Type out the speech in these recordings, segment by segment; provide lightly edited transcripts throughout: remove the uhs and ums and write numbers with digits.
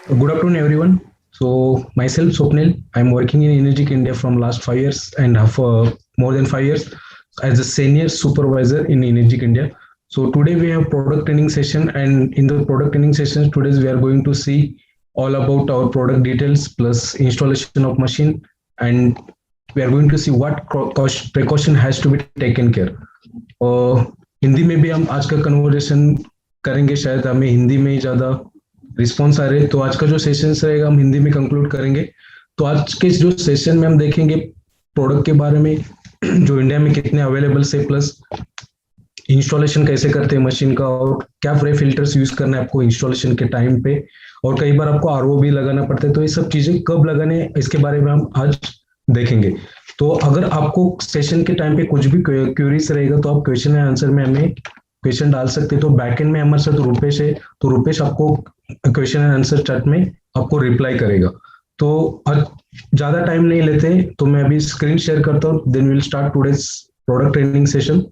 Good afternoon, everyone. So, myself, Swapnil, I'm working in Energic India from last 5 years and have more than 5 years as a senior supervisor in Energic India. So, today we have product training session, and in the product training session, today we are going to see all about our product details plus installation of machine, and we are going to see what precaution has to be taken care. Hindi में भी हम आज का conversation करेंगे, शायद हमें हिंदी में ही ज़्यादा रिस्पॉन्स आ रहे हैं, तो आज का जो सेशन रहेगा हम हिंदी में कंक्लूड करेंगे। तो आज के जो सेशन में हम देखेंगे प्रोडक्ट के बारे में, जो इंडिया में कितने अवेलेबल से, प्लस इंस्टॉलेशन कैसे करते हैं मशीन का, और क्या फ्रे फिल्टर्स यूज करना है आपको इंस्टॉलेशन के टाइम पे, और कई बार आपको आरओ भी लगाना पड़ता है, तो ये सब चीजें कब लगाने इसके बारे में हम आज देखेंगे। तो अगर आपको सेशन के टाइम पे कुछ भी क्वेरीज रहेगा तो आप क्वेश्चन एंड आंसर में हमें क्वेश्चन डाल सकते हैं। तो बैकएंड में हमारे साथ रुपेश है, तो रुपेश आपको क्वेश्चन एंड आंसर चैट में आपको रिप्लाई करेगा। तो ज्यादा टाइम नहीं लेते, तो मैं अभी स्क्रीन शेयर करता हूँ, then will start today's product training session.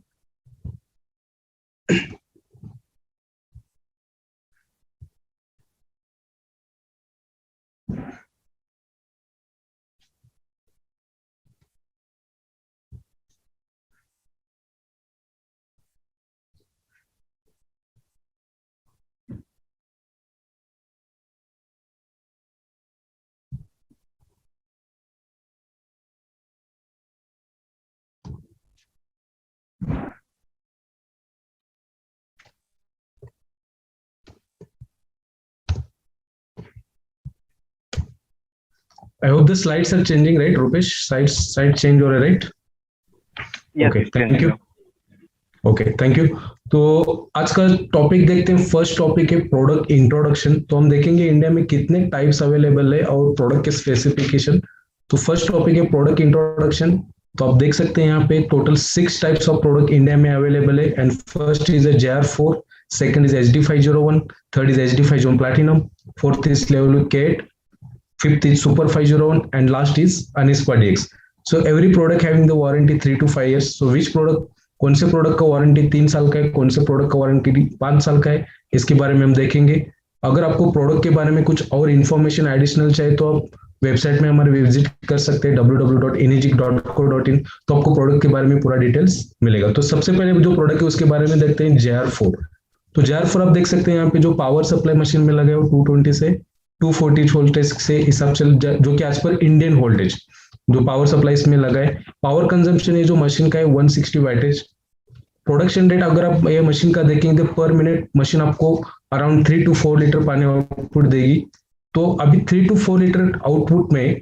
I hope the slides are changing, right, Rupesh? Slides change हो रहे, right? Yes, Okay, thank continue. you. Okay, thank you. तो आज का टॉपिक देखते हैं। फर्स्ट टॉपिक है प्रोडक्ट इंट्रोडक्शन। तो हम देखेंगे इंडिया में कितने टाइप्स अवेलेबल है और प्रोडक्ट के स्पेसिफिकेशन। तो फर्स्ट टॉपिक है प्रोडक्ट इंट्रोडक्शन। तो आप देख सकते हैं यहाँ पे total 6 types of product India में अवेलेबल है। And first is JR4, second is HD501, third is HD501 platinum, fourth is level K8, fifth is Super 501, and last is Anispa DX. So every product having the warranty 3 to 5 years. So which product, कौन से product का warranty 3 साल का है, कौन से product का warranty 5 साल का है, इसके बारे में हम देखेंगे। अगर आपको प्रोडक्ट के बारे में कुछ और इन्फॉर्मेशन एडिशनल चाहिए तो आप वेबसाइट में हमारे विजिट कर सकते हैं www.energic.co.in। तो आपको प्रोडक्ट के बारे में पूरा डिटेल्स मिलेगा। तो सबसे पहले जो प्रोडक्ट है उसके बारे में देखते हैं, JR4। तो JR4 आप देख सकते हैं यहाँ पे जो पावर सप्लाई मशीन में लगा है वो 220 से 240 वोल्टेज से हिसाब से, जो कि आज पर इंडियन वोल्टेज जो पावर सप्लाई इसमें लगा है। पावर कंजम्पशन है जो मशीन का है 160 वाटेज। प्रोडक्शन रेट अगर आप ये मशीन का देखेंगे तो पर मिनट मशीन आपको अराउंड 3 to 4 लीटर पानी आउटपुट देगी। तो अभी 3 to 4 लीटर आउटपुट में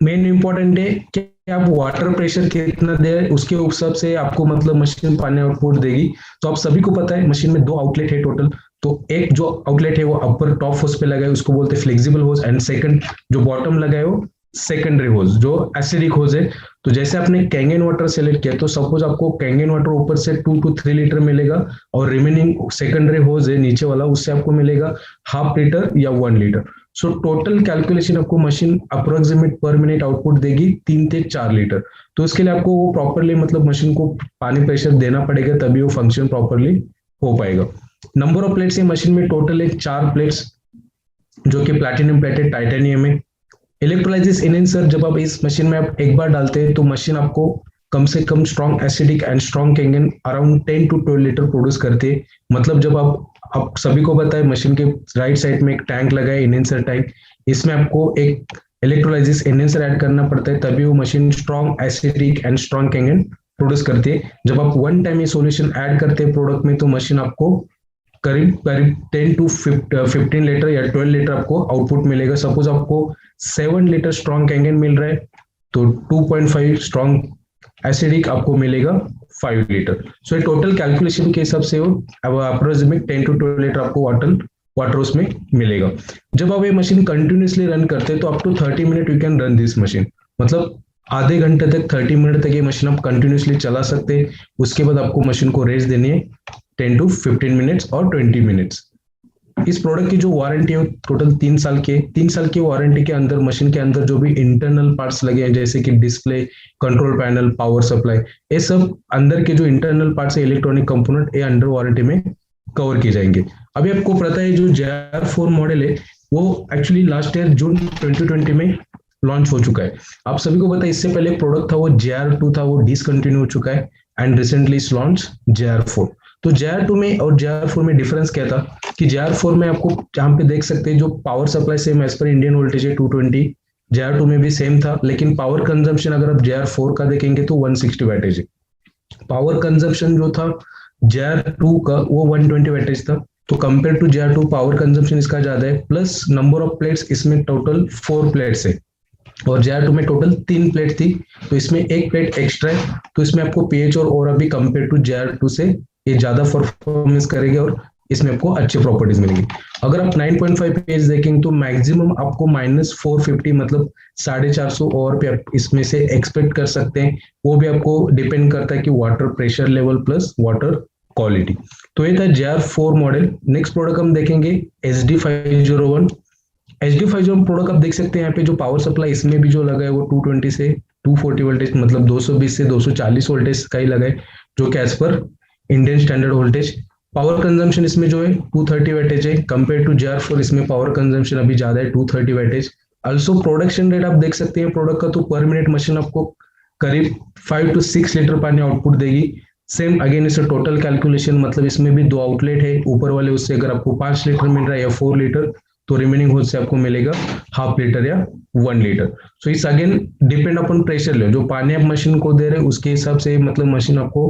मेन इंपॉर्टेंट है कि आप वाटर प्रेशर कितना दे, उसके हिसाब से आपको मतलब मशीन पानी आउटपुट देगी। तो आप सभी को पता है मशीन में 2 आउटलेट है टोटल। तो एक जो आउटलेट है वो अपर टॉप होज पे लगा है, उसको बोलते हैं फ्लेक्सिबल होज, एंड सेकंड जो बॉटम लगा है वो सेकेंडरी होज, जो एसिडिक होज है। तो जैसे आपने कैंगन वाटर सेलेक्ट किया, तो सपोज आपको कैंगन वाटर ऊपर से 2 to 3 लीटर मिलेगा, और रिमेनिंग सेकेंडरी होज है नीचे वाला, उससे आपको मिलेगा ½ लीटर या 1 लीटर। सो टोटल कैलकुलेशन आपको मशीन अप्रोक्सीमेट पर मिनट आउटपुट देगी 3 से 4 लीटर। तो इसके लिए आपको वो प्रॉपरली मतलब मशीन को पानी प्रेशर देना पड़ेगा, तभी वो फंक्शन प्रॉपरली हो पाएगा। नंबर ऑफ प्लेट्स है मशीन में टोटल है 4 प्लेट्स, जो कि प्लैटिनम प्लेट है, टाइटेनियम है। इलेक्ट्रोलाइसिस इनहेंसर जब आप इस मशीन में आप एक बार डालते हैं तो मशीन आपको कम से कम strong acidic and strong Kangen around 10 to 12 litre produce करते हैं। मतलब जब आप सभी को पता है मशीन के राइट साइड में एक टैंक लगा है, इनहेंसर टैंक, इसमें आपको एक इलेक्ट्रोलाइसिस इनहेंसर ऐड करना पड़ता है, तभी वो machine strong acidic and strong Kangen produce करती है। जब आप वन टाइम ये सोल्यूशन ऐड करते हैं प्रोडक्ट में, तो मशीन आपको करीब करीब 10 to 15 लीटर या 12 लीटर आपको आउटपुट मिलेगा। सपोज आपको 7 लीटर स्ट्रॉन्ग कैंगन मिल रहा है, तो 2.5 स्ट्रॉन्ग एसिडिक आपको मिलेगा 5 लीटर। सो ये टोटल कैलकुलेशन के हिसाब से वो अप्रोक्सीमेट 10 to 12 लीटर आपको वाटर उसमें मिलेगा। जब आप ये मशीन कंटिन्यूसली रन करते हैं तो up to 30 minute you can run this machine. मतलब आधे घंटे तक, 30 मिनट तक ये मशीन आप कंटिन्यूसली चला सकते हैं। उसके बाद आपको मशीन को रेस्ट देनी है 10 to 15 मिनट्स और 20 मिनट्स। इस प्रोडक्ट की जो वारंटी है टोटल 3 साल के 3 साल की वारंटी के अंदर मशीन के अंदर जो भी इंटरनल पार्ट्स लगे हैं, जैसे कि display, control panel, power supply, ये सब अंदर के जो इंटरनल पार्ट्स है, इलेक्ट्रॉनिक कंपोनेंट, ये अंडर वारंटी में कवर किए जाएंगे। अभी आपको पता है जो JR4 मॉडल है वो एक्चुअली लास्ट ईयर जून 2020 में लॉन्च हो चुका है। आप सभी को पता है इससे पहले प्रोडक्ट था वो JR2 था, वो डिसकंटिन्यू हो चुका है एंड रिसेंटली इस लॉन्च JR4। तो JR2 में और JR4 में डिफरेंस क्या था कि JR4 में आपको जहाँ पे देख सकते हैं जो power supply same as per Indian voltage है 220, JR2 में भी सेम था, लेकिन पावर कंजम्पशन अगर आप JR4 का देखेंगे तो 160 वैटेज है। पावर कंजम्पशन जो था JR2 का वो 120 वैटेज था। तो compare to JR2 power consumption इसका ज्यादा है, प्लस नंबर ऑफ प्लेट्स इसमें टोटल 4 प्लेट्स है और JR2 में टोटल 3 प्लेट थी, तो इसमें एक प्लेट एक्स्ट्रा है। तो इसमें आपको पीएच और ओरा भी कंपेयर टू JR2 से ये ज्यादा परफॉर्मेंस करेगी और इसमें आपको अच्छी प्रॉपर्टीज मिलेगी। अगर आप 9.5 पीएच देखेंगे तो मैक्सिमम आपको -450 मतलब 450 और पे आप इसमें से एक्सपेक्ट कर सकते हैं। वो भी आपको डिपेंड करता है कि water pressure level plus water quality. तो ये था JR4 मॉडल। नेक्स्ट प्रोडक्ट हम देखेंगे SD501। HD501 प्रोडक्ट आप देख सकते हैं यहाँ पे जो पावर सप्लाई इसमें भी जो लगा है वो 220 से 240 वोल्टेज मतलब 220 से 240 वोल्टेज का ही लगा है, जो कि as per Indian standard voltage. Power consumption इसमें जो है 230 वैटेज है, कंपेयर टू JR4 इसमें पावर कंजम्पशन अभी ज्यादा है 230 वैटेज। ऑल्सो प्रोडक्शन रेट आप देख सकते हैं प्रोडक्ट का, तो पर मिनट मशीन आपको करीब 5 to 6 लीटर पानी आउटपुट देगी। सेम अगेन इसे टोटल कैलकुलेशन मतलब इसमें भी 2 आउटलेट है, ऊपर वाले उससे अगर आपको 5 लीटर मिल रहा है या 4 लीटर तो रिमेनिंग होल से आपको मिलेगा हाफ लीटर या 1 लीटर। सो इस अगेन डिपेंड अपन प्रेशर ले, जो पानी आप मशीन को दे रहे हैं उसके हिसाब से मतलब मशीन आपको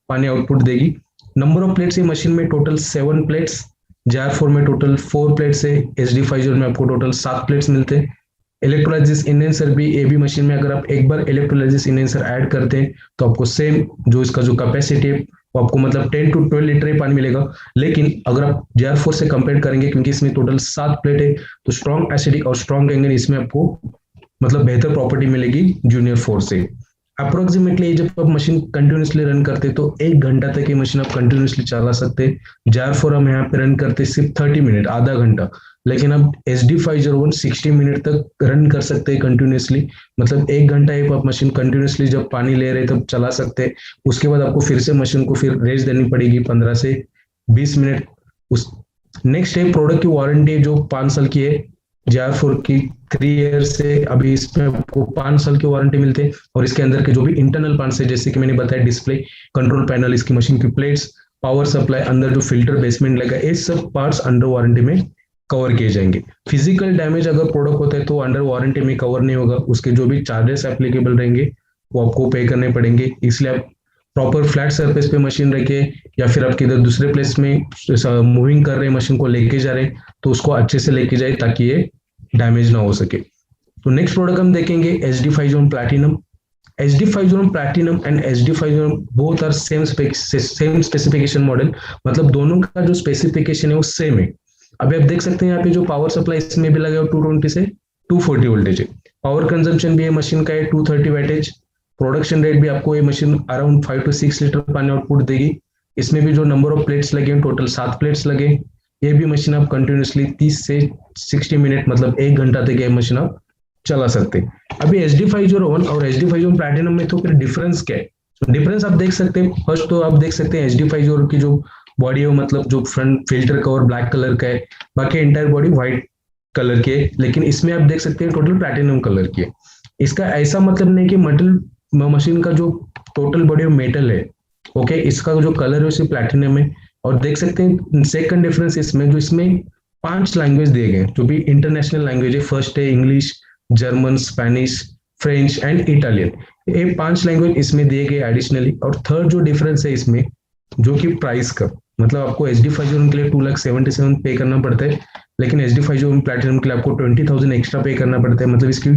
पानी आउटपुट देगी। नंबर ऑफ प्लेट्स ये मशीन में टोटल 7 प्लेट्स, JR4 में टोटल 4 प्लेट्स है, SD501 में आपको टोटल 7 प्लेट्स मिलते हैं। इलेक्ट्रोलाइसिस इंडेंसर भी ए बी मशीन में अगर आप एक बार इलेक्ट्रोलाइसिस इंडेंसर ऐड करते हैं तो आपको सेम जो इसका जो कैपेसिटी है वो आपको मतलब 10 to 12 लीटर ही पानी मिलेगा। लेकिन अगर आप JR4 से कंपेयर करेंगे क्योंकि इसमें टोटल 7 प्लेट है तो स्ट्रॉन्ग एसिडिक और स्ट्रॉन्ग एंगन इसमें आपको मतलब बेहतर प्रॉपर्टी मिलेगी जूनियर 4 से। अप्रोक्सीमेटली जब आप मशीन कंटिन्यूसली रन करते तो 1 घंटा तक ये मशीन आप कंटिन्यूसली चला सकते हैं। JR4 हम यहाँ पे रन करते सिर्फ 30 मिनट, आधा घंटा, लेकिन अब SD501 60 मिनट तक रन कर सकते हैं कंटिन्यूसली। मतलब 1 घंटा एक आप मशीन कंटिन्यूसली जब पानी ले रहे तब चला सकते हैं। उसके बाद आपको फिर से मशीन को फिर रेस्ट देनी पड़ेगी 15 से 20 मिनट। उस नेक्स्ट है प्रोडक्ट की वारंटी जो 5 साल की है, JR4 की 3 ईयर से अभी इसमें आपको 5 साल की वारंटी मिलते हैं। और इसके अंदर के जो भी इंटरनल पार्ट्स है जैसे कि मैंने बताया डिस्प्ले, कंट्रोल पैनल, इसकी मशीन की प्लेट्स, पावर सप्लाई, अंदर जो फिल्टर बेसमेंट लगा, ये सब पार्ट्स अंडर वारंटी में कवर किए जाएंगे। फिजिकल डैमेज अगर प्रोडक्ट होता है तो अंडर वारंटी में कवर नहीं होगा, उसके जो भी चार्जेस एप्लीकेबल रहेंगे वो आपको पे करने पड़ेंगे। इसलिए आप प्रॉपर फ्लैट सरफेस पे मशीन रखे या फिर आप किधर दूसरे प्लेस में मूविंग कर रहे हैं मशीन को लेके जा रहे हैं तो उसको अच्छे से लेके जाए ताकि ये डैमेज ना हो सके। तो नेक्स्ट प्रोडक्ट हम देखेंगे SD501 platinum. SD501 platinum and SD501 both are same specification model, मतलब दोनों का जो स्पेसिफिकेशन है वो सेम है। अभी आप देख सकते हैं यहाँ पे जो पावर सप्लाई इसमें भी लगा है 220 से 240 वोल्टेज है। पावर कंजम्पशन भी है मशीन का है 230 वैटेज। प्रोडक्शन रेट भी आपको ये मशीन अराउंड 5 to 6 लीटर पानी आउटपुट देगी। इसमें भी जो नंबर ऑफ प्लेट्स लगे हैं टोटल 7 प्लेट्स लगे। ये भी मशीन आप कंटिन्यूसली 30 से 60 मिनट मतलब 1 घंटा तक ये मशीन आप चला सकते हैं। अभी SD501 और SD501 प्लैटिनम में तो फिर डिफरेंस क्या है? तो डिफरेंस आप देख सकते हैं, फर्स्ट तो आप देख सकते हैं SD501 की जो बॉडी है मतलब जो front filter cover black colour का है, बाकी एंटायर बॉडी व्हाइट कलर की है, लेकिन इसमें आप देख सकते हैं टोटल प्लैटिनम कलर की है। इसका ऐसा मतलब नहीं कि मेटल मशीन का जो टोटल बॉडी मेटल है, ओके, इसका जो कलर है उसे प्लैटिनम है। और देख सकते हैं सेकंड डिफरेंस इसमें जो इसमें 5 लैंग्वेज दिए गए जो भी इंटरनेशनल लैंग्वेज है। फर्स्ट है English, German, Spanish, French and Italian, ये 5 लैंग्वेज इसमें दिए गए एडिशनली। और थर्ड जो डिफरेंस है इसमें जो कि प्राइस का, मतलब आपको SD501 के लिए 2,77,000 पे करना पड़ता है, लेकिन SD501 प्लैटिनम के लिए आपको 20,000 एक्स्ट्रा पे करना पड़ता है। मतलब इसकी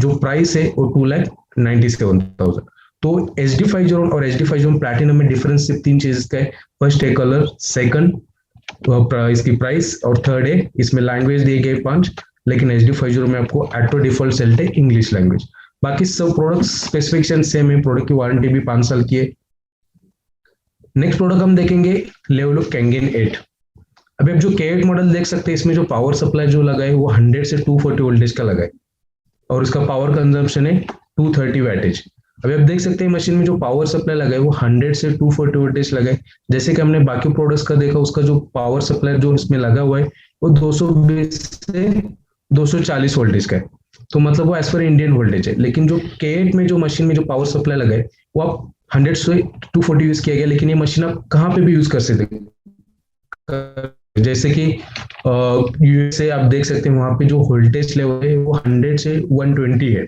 जो प्राइस है वो 2,97,000। तो SD501 और SD501 प्लैटिनम में डिफरेंस सिर्फ 3 चीज का है। फर्स्ट है कलर, सेकंड इसकी प्राइस, और थर्ड है इसमें लैंग्वेज दिए गए 5, लेकिन SD501 में आपको ऑटो डिफॉल्ट सेलेक्ट है इंग्लिश लैंग्वेज। बाकी सब प्रोडक्ट स्पेसिफिकेशन सेम है, प्रोडक्ट की वारंटी भी 5 साल की है। नेक्स्ट प्रोडक्ट हम देखेंगे लेवलो कैंगन 8। अभी आप जो K8 मॉडल देख सकते हैं इसमें जो पावर सप्लाई जो लगा है वो 100 से 240 वोल्टेज का लगा है और इसका पावर कंजम्पशन है 230 वैटेज। अभी आप देख सकते हैं मशीन में जो पावर सप्लाई लगा है वो 100 से 240 वोल्टेज लगा है। जैसे कि हमने बाकी प्रोडक्ट्स का देखा उसका जो पावर सप्लाई जो इसमें लगा हुआ है वो 220 से 240 वोल्टेज का है। तो मतलब वो एज पर इंडियन वोल्टेज है। लेकिन जो K8 में जो मशीन में जो पावर सप्लाई लगा है वो आप 100 से 240 यूज किया गया, लेकिन ये मशीन आप कहाँ पे भी यूज कर सकते हैं। जैसे कि यूएसए आप देख सकते हैं, वहां पे जो वोल्टेज लेवल है वो 100 से 120 है।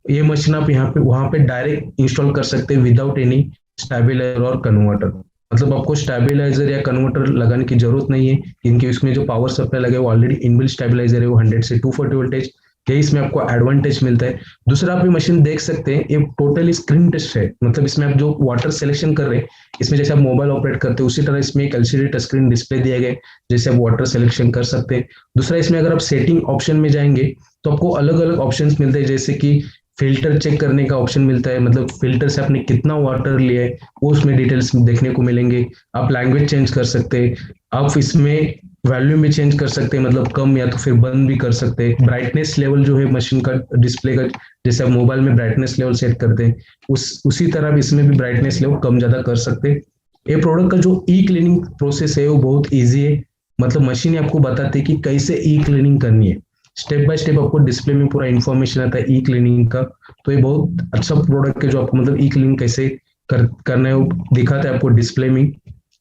ये मशीन आप यहाँ पे वहां पे डायरेक्ट इंस्टॉल कर सकते हैं विदाउट एनी स्टेबलाइजर और कन्वर्टर। मतलब आपको स्टेबलाइजर या कन्वर्टर लगाने की जरूरत नहीं है, क्योंकि इसमें जो पावर सप्लाई लगे वो ऑलरेडी इनबिल्ट स्टेबलाइजर है, वो 100 से 240 वोल्टेज। यही इसमें आपको एडवांटेज मिलता है। दूसरा आप ये मशीन देख सकते हैं, ये टोटली स्क्रीन टच है। मतलब इसमें आप जो वाटर सिलेक्शन कर रहे हैं, इसमें जैसे आप मोबाइल ऑपरेट करते हैं उसी तरह इसमें एक एलसीडी टच स्क्रीन डिस्प्ले दिया गया है, जैसे आप वाटर सिलेक्शन कर सकते हैं। दूसरा इसमें अगर आप सेटिंग ऑप्शन में जाएंगे तो आपको अलग अलग ऑप्शंस मिलते हैं, जैसे कि फिल्टर चेक करने का ऑप्शन मिलता है। मतलब फिल्टर से आपने कितना वाटर लिया है वो उसमें डिटेल्स देखने को मिलेंगे। आप लैंग्वेज चेंज कर सकते हैं, आप इसमें वॉल्यूम भी चेंज कर सकते हैं, मतलब कम या तो फिर बंद भी कर सकते हैं। ब्राइटनेस लेवल जो है मशीन का डिस्प्ले का, जैसे आप मोबाइल में ब्राइटनेस लेवल सेट करते हैं उसी तरह आप इसमें भी ब्राइटनेस लेवल कम ज्यादा कर सकते हैं। ये प्रोडक्ट का जो ई क्लीनिंग प्रोसेस है वो बहुत ईजी है। मतलब मशीन आपको बताती है कि कैसे ई क्लीनिंग करनी है, स्टेप बाय स्टेप आपको डिस्प्ले में पूरा इन्फॉर्मेशन आता है ई क्लीनिंग का। तो ये बहुत अच्छा प्रोडक्ट है जो आपको मतलब ई क्लीनिंग कैसे करना है वो दिखाता है आपको डिस्प्ले में।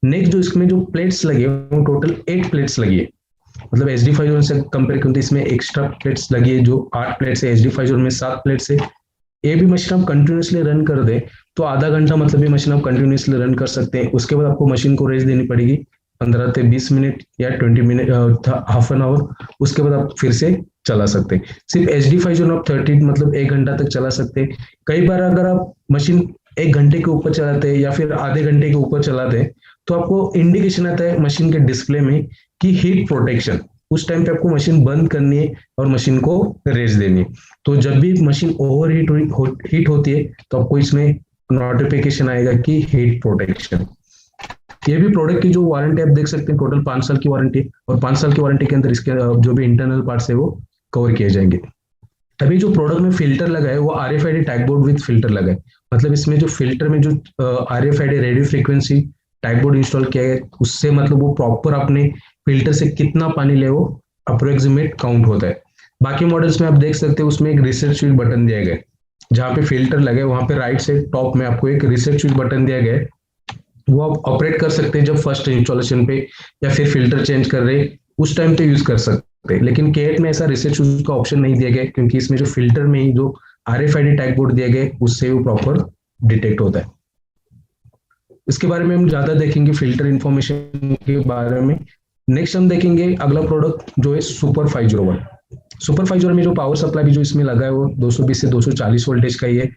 नेक्स्ट जो इसमें जो प्लेट्स लगे वो टोटल 8 प्लेट्स लगी है। मतलब एच डी फाइव से कंपेयर करें तो इसमें एक्स्ट्रा प्लेट्स लगी है, जो 8 प्लेट्स है। एच डी फाइव में 7 प्लेट्स है। ये भी मशीन आप कंटिन्यूसली रन कर दे तो आधा घंटा मतलब ये मशीन आप कंटिन्यूसली रन कर सकते हैं। उसके बाद आपको मशीन को रेस्ट देनी पड़ेगी 15 से 20 मिनट या 20 मिनट, हाफ एन आवर। उसके बाद आप फिर से चला सकते हैं। सिर्फ एच डी फाइव आप 30 मतलब 1 घंटा तक चला सकते हैं। कई बार अगर आप मशीन 1 घंटे के ऊपर चलाते हैं या फिर आधे घंटे के ऊपर चलाते हैं तो आपको इंडिकेशन आता है मशीन के डिस्प्ले में कि हीट प्रोटेक्शन। उस टाइम पे आपको मशीन बंद करनी है और मशीन को रेस्ट देनी है। तो जब भी मशीन ओवर हीट होती है तो आपको इसमें नोटिफिकेशन आएगा कि हीट प्रोटेक्शन। ये भी प्रोडक्ट की जो वारंटी आप देख सकते हैं, टोटल 5 साल की वारंटी, और 5 साल की वारंटी के अंदर इसके जो भी इंटरनल पार्ट्स है वो कवर किए जाएंगे। अभी जो प्रोडक्ट में फिल्टर लगा है वो RFID tag board with filter लगा है। मतलब इसमें जो फिल्टर में जो RFID radio frequency tag board install किया है, उससे मतलब वो प्रॉपर अपने फिल्टर से कितना पानी ले वो अप्रोक्सीमेट काउंट होता है। बाकी मॉडल्स में आप देख सकते हैं उसमें एक रिसेट स्विच बटन दिया गया है। जहाँ पे फिल्टर लगे वहां पे राइट साइड टॉप में आपको एक रिसेट स्विच बटन दिया गया है। वो आप ऑपरेट कर सकते हैं जब फर्स्ट इंस्टॉलेशन पे या फिर फिल्टर चेंज कर रहे उस टाइम पे यूज कर सकते हैं। लेकिन K8 में ऐसा रिसेट स्विच का ऑप्शन नहीं दिया गया, क्योंकि इसमें जो फिल्टर में ही जो RFID टैग बोर्ड दिया गया उससे वो प्रॉपर डिटेक्ट होता है। इसके बारे में हम ज्यादा देखेंगे फिल्टर इंफॉर्मेशन के बारे में। नेक्स्ट हम देखेंगे अगला प्रोडक्ट जो है सुपर 501। सुपर 501 में जो पावर सप्लाई भी जो इसमें लगा है वो 220 से 240 वोल्टेज का ही है।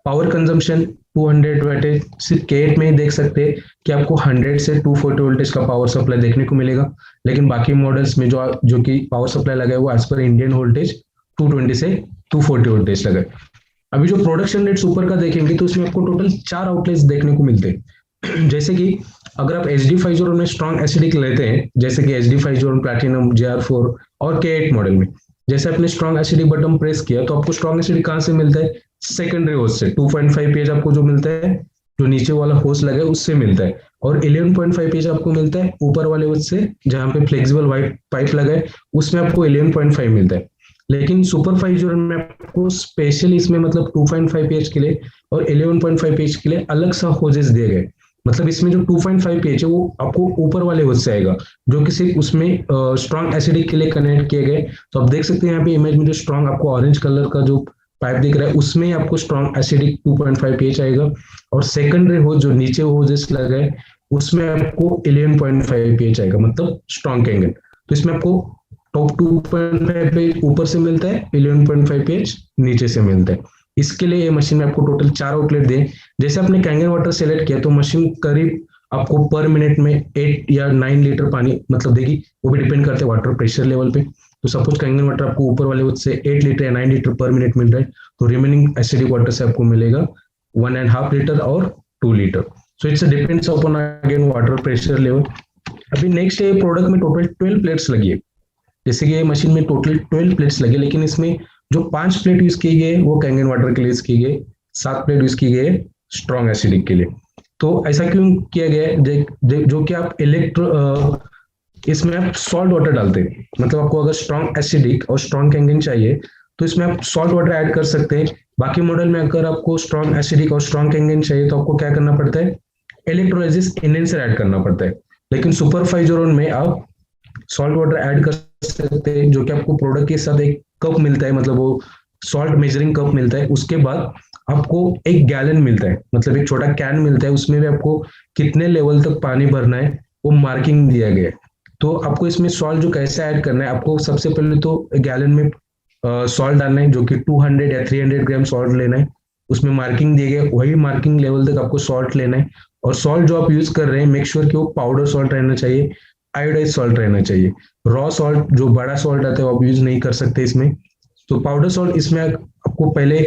पावर कंजम्पशन 200 वाट है। सिर्फ K8 में ही देख सकते हैं कि आपको 100 से 240 वोल्टेज का पावर सप्लाई देखने को मिलेगा। लेकिन बाकी मॉडल्स में जो कि पावर सप्लाई लगा है वो एज पर इंडियन वोल्टेज 220 से 240 वोल्टेज लगा है। अभी जो प्रोडक्शन रेट सुपर का देखेंगे तो उसमें आपको टोटल 4 आउटलेट्स देखने को मिलते हैं। जैसे कि अगर आप एच डी 501 में स्ट्रॉन्ग एसिडिक लेते हैं, जैसे कि एच डी 501 प्लैटिनम JR4 और K8 मॉडल में, जैसे आपने स्ट्रॉन्ग एसिडिक बटन प्रेस किया तो आपको स्ट्रॉन्ग एसिडिक कहाँ से मिलता है? सेकेंडरी होस्ट से 2.5 पेज आपको जो मिलता है, जो नीचे वाला होस्ट लगा है उससे मिलता है। और 11.5 पेज आपको मिलता है ऊपर वाले होस्ट से, जहाँ पे फ्लेक्सिबल वाइट पाइप लगा है उसमें आपको 11.5 मिलता है। लेकिन सुपर 501 में आपको स्पेशली इसमें मतलब 2.5 पेज के लिए और 11.5 पेज के लिए अलग सा होजेस दिए गए। मतलब इसमें जो 2.5 पेज है वो आपको ऊपर वाले होस्ट से आएगा, जो कि सिर्फ उसमें स्ट्रॉन्ग एसिडिक के लिए कनेक्ट किए गए। तो आप देख सकते हैं यहाँ पे इमेज में जो स्ट्रॉन्ग आपको ऑरेंज कलर का जो पाइप दिख रहा है उसमें आपको स्ट्रॉन्ग एसिडिक 2.5 पेज आएगा। और सेकेंडरी हो जो नीचे होजेस लगा है उसमें आपको 11.5 पेज आएगा, मतलब स्ट्रॉन्ग एंगल। तो इसमें आपको टॉप 2.5 पेज ऊपर से मिलता है, 11.5 पेज नीचे से मिलता है। इसके लिए ये मशीन में आपको टोटल 4 आउटलेट दे। जैसे आपने कैंगन वाटर सेलेक्ट किया तो मशीन करीब आपको पर मिनट में 8 या 9 लीटर पानी मतलब देगी। वो भी डिपेंड करते हैं वाटर प्रेशर लेवल पे। तो सपोज कैंगन वाटर आपको ऊपर वाले से 8 लीटर या 9 लीटर पर मिनट मिल रहा है, तो रिमेनिंग एसिडिक वाटर से आपको मिलेगा 1.5 लीटर और 2 litre. So it's depends upon again water pressure level. अभी नेक्स्ट ये प्रोडक्ट में टोटल 12 प्लेट्स लगी है। जैसे कि ये मशीन में टोटल 12 प्लेट्स लगे, लेकिन इसमें जो 5 प्लेट यूज की गई वो कैंगन वाटर के लिए यूज की गई, 7 प्लेट यूज की गई स्ट्रॉन्ग एसिडिक के लिए। तो ऐसा क्यों किया गया है? जो कि आप इसमें आप सॉल्ट वाटर डालते हैं, मतलब आपको अगर स्ट्रॉन्ग एसिडिक और स्ट्रॉन्ग कैंगन चाहिए तो इसमें आप सॉल्ट वाटर ऐड कर सकते हैं। बाकी मॉडल में अगर आपको स्ट्रॉन्ग एसिडिक और स्ट्रॉन्ग कैंगन चाहिए तो आपको क्या करना पड़ता है, इलेक्ट्रोलाइसिस इनहेंसर ऐड करना पड़ता है। लेकिन सुपर फाइजोरन में आप सॉल्ट वाटर ऐड कर सकते हैं, जो कि आपको प्रोडक्ट के साथ एक कप मिलता है, मतलब वो सॉल्ट मेजरिंग कप मिलता है। उसके बाद आपको एक गैलन मिलता है, मतलब एक छोटा कैन मिलता है, उसमें भी आपको कितने लेवल तक पानी भरना है वो मार्किंग दिया गया है। तो आपको इसमें सॉल्ट जो कैसे ऐड करना है, आपको सबसे पहले तो गैलन में सॉल्ट डालना है, जो कि 200 या 300 ग्राम सॉल्ट लेना है। उसमें मार्किंग दिए गए, वही मार्किंग लेवल तक आपको सॉल्ट लेना है। और सॉल्ट जो आप यूज कर रहे हैं, मेक श्योर कि वो पाउडर सॉल्ट रहना चाहिए, आयोडाइज सॉल्ट रहना चाहिए। रॉ सॉल्ट जो बड़ा सॉल्ट आता है वो आप यूज नहीं कर सकते इसमें। तो पाउडर सॉल्ट इसमें आपको पहले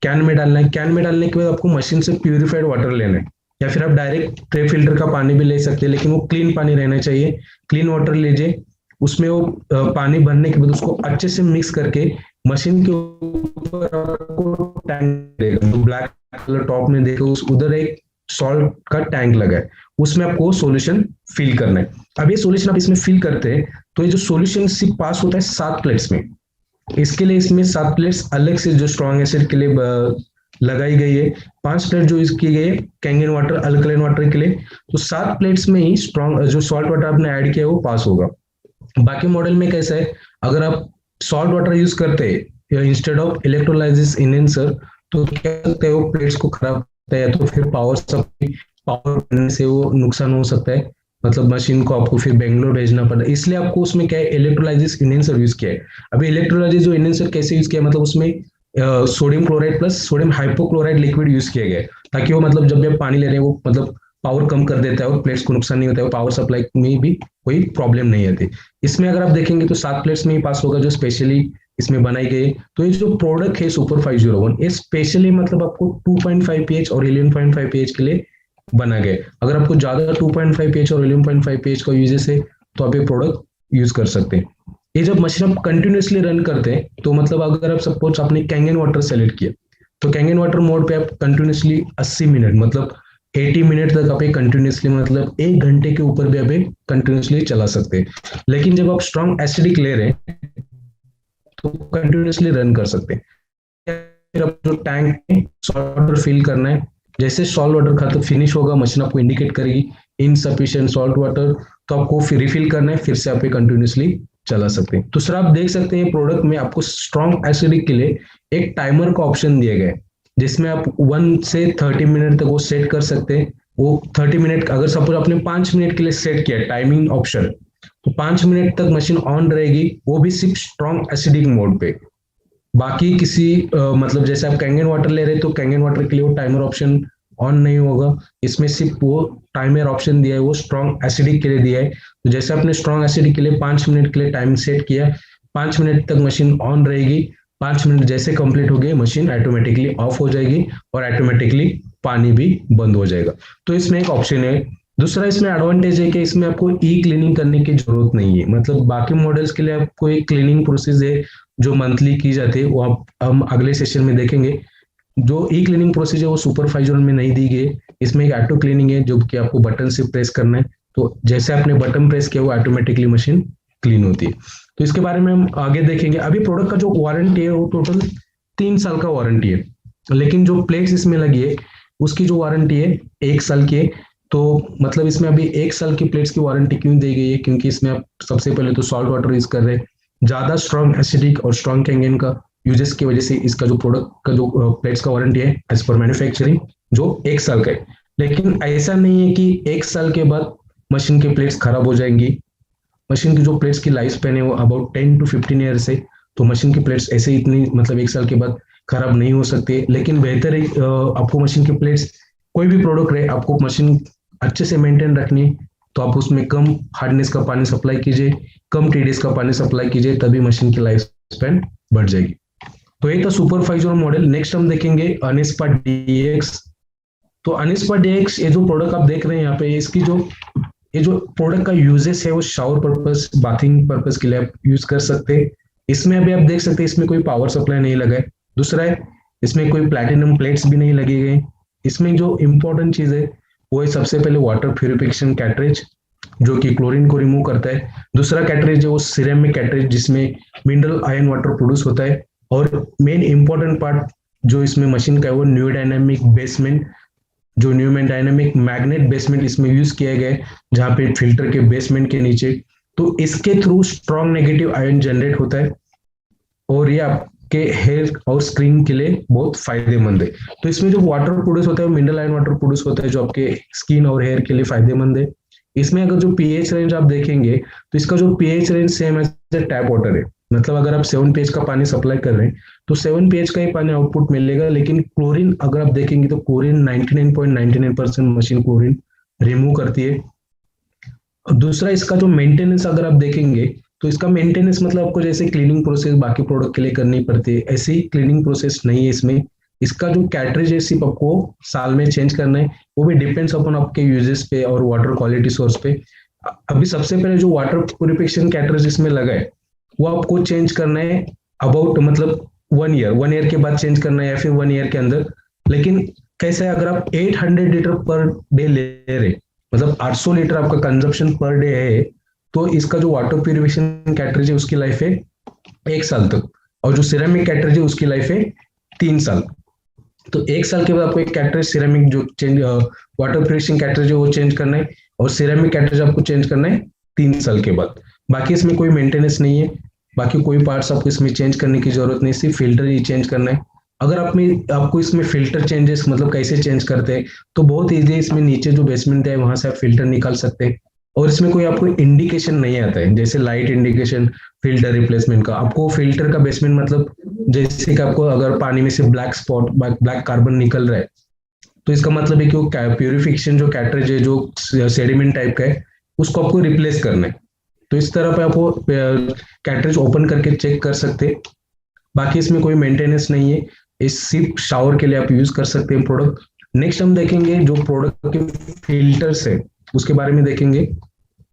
कैन में डालना है। कैन में डालने के बाद आपको मशीन से प्यूरिफाइड वाटर लेना है, या फिर आप डायरेक्ट ट्रे फिल्टर का पानी भी ले सकते हैं, लेकिन वो क्लीन पानी रहना चाहिए। क्लीन वाटर लीजिए, उसमें वो पानी भरने के बाद उसको अच्छे से मिक्स करके मशीन के ऊपर आपको टैंक देगा, तो ब्लैक कलर टॉप में देखो उधर एक सॉल्ट का टैंक लगा है, उसमें आपको सॉल्यूशन फिल करना है। अब ये सॉल्यूशन आप इसमें फिल करते हैं तो ये जो सॉल्यूशन सिर्फ पास होता है 7 प्लेट्स में। इसके लिए इसमें 7 प्लेट्स अलग से जो स्ट्रॉन्ग एसिड के लिए लगाई गई है, 5 प्लेट जो इसकी गई है कैंगन वाटर अल्कलाइन वाटर के लिए। तो 7 प्लेट्स में ही स्ट्रॉन्ग जो सॉल्ट वाटर आपने ऐड किया है वो पास होगा। बाकी मॉडल में कैसा है, अगर आप सॉल्ट वाटर यूज करते हैं इंस्टेड ऑफ इलेक्ट्रोलाइसिस इनहेंसर, तो क्या करते हैं वो प्लेट्स को खराब करता है, या तो फिर पावर बनने से वो नुकसान हो सकता है, मतलब मशीन को आपको फिर बेंगलोर भेजना पड़ा। इसलिए आपको उसमें क्या है, इलेक्ट्रोलाइसिस इनहेंसर यूज किया है। अभी इलेक्ट्रोलाइसिस जो इनहेंसर कैसे यूज किया, मतलब उसमें sodium chloride plus sodium hypochloride liquid use किया गया है, ताकि वो मतलब जब भी आप पानी ले रहे हैं वो मतलब पावर कम कर देता है और प्लेट्स को नुकसान नहीं होता है, पावर सप्लाई में भी कोई प्रॉब्लम नहीं आती। इसमें अगर आप देखेंगे तो 7 प्लेट्स में ही पास होगा, जो स्पेशली इसमें बनाई गई। तो ये जो प्रोडक्ट है सुपर 501, ये स्पेशली मतलब आपको 2.5 pH और 11.5 pH के लिए बना गया। अगर आपको ज्यादा 2.5 pH और 11.5 pH का यूजेस है तो आप ये प्रोडक्ट यूज कर सकते हैं। ये जब मशीन आप कंटिन्यूसली रन करते हैं तो मतलब अगर आप सपोज आपने कैंगन वाटर सेलेक्ट किया, तो कैंगन वाटर मोड पे आप कंटिन्यूसली 80 मिनट मतलब 80 मिनट तक आप कंटिन्यूसली मतलब 1 घंटे के ऊपर भी आप कंटिन्यूसली चला सकते हैं। लेकिन जब आप स्ट्रॉन्ग एसिडिक ले रहे हैं तो कंटिन्यूसली रन कर सकते हैं। फिर आप जो टैंक में सॉल्ट वाटर फिल करना है, जैसे सॉल्ट वाटर खत्म फिनिश होगा मशीन आपको इंडिकेट करेगी इनसफिशिएंट सॉल्ट वाटर, तो आपको फिर रिफिल करना है, फिर से आप कंटिन्यूसली चला सकते हैं। दूसरा आप देख सकते हैं प्रोडक्ट में आपको स्ट्रॉन्ग एसिडिक के लिए एक टाइमर का ऑप्शन दिया गया है, जिसमें आप 1 से 30 मिनट तक वो सेट कर सकते हैं। वो 30 मिनट, अगर सपोज आपने 5 मिनट के लिए सेट किया टाइमिंग ऑप्शन, तो 5 मिनट तक मशीन ऑन रहेगी, वो भी सिर्फ स्ट्रॉन्ग एसिडिक मोड पे। बाकी किसी मतलब जैसे आप कैंगन वाटर ले रहे तो कैंगन वाटर के लिए वो टाइमर ऑप्शन ऑन नहीं होगा। इसमें सिर्फ वो टाइमर ऑप्शन दिया है वो स्ट्रॉन्ग एसिडिक के लिए दिया है। तो जैसे आपने स्ट्रॉन्ग एसिडिक के लिए 5 मिनट के लिए टाइम सेट किया, 5 मिनट तक मशीन ऑन रहेगी। 5 मिनट जैसे कंप्लीट हो गए मशीन ऑटोमेटिकली ऑफ हो जाएगी और ऑटोमेटिकली पानी भी बंद हो जाएगा। तो इसमें एक ऑप्शन है। दूसरा इसमें एडवांटेज है कि इसमें आपको ई क्लीनिंग करने की जरूरत नहीं है, मतलब बाकी मॉडल्स के लिए आपको एक क्लीनिंग प्रोसेस है जो मंथली की जाती है, वो आप हम अगले सेशन में देखेंगे। जो ई क्लीनिंग प्रोसेस है वो सुपर 501 में नहीं दी गई। इसमें एक ऑटो क्लीनिंग है जो कि आपको बटन से प्रेस करना है, तो जैसे आपने बटन प्रेस किया वो ऑटोमेटिकली मशीन क्लीन होती है। तो इसके बारे में हम आगे देखेंगे। अभी प्रोडक्ट का जो वारंटी है वो टोटल 3 साल का वारंटी है, लेकिन जो प्लेट्स इसमें लगी है उसकी जो वारंटी है 1 साल की है। तो मतलब इसमें अभी 1 साल की प्लेट्स की वारंटी क्यों दी गई है, क्योंकि इसमें आप सबसे पहले तो सॉल्ट वाटर यूज कर रहे हैं, ज्यादा स्ट्रॉन्ग एसिडिक और स्ट्रॉन्ग कैंगन का यूजेस की वजह से इसका जो प्रोडक्ट का जो प्लेट्स का वारंटी है एज पर मैन्युफैक्चरिंग जो 1 साल का है। लेकिन ऐसा नहीं है कि 1 साल के बाद मशीन की प्लेट्स खराब हो जाएंगी। मशीन की जो प्लेट्स की लाइफ स्पेन है वो अबाउट 10 to 15 ईयर्स है, तो मशीन की प्लेट्स ऐसे ही इतनी मतलब 1 साल के बाद खराब नहीं हो सकते। लेकिन बेहतर है आपको मशीन की प्लेट्स कोई भी प्रोडक्ट रहे, आपको मशीन अच्छे से मेंटेन रखनी, तो आप उसमें कम हार्डनेस का पानी सप्लाई कीजिए, कम टीडीएस का पानी सप्लाई कीजिए, तभी मशीन की लाइफ स्पेन बढ़ जाएगी। तो ये था सुपर 501 मॉडल। नेक्स्ट हम देखेंगे अनिस्पा डीएक्स। तो अनिस्पा डीएक्स ये जो प्रोडक्ट आप देख रहे हैं यहाँ पे, इसकी जो ये जो प्रोडक्ट का यूजेस है वो शावर पर्पस बाथिंग पर्पस के लिए आप यूज कर सकते हैं। इसमें अभी आप देख सकते हैं इसमें कोई पावर सप्लाई नहीं लगा है। दूसरा है इसमें कोई प्लैटिनम प्लेट्स भी नहीं लगे गए। इसमें जो इम्पोर्टेंट चीज है वो है सबसे पहले वाटर प्यूरिफिकेशन कैटरेज। जो कि क्लोरीन को रिमूव करता है। दूसरा कैटरेज है वो सिरेमिक कैटरेज, जिसमें मिनरल आयन वाटर प्रोड्यूस होता है। और मेन इंपॉर्टेंट पार्ट जो इसमें मशीन का है वो न्यू डायनामिक बेसमेंट, जो न्यूमैन डायनामिक मैग्नेट बेसमेंट इसमें यूज किया गया है, जहां पे फिल्टर के बेसमेंट के नीचे। तो इसके through strong negative ion generate होता है, और ये आपके हेयर और स्क्रीन के लिए बहुत फायदेमंद है। तो इसमें जो वाटर प्रोड्यूस होता है मिनरल आयन वाटर प्रोड्यूस होता है, जो आपके स्किन और हेयर के लिए फायदेमंद है। इसमें अगर जो पीएच रेंज आप देखेंगे तो इसका जो pH range same as tap water है। मतलब अगर आप 7 pH का पानी सप्लाई कर रहे हैं तो 7 pH का ही पानी आउटपुट मिलेगा। लेकिन क्लोरीन अगर आप देखेंगे तो क्लोरीन 99.99% मशीन क्लोरीन रिमूव करती है। और दूसरा इसका जो मेंटेनेंस अगर आप देखेंगे तो इसका मेंटेनेंस मतलब आपको जैसे क्लीनिंग प्रोसेस बाकी प्रोडक्ट के लिए करनी पड़ती है, ऐसी ही क्लीनिंग प्रोसेस नहीं है इसमें। इसका जो कैटरेज है सिर्फ आपको साल में चेंज करना है, वो भी डिपेंड्स अपॉन आपके यूजेस पे और वाटर क्वालिटी सोर्स पे। अभी सबसे पहले जो वाटर प्यूरिफिकेशन कैटरेज इसमें लगा है वो आपको चेंज करना है अबाउट मतलब 1 ईयर के बाद चेंज करना है, या फिर 1 ईयर के अंदर। लेकिन कैसा है, अगर आप 800 लीटर पर डे ले रहे, मतलब 800 लीटर आपका कंजप्शन पर डे है, तो इसका जो वाटर प्यूरिफिकेशन कैटरेज है उसकी लाइफ है 1 साल तक, और जो सिरेमिक कैटरेज है उसकी लाइफ है 3 साल। तो 1 साल के बाद आपको एक कैटरेज सिरेमिक जो चेंज वाटर प्यूरिफिकेशन कैटरेज है वो चेंज करना है, और सिरेमिक कैटरेज आपको चेंज करना है 3 साल के बाद। बाकी इसमें कोई मेंटेनेंस नहीं है, बाकी कोई पार्ट्स आपको इसमें चेंज करने की जरूरत नहीं, सिर्फ फिल्टर ही चेंज करना है। अगर आपको इसमें फिल्टर चेंजेस मतलब कैसे चेंज करते हैं तो बहुत ईजी है। इसमें नीचे जो बेसमेंट है वहां से आप फिल्टर निकाल सकते हैं, और इसमें कोई आपको इंडिकेशन नहीं आता है, जैसे लाइट इंडिकेशन फिल्टर रिप्लेसमेंट का। आपको फिल्टर का बेसमेंट मतलब जैसे कि आपको अगर पानी में से ब्लैक स्पॉट ब्लैक कार्बन निकल रहा है तो इसका मतलब है कि वो प्यूरिफिकेशन जो कैटरेज है जो सेडिमेंट टाइप का है उसको आपको रिप्लेस करना है। तो इस तरह पे आपको कैटरेज ओपन करके चेक कर सकते हैं। बाकी इसमें कोई मेंटेनेंस नहीं है, इस सिर्फ शावर के लिए आप यूज कर सकते हैं प्रोडक्ट। नेक्स्ट हम देखेंगे जो प्रोडक्ट के फिल्टर्स है उसके बारे में देखेंगे।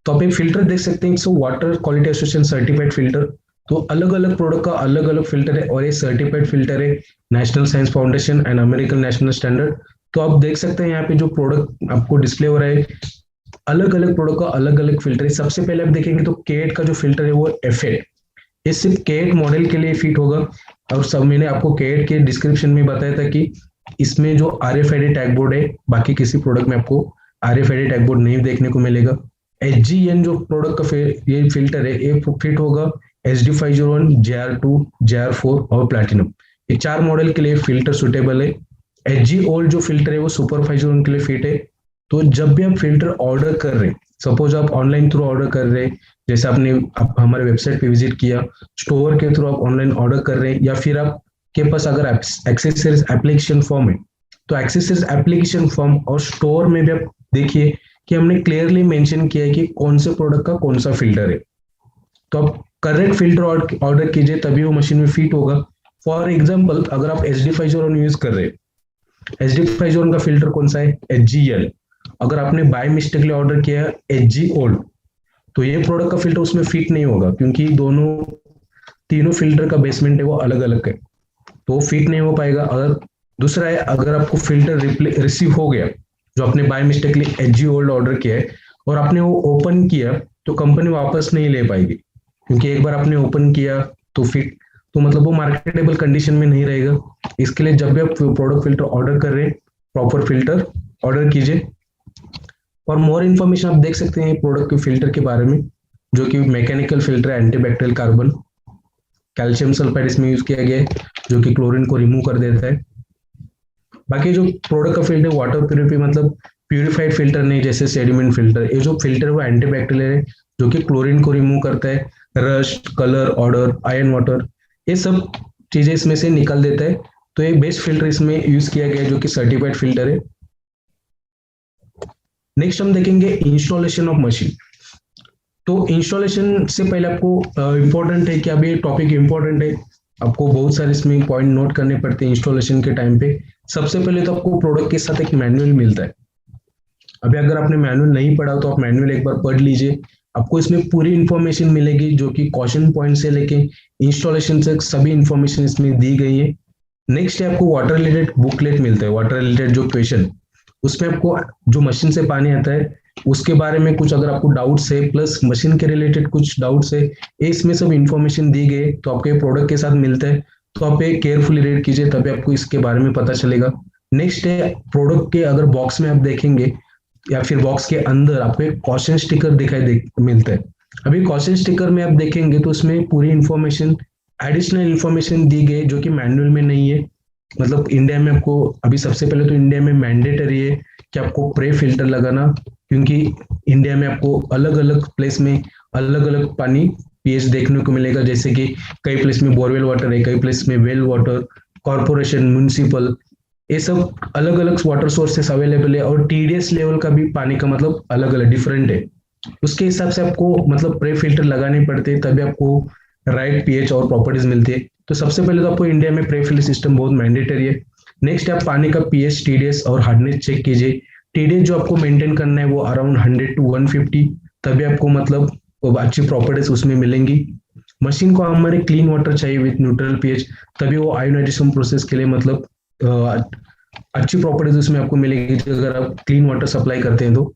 तो आप एक फिल्टर देख सकते हैं, water quality association certified filter. तो अलग अलग प्रोडक्ट का अलग अलग फिल्टर है, और ये सर्टिफाइड फिल्टर है national science foundation and American national standard. तो आप देख सकते हैं यहाँ पे जो प्रोडक्ट आपको डिस्प्ले हो रहा है, अलग अलग प्रोडक्ट का अलग अलग फिल्टर है। सबसे पहले आप देखेंगे तो केट का जो फिल्टर है वो F8, ये सिर्फ केट मॉडल के लिए फिट होगा। और सब मैंने आपको केट के डिस्क्रिप्शन में बताया था कि इसमें जो RFID टैग बोर्ड है, बाकी किसी प्रोडक्ट में आपको RFID टैग बोर्ड नहीं देखने को मिलेगा। HGN जो प्रोडक्ट का ये फिल्टर है ये फिट होगा HD501, JR2, JR4 और प्लैटिनम। ये 4 मॉडल के लिए फिल्टर सुटेबल है। HG ओल्ड जो फिल्टर है वो सुपर 501 के लिए फिट है। तो जब भी आप फिल्टर ऑर्डर कर रहे हैं, सपोज आप ऑनलाइन थ्रू ऑर्डर कर रहे हैं, जैसे आप हमारे वेबसाइट पे विजिट किया, स्टोर के थ्रू आप ऑनलाइन ऑर्डर कर रहे हैं, या फिर आपके पास अगर एक्सेसरीज एप्लीकेशन फॉर्म है तो एक्सेसरीज एप्लीकेशन फॉर्म और स्टोर में भी आप देखिए कि हमने क्लियरली मेंशन किया है कि कौन से प्रोडक्ट का कौन सा फिल्टर है। तो आप करेक्ट फिल्टर ऑर्डर कीजिए तभी वो मशीन में फिट होगा। फॉर एग्जाम्पल अगर आप HD501 यूज कर रहे हैं, HD501 का फिल्टर कौन सा है HGL। अगर आपने बाय मिस्टेकली ऑर्डर किया HG ओल्ड तो ये प्रोडक्ट का फिल्टर उसमें फिट नहीं होगा, क्योंकि तीनों फिल्टर का बेसमेंट है वो अलग अलग है, तो फिट नहीं हो पाएगा। अगर दूसरा है, अगर आपको फिल्टर रिसीव हो गया जो आपने by mistakenly HG old order किया है और आपने वो ओपन किया तो कंपनी वापस नहीं ले पाएगी, क्योंकि एक बार आपने ओपन किया तो मतलब वो मार्केटेबल कंडीशन में नहीं रहेगा। इसके लिए जब भी आप प्रोडक्ट फिल्टर ऑर्डर कर रहे हैं प्रॉपर फिल्टर ऑर्डर कीजिए। और मोर इन्फॉर्मेशन आप देख सकते हैं प्रोडक्ट के फिल्टर के बारे में, जो कि मैकेनिकल फिल्टर है, एंटीबैक्टीरियल कार्बन, कैल्शियम सल्फाइड इसमें यूज किया गया है जो कि क्लोरीन को रिमूव कर देता है। बाकी जो प्रोडक्ट का फिल्टर है वाटर प्यूरिफाई मतलब प्यूरिफाइड फिल्टर नहीं जैसे सेडिमेंट फिल्टर। ये जो फिल्टर है वो एंटीबैक्टीरियल है जो कि क्लोरीन को रिमूव करता है, rust, colour, order, ion water, ये सब चीजें इसमें से निकाल देता है। तो ये बेस्ट फिल्टर इसमें यूज किया गया है जो कि सर्टिफाइड फिल्टर है। नेक्स्ट हम देखेंगे इंस्टॉलेशन ऑफ मशीन। तो इंस्टॉलेशन से पहले आपको इंपॉर्टेंट है कि अभी ये टॉपिक इंपॉर्टेंट है, आपको बहुत सारे इसमें पॉइंट नोट करने पड़ते हैं इंस्टॉलेशन के टाइम पे। सबसे पहले तो आपको प्रोडक्ट के साथ एक मैनुअल मिलता है। अभी अगर आपने मैनुअल नहीं पढ़ा तो आप मैनुअल एक बार पढ़ लीजिए, आपको इसमें पूरी इंफॉर्मेशन मिलेगी जो कि क्वेश्चन पॉइंट से लेके इंस्टॉलेशन तक सभी इंफॉर्मेशन इसमें दी गई है। नेक्स्ट है आपको वाटर रिलेटेड बुकलेट मिलता है, वाटर रिलेटेड जो क्वेश्चन, उसमें आपको जो मशीन से पानी आता है उसके बारे में कुछ अगर आपको डाउट्स है प्लस मशीन के रिलेटेड कुछ डाउट्स है, इसमें सब इंफॉर्मेशन दी गई तो आपके प्रोडक्ट के साथ मिलता है, तो आप ये केयरफुली रीड कीजिए तभी आपको इसके बारे में पता चलेगा। नेक्स्ट है प्रोडक्ट के अगर बॉक्स में आप देखेंगे या फिर बॉक्स के अंदर आपको एक कॉशन स्टिकर मिलता है। अभी कॉशन स्टिकर में आप देखेंगे तो उसमें पूरी इंफॉर्मेशन, एडिशनल इंफॉर्मेशन दी गई जो कि मैनुअल में नहीं है। मतलब इंडिया में आपको अभी सबसे पहले तो इंडिया में मैंडेटरी है कि आपको प्रे फिल्टर लगाना, क्योंकि इंडिया में आपको अलग अलग प्लेस में अलग अलग पानी पीएच देखने को मिलेगा, जैसे कि कई प्लेस में बोरवेल वाटर है, कई प्लेस में वेल वाटर, कॉर्पोरेशन, म्यूनिसिपल, ये सब अलग अलग वाटर सोर्सेस अवेलेबल है। और टीडीएस लेवल का भी पानी का मतलब अलग अलग डिफरेंट है, उसके हिसाब से आपको मतलब प्रे फिल्टर लगाने पड़ते हैं तभी आपको राइट पीएच और प्रॉपर्टीज मिलती है। तो सबसे पहले तो आपको इंडिया में प्रे फिल्टर सिस्टम बहुत मैंडेटरी है। नेक्स्ट आप पानी का पीएच, टीडीएस और हार्डनेस चेक कीजिए। टीडीएस जो आपको मेंटेन करना है वो अराउंड 100 टू 150, तभी आपको मतलब अच्छी प्रॉपर्टीज उसमें मिलेंगी। मशीन को हमारे क्लीन वाटर चाहिए विथ न्यूट्रल पीएच, तभी वो आयोनाइजेशन प्रोसेस के लिए मतलब अच्छी प्रॉपर्टीज उसमें आपको मिलेगी अगर आप क्लीन वाटर सप्लाई करते हैं तो।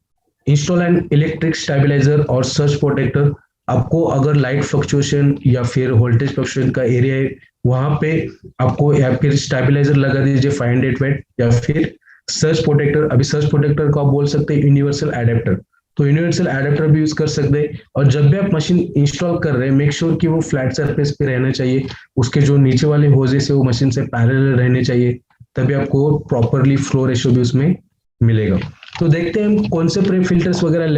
इंस्टॉल एंड इलेक्ट्रिक स्टेबलाइजर और सर्च प्रोटेक्टर, आपको अगर लाइट फ्लक्चुएशन या फिर वोल्टेज फ्लक्चुएशन का एरिया है वहां पे आपको या फिर स्टेबलाइजर लगा दीजिए 500 वाट, या फिर सर्च प्रोटेक्टर। अभी सर्च प्रोटेक्टर को आप बोल सकते हैं यूनिवर्सल एडेप्टर, तो यूनिवर्सल एडेप्टर भी यूज कर सकते हैं। और जब भी आप मशीन इंस्टॉल कर रहे हैं मेक श्योर कि वो फ्लैट सरफेस पे रहना चाहिए, उसके जो नीचे वाले होजेस है वो मशीन से पैरेलल रहने चाहिए, तभी आपको प्रॉपरली फ्लो रेशियो भी उसमें मिलेगा। तो देखते हैं कौन से प्रे फिल्टर्स वगैरह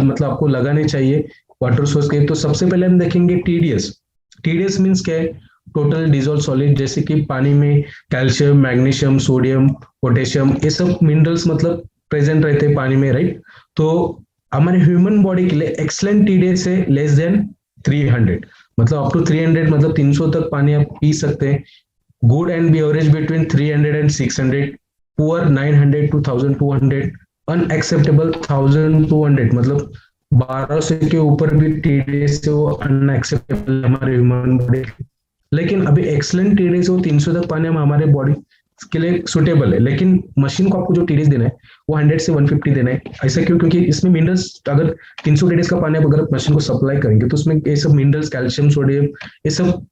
मतलब आपको लगाने चाहिए वाटर सोर्स के। तो सबसे पहले हम देखेंगे टीडीएस। टीडीएस मीन्स क्या है? टोटल डिजोल्व सॉलिड, जैसे कि पानी में कैल्शियम, मैग्नीशियम, सोडियम, पोटेशियम, ये सब मिनरल्स मतलब प्रेजेंट रहते हैं पानी में, राइट। तो हमारे ह्यूमन बॉडी के लिए एक्सलेंट टीडीएस है लेस देन 300, मतलब अप टू 300, मतलब 300 तक पानी आप पी सकते हैं। Good and be average between 300 and 600, poor 900 to 1200, unacceptable 1200, मतलब 1200 के ऊपर भी टीडीएस है वो अनएक्सेप्टेबल हमारे ह्यूमन बॉडी। लेकिन अभी एक्सलेंट टीडीएस वो 300 तक पानी हम हमारे बॉडी के लिए सुटेबल है, लेकिन मशीन को आपको जो टीडीएस देना है वो 100 से 150 देना है। ऐसा क्यों? क्योंकि इसमें मिनरल्स, अगर 300 टीडीएस का पानी आप अगर मशीन को सप्लाई करेंगे तो उसमें ये सब मिनरल्स, कैल्शियम, सोडियम, ये सब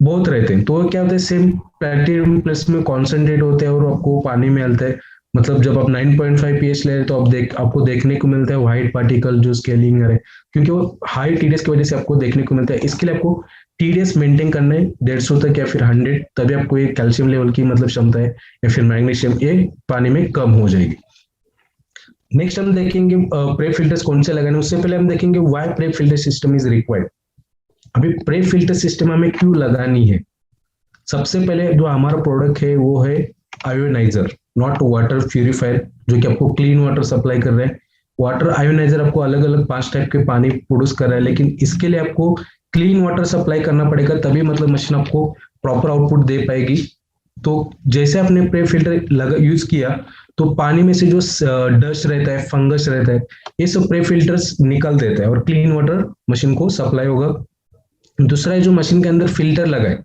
बहुत रहते हैं। तो क्या होता है, सेम प्लेटिनम प्लस में कॉन्सेंट्रेट होते हैं और आपको पानी में मिलता है। मतलब जब आप 9.5 पीएच ले रहे हैं तो आपको देखने को मिलता है व्हाइट पार्टिकल जो स्केलिंग है, क्योंकि वो हाई टीडीएस की वजह से आपको देखने को मिलता है। इसके लिए आपको टीडीएस मेंटेन करना है 150 तक या फिर 100, तभी आपको ये कैल्शियम लेवल की मतलब क्षमता है या फिर मैग्नीशियम ये पानी में कम हो जाएगी। नेक्स्ट हम देखेंगे प्रे फिल्टर्स कौन से लगाने। उससे पहले हम देखेंगे why pre filter system is required. अभी प्रे फिल्टर सिस्टम हमें क्यों लगानी है? सबसे पहले जो हमारा प्रोडक्ट है वो है आयोनाइजर, नॉट वाटर प्यूरिफायर, जो कि आपको क्लीन वाटर सप्लाई कर रहा है। वाटर आयोनाइजर आपको अलग अलग 5 टाइप के पानी प्रोड्यूस कर रहा है, लेकिन इसके लिए आपको क्लीन वाटर सप्लाई करना पड़ेगा, तभी मतलब मशीन आपको प्रॉपर आउटपुट दे पाएगी। तो जैसे आपने प्रे फिल्टर यूज किया तो पानी में से जो डस्ट रहता है, फंगस रहता है, ये सब प्रे फिल्टर्स निकल देता है और क्लीन वाटर मशीन को सप्लाई होगा। दूसरा है जो मशीन के अंदर फिल्टर लगा है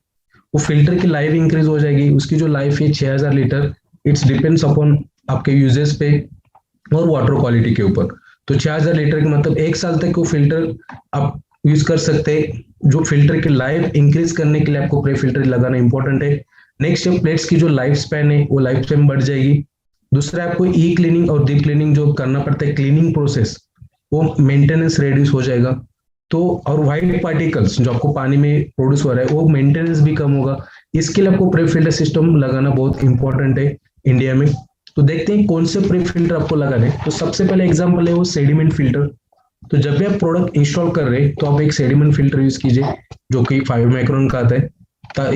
वो फिल्टर की लाइफ इंक्रीज हो जाएगी। उसकी जो लाइफ है 6000 लीटर, इट्स डिपेंड्स अपॉन आपके यूजेस पे और वाटर क्वालिटी के ऊपर। तो 6000 लीटर के मतलब 1 साल तक वो फिल्टर आप यूज कर सकते हैं। जो फिल्टर की लाइफ इंक्रीज करने के लिए आपको प्रे फिल्टर लगाना इंपॉर्टेंट है। नेक्स्ट है प्लेट्स की जो लाइफ स्पैन है वो लाइफ स्पैन बढ़ जाएगी। दूसरा आपको ई क्लीनिंग और डीप क्लीनिंग जो करना पड़ता है, क्लीनिंग प्रोसेस, वो मेंटेनेंस रेड्यूस हो जाएगा। तो और व्हाइट पार्टिकल्स जो आपको पानी में प्रोड्यूस हो रहा है वो मेंटेनेंस भी कम होगा। इसके लिए आपको प्रे फिल्टर सिस्टम लगाना बहुत इंपॉर्टेंट है इंडिया में। तो देखते हैं कौन से प्रे फिल्टर आपको लगाने। तो सबसे पहले एग्जांपल है वो सेडिमेंट फिल्टर। तो जब भी आप प्रोडक्ट इंस्टॉल कर रहे हैं तो आप एक सेडिमेंट फिल्टर यूज कीजिए जो कि 5 माइक्रोन का आता है।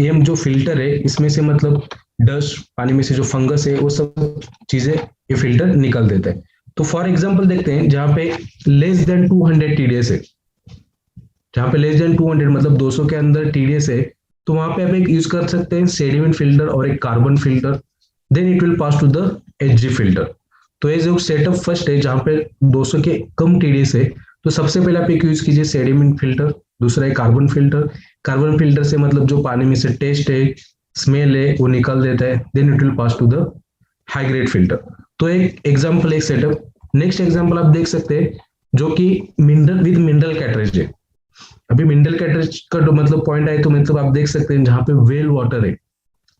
ये जो फिल्टर है इसमें से मतलब डस्ट, पानी में से जो फंगस है वो सब चीजें ये फिल्टर निकल देता है। तो फॉर एग्जांपल देखते हैं जहां पे लेस देन 200 टीडीएस है, जहां पे लेस देन 200 मतलब 200 के अंदर टीडीएस है, तो वहां पे आप एक यूज कर सकते हैं सेडिमेंट फिल्टर और एक carbon filter. Then it will pass to the HG filter. तो ये जो सेटअप फर्स्ट है जहां पे 200 के कम टीडीएस है, तो सबसे पहले आप एक यूज कीजिए सेडिमेंट फिल्टर। दूसरा है कार्बन फिल्टर। कार्बन फिल्टर से मतलब जो पानी में से टेस्ट है, स्मेल है, वो निकाल देता है। Then it will pass to the high grade filter. तो एक एग्जांपल, एक सेटअप, नेक्स्ट एग्जांपल आप देख सकते हैं जो कि मिनरल कैटरेज है। अभी मिनरल कैटरेज का जो मतलब पॉइंट है, तो मतलब आप देख सकते हैं जहाँ पे वेल वाटर है,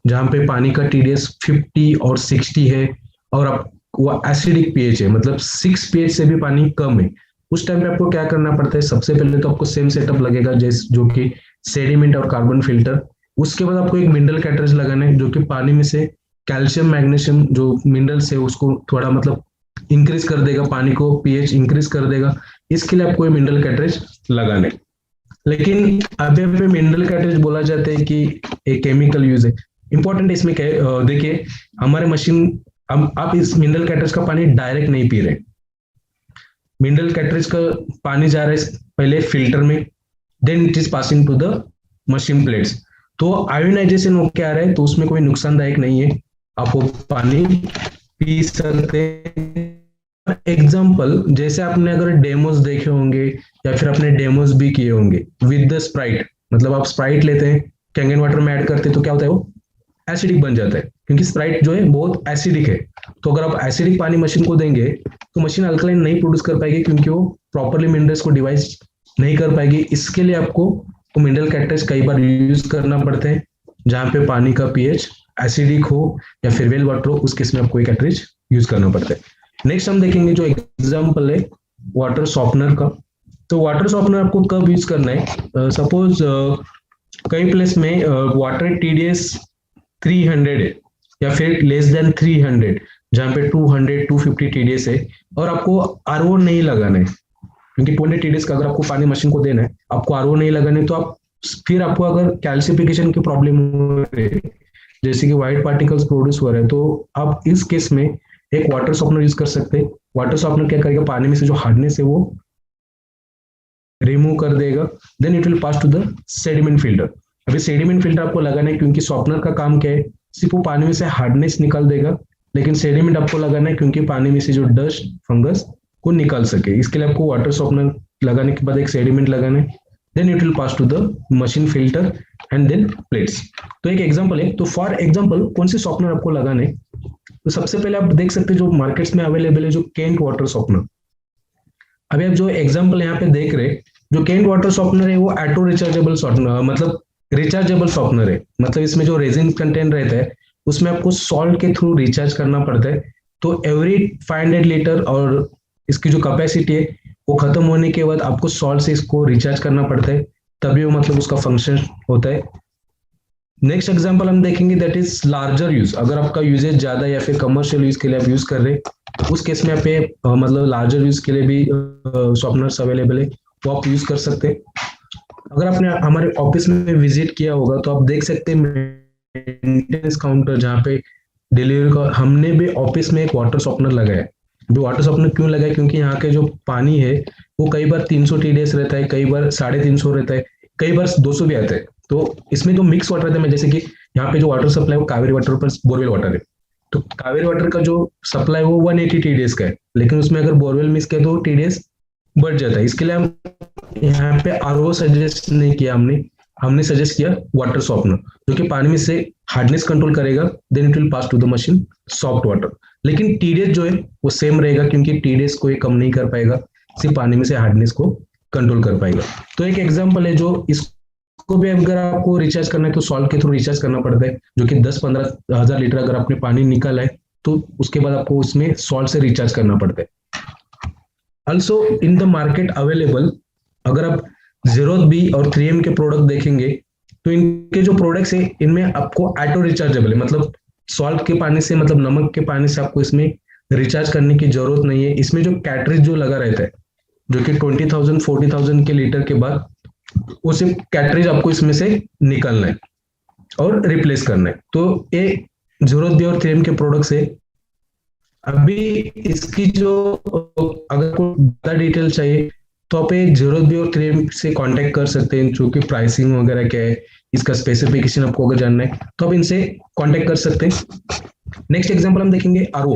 जहाँ पे पानी का टीडीएस 50 और 60 है, और आप वो एसिडिक पीएच है, मतलब 6 पीएच से भी पानी कम है, उस टाइम पे आपको क्या करना पड़ता है? सबसे पहले तो आपको सेम सेटअप लगेगा जैसे जो कि सेडिमेंट और कार्बन फिल्टर। उसके बाद आपको एक मिनरल कैटरेज लगाना है जो कि पानी में से कैल्शियम मैग्नीशियम जो मिनरल्स है उसको थोड़ा मतलब इंक्रीज कर देगा, पानी को पीएच इंक्रीज कर देगा। इसके लिए आपको मिनरल कैटरेज लगाना है। लेकिन अभी अभी मिनरल कैटरेज बोला जाता है कि एक केमिकल यूज है। इंपॉर्टेंट इसमें क्या है, देखिए हमारे मशीन, हम आप इस मिनरल कैटरेज का पानी डायरेक्ट नहीं पी रहे। मिनरल कैटरेज का पानी जा रहा है पहले फिल्टर में, then it is passing to the machine plates. तो आयोनाइजेशन होके आ रहा है, तो उसमें कोई नुकसानदायक नहीं है, आप वो पानी पी सकते हैं। एग्जाम्पल जैसे आपने अगर डेमोज देखे होंगे या फिर आपने डेमोज भी किए होंगे विद द स्प्राइट, मतलब आप स्प्राइट लेते हैं, कैंगन वाटर में ऐड करते हैं, तो क्या होता है वो एसिडिक बन जाता है, क्योंकि स्प्राइट जो है बहुत एसिडिक है। तो अगर आप एसिडिक पानी मशीन को देंगे तो मशीन अल्कलाइन नहीं प्रोड्यूस कर पाएगी, क्योंकि वो प्रॉपरली मिनरल्स को डिवाइस नहीं कर पाएगी। इसके लिए आपको मिनरल कैटरेज कई बार यूज करना पड़ता है, जहाँ पे पानी का पीएच एसिडिक हो या फिर वेल वाटर हो, उस केस में आपको कैटरेज यूज करना पड़ता है। नेक्स्ट हम देखेंगे जो एग्जाम्पल है वाटर सॉफ्टनर का। तो वाटर सॉफ्टनर आपको कब यूज करना है? सपोज कई प्लेस में वाटर टीडीएस 300 है या फिर लेस देन 300, जहां पे 200 250 टीडीएस है, और आपको आरओ नहीं लगाना है, क्योंकि 200 टीडीएस का अगर आपको पानी मशीन को देना है, आपको आरओ नहीं लगाना है, तो आप फिर आपको अगर कैल्सिफिकेशन की प्रॉब्लम हो रही है, जैसे कि व्हाइट पार्टिकल्स प्रोड्यूस हो रहे हैं, तो आप इस केस में एक वाटर सॉफ्टनर यूज कर सकते हैं। वाटर सॉफ्टनर क्या करेगा? पानी में से जो हार्डनेस है वो रिमूव कर देगा, then it will pass to the sediment filter. अभी सेडिमेंट फिल्टर आपको लगाना है, क्योंकि सॉफ्टनर का काम क्या है? सिर्फ वो पानी में से हार्डनेस निकाल देगा, लेकिन सेडिमेंट आपको लगाना है क्योंकि पानी में से जो डस्ट फंगस को निकाल सके। इसके लिए आपको वाटर सॉफ्टनर लगाने के बाद एक सेडिमेंट लगाना है, then it will pass to the machine filter and then plates. तो एक एग्जांपल है, तो फॉर एग्जांपल कौन सी सॉफ्टनर आपको लगाना है? तो सबसे पहले आप देख सकते हैं जो मार्केट्स में अवेलेबल है, जो केंट वाटर सॉफ्टनर। अभी आप जो एग्जांपल यहाँ पे देख रहे हैं, जो केंट वाटर सॉफ्टनर है वो ऑटो रिचार्जेबल सॉफ्टनर, मतलब रिचार्जेबल सॉफ्टनर है। मतलब इसमें जो रेजिन कंटेंट रहता है उसमें आपको सॉल्ट के थ्रू रिचार्ज करना पड़ता है। तो एवरी 500 लीटर और इसकी जो कैपेसिटी है वो खत्म होने के बाद आपको सॉल्ट से इसको रिचार्ज करना पड़ता है, तभी वो मतलब उसका फंक्शन होता है। नेक्स्ट एग्जांपल हम देखेंगे दैट इज लार्जर यूज। अगर आपका यूजेज ज्यादा या फिर कमर्शियल यूज के लिए आप यूज कर रहे हैं, उस केस में आप मतलब लार्जर यूज के लिए भी सॉफ्टनर्स अवेलेबल है, वो आप यूज कर सकते हैं। अगर आपने हमारे ऑफिस में विजिट किया होगा तो आप देख सकते हैं मेंटेनेंस काउंटर, जहाँ पे डिलीवरी का हमने भी ऑफिस में एक वाटर सॉफ्टनर लगाया है। जो वाटर सॉफ्टनर क्यों लगाया? क्योंकि यहाँ के जो पानी है वो कई बार 300 टीडीएस रहता है, कई बार 350 रहता है, कई बार 200 भी आता है। तो इसमें जो मिक्स वाटर रहता है, जैसे कि यहाँ पे जो वाटर सप्लाई वो कावेरी वाटर पर बोरवेल वाटर है, तो कावेरी वाटर का जो सप्लाई वो 180 टीडीएस का है, लेकिन उसमें अगर बोरवेल मिक्स किया तो टीडीएस बढ़ जाता है। इसके लिए हम यहाँ पे आरओ सजेस्ट नहीं किया, हमने सजेस्ट किया वाटर सॉफ्टनर, जो कि पानी में से हार्डनेस कंट्रोल करेगा, then it will pass to the machine soft water. लेकिन टीडीएस जो है वो सेम रहेगा, क्योंकि टीडीएस को कम नहीं कर पाएगा, सिर्फ पानी में से हार्डनेस को कंट्रोल कर पाएगा। तो एक एग्जांपल है, जो इसको भी अगर आपको रिचार्ज करना है तो सॉल्ट के थ्रू रिचार्ज करना पड़ता है, जो कि 10-15 हजार लीटर अगर आपने पानी निकाला है तो उसके बाद आपको उसमें सॉल्ट से रिचार्ज करना पड़ता है। Also in the market available, अगर आप जेरोथ बी और 3M के प्रोडक्ट देखेंगे तो इनके जो प्रोडक्ट्स है इनमें आपको ऑटो रिचार्जेबल है, मतलब सॉल्ट के पानी से, मतलब नमक के पानी से आपको इसमें रिचार्ज करने की जरूरत नहीं है। इसमें जो कैटरेज जो लगा रहता है, जो कि 20,000 40,000 के लीटर के बाद वो सिर्फ कैटरेज आपको इसमें से निकलना है और रिप्लेस करना है। तो ये जेरोथ बी और 3M के प्रोडक्ट्स है। अभी इसकी जो अगर कोई ज्यादा डिटेल चाहिए तो आप जेरोथ बी और 3M से कांटेक्ट कर सकते हैं, जो कि प्राइसिंग वगैरह क्या है, इसका स्पेसिफिकेशन आपको अगर जानना है तो आप इनसे कांटेक्ट कर सकते हैं। नेक्स्ट एग्जांपल हम देखेंगे आरओ।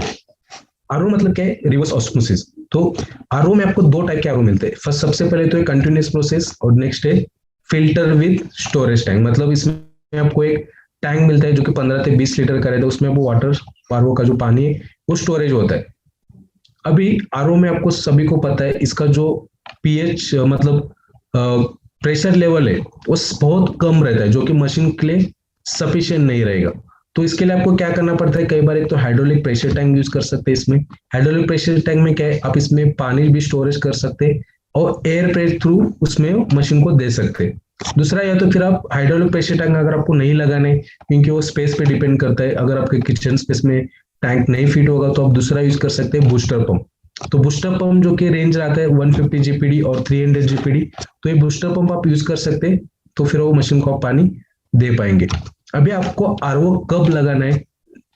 आरओ मतलब क्या है? Reverse osmosis. तो आरओ में आपको दो टाइप के आरओ मिलते हैं। फर्स्ट सबसे पहले तो है कंटिन्यूअस प्रोसेस, और नेक्स्ट है फिल्टर विद स्टोरेज टैंक। मतलब इसमें आपको एक टैंक मिलता है जो कि 15 से 20 लीटर का रहता है, उसमें वो वाटर आरओ का जो पानी है वो स्टोरेज होता है। अभी आरओ में आपको सभी को पता है इसका जो पीएच मतलब प्रेशर लेवल है वो बहुत कम रहता है, जो कि मशीन के लिए सफिशिएंट नहीं रहेगा। तो इसके लिए आपको क्या करना पड़ता है, कई बार एक तो हाइड्रोलिक प्रेशर टैंक यूज कर सकते हैं। इसमें हाइड्रोलिक प्रेशर टैंक में क्या है, आप इसमें पानी भी स्टोरेज कर सकते हैं और एयर प्रेस थ्रू उसमें मशीन को दे सकते हैं। दूसरा, या तो फिर आप हाइड्रोलिक प्रेशर टैंक अगर आपको नहीं लगाने, क्योंकि वो स्पेस पे डिपेंड करता है, अगर आपके किचन स्पेस में टैंक नहीं फिट होगा तो आप दूसरा यूज कर सकते हैं, बूस्टर पंप। तो बूस्टर पंप जो कि रेंज आता है 150 जीपीडी और 300 जीपीडी, तो ये बूस्टर पंप आप यूज कर सकते हैं, तो फिर वो मशीन को आप पानी दे पाएंगे। अभी आपको आरओ कब लगाना है,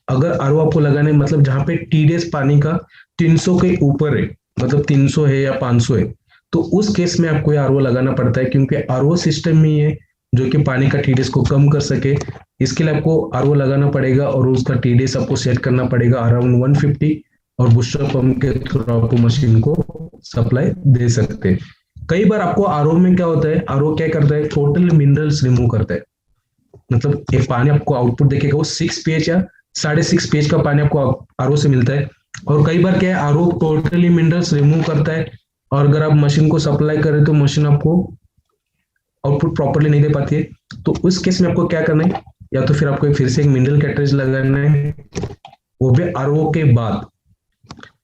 अगर आरओ आपको लगाना है मतलब जहां पे टीडीएस पानी का 300 के ऊपर है, मतलब 300 है या 500 है, तो उस केस में आपको आरओ लगाना पड़ता है, क्योंकि आरओ सिस्टम ही है जो कि पानी का टीडीएस को कम कर सके। इसके लिए आपको आरओ लगाना पड़ेगा और उसका टीडीएस आपको सेट करना पड़ेगा अराउंड 150, और बूस्टर पंप के थ्रू आपको मशीन को सप्लाई दे सकते हैं। कई बार आपको आरओ में क्या होता है, आरओ क्या करता है, टोटल मिनरल्स रिमूव करता है। मतलब ये पानी आपको आउटपुट देखेगा वो 6 pH या 6.5 pH का पानी आपको आरओ से मिलता है। और कई बार क्या है, आरओ टोटली मिनरल्स रिमूव करता है, और अगर आप मशीन को सप्लाई करें तो मशीन आपको आउटपुट प्रॉपरली नहीं दे पाती है। तो उस केस में आपको क्या करना है, या तो फिर आपको फिर से एक मिनरल कैटरेज लगाना है, वो भी आरओ के बाद,